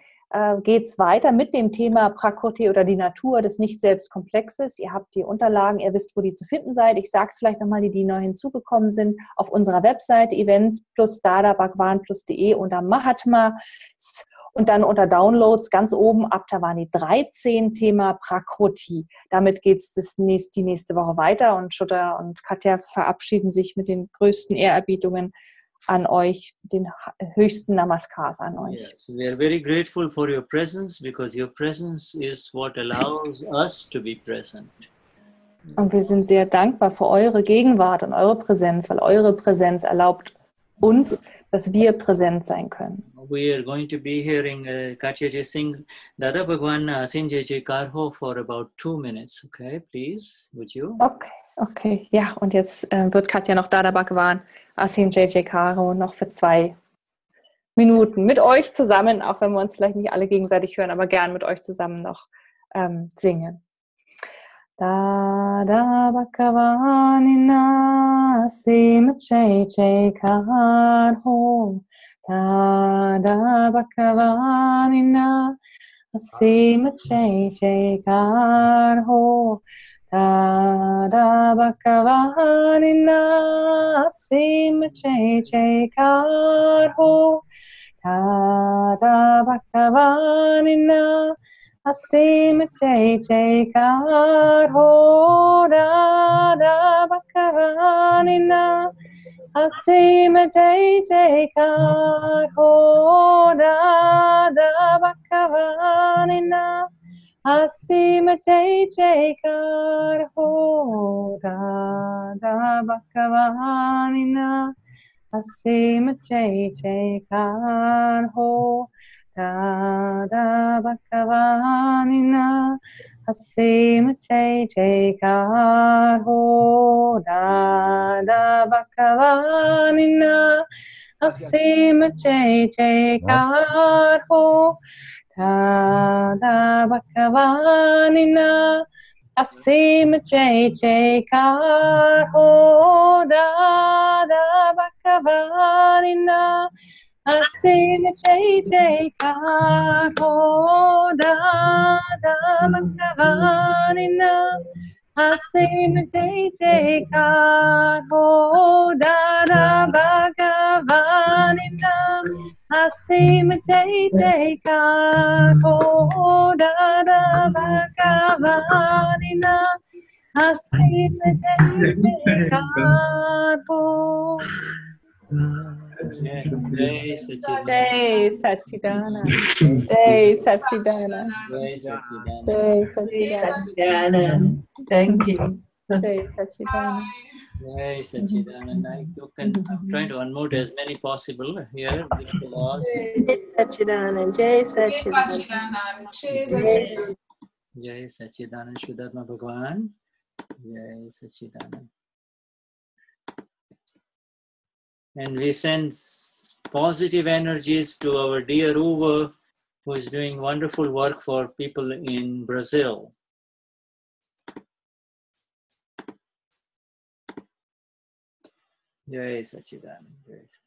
geht es weiter mit dem Thema Prakriti oder die Natur des Nicht-Selbst-Komplexes. Ihr habt die Unterlagen, ihr wisst, wo die zu finden seid. Ich sage es vielleicht nochmal, die neu hinzugekommen sind, auf unserer Webseite events plus dadabhagwan.de unter Mahatma und dann unter Downloads ganz oben Aptavani 13 Thema Prakriti. Damit geht es die nächste Woche weiter und Shuddha und Katja verabschieden sich mit den größten Ehrerbietungen an euch, den höchsten Namaskars an euch. Yes, we are very grateful for your presence because your presence is what allows us to be present. Und wir sind sehr dankbar für eure Gegenwart und eure Präsenz, weil eure Präsenz erlaubt uns, dass wir präsent sein können. We are going to be hearing Katja ji sing Dada Bhagwan Asin Jai Jaikar Ho for about 2 minutes. Okay, please, would you? Okay. Ja, und jetzt wird Katja noch Dada Bhagwan Asin Jai Jaikar Ho noch für 2 Minuten mit euch zusammen, auch wenn wir uns vielleicht nicht alle gegenseitig hören, aber gern mit euch zusammen noch singen. Dada Bhagwan Asin Jai Jaikar Ho Dada Bhagwan Asim Jai Jaikar Ho Dada Bhagwan Asim Jai Jaikar Ho Dada Bhagwan Asim Jai Jaikar Ho Dada Bhagwan Asim Jai Jaikar Ho Dada Bhagwan Asim Jai Jaikar Ho Dada Bhagwan Asim Jai Jaikar Ho Dada Bhagwan Asim Jai Jaikar Ho Dada Bhagwan Asim Jai Jaikar Ho Dada Bhagwan Asim Jai Jaikar Ho Dada Bhagavanina. Asim Jai Jaikar Ho Dada Bhagavanina. Asim Jai Jaikar Ho Dada Bhagavanina. Asim Jai Jaikar Ho Dada Bhagavanina. Asim Jai Jaikar Ho. Jai Satchidanand. Jai Satchidanand. Jai Satchidanand. Jai Satchidanand. Jai Satchidanand. Satchidanand. Thank you. Jai Satchidanand. Jai Satchidanand. I'm trying to unmute as many possible here. Because Jai Satchidanand. Jai Satchidanand. Jai Satchidanand Shuddha Bhagavan. Jai Satchidanand. And we send positive energies to our dear Uwe, who is doing wonderful work for people in Brazil. Jai Satchidanand. Jai Satchidanand.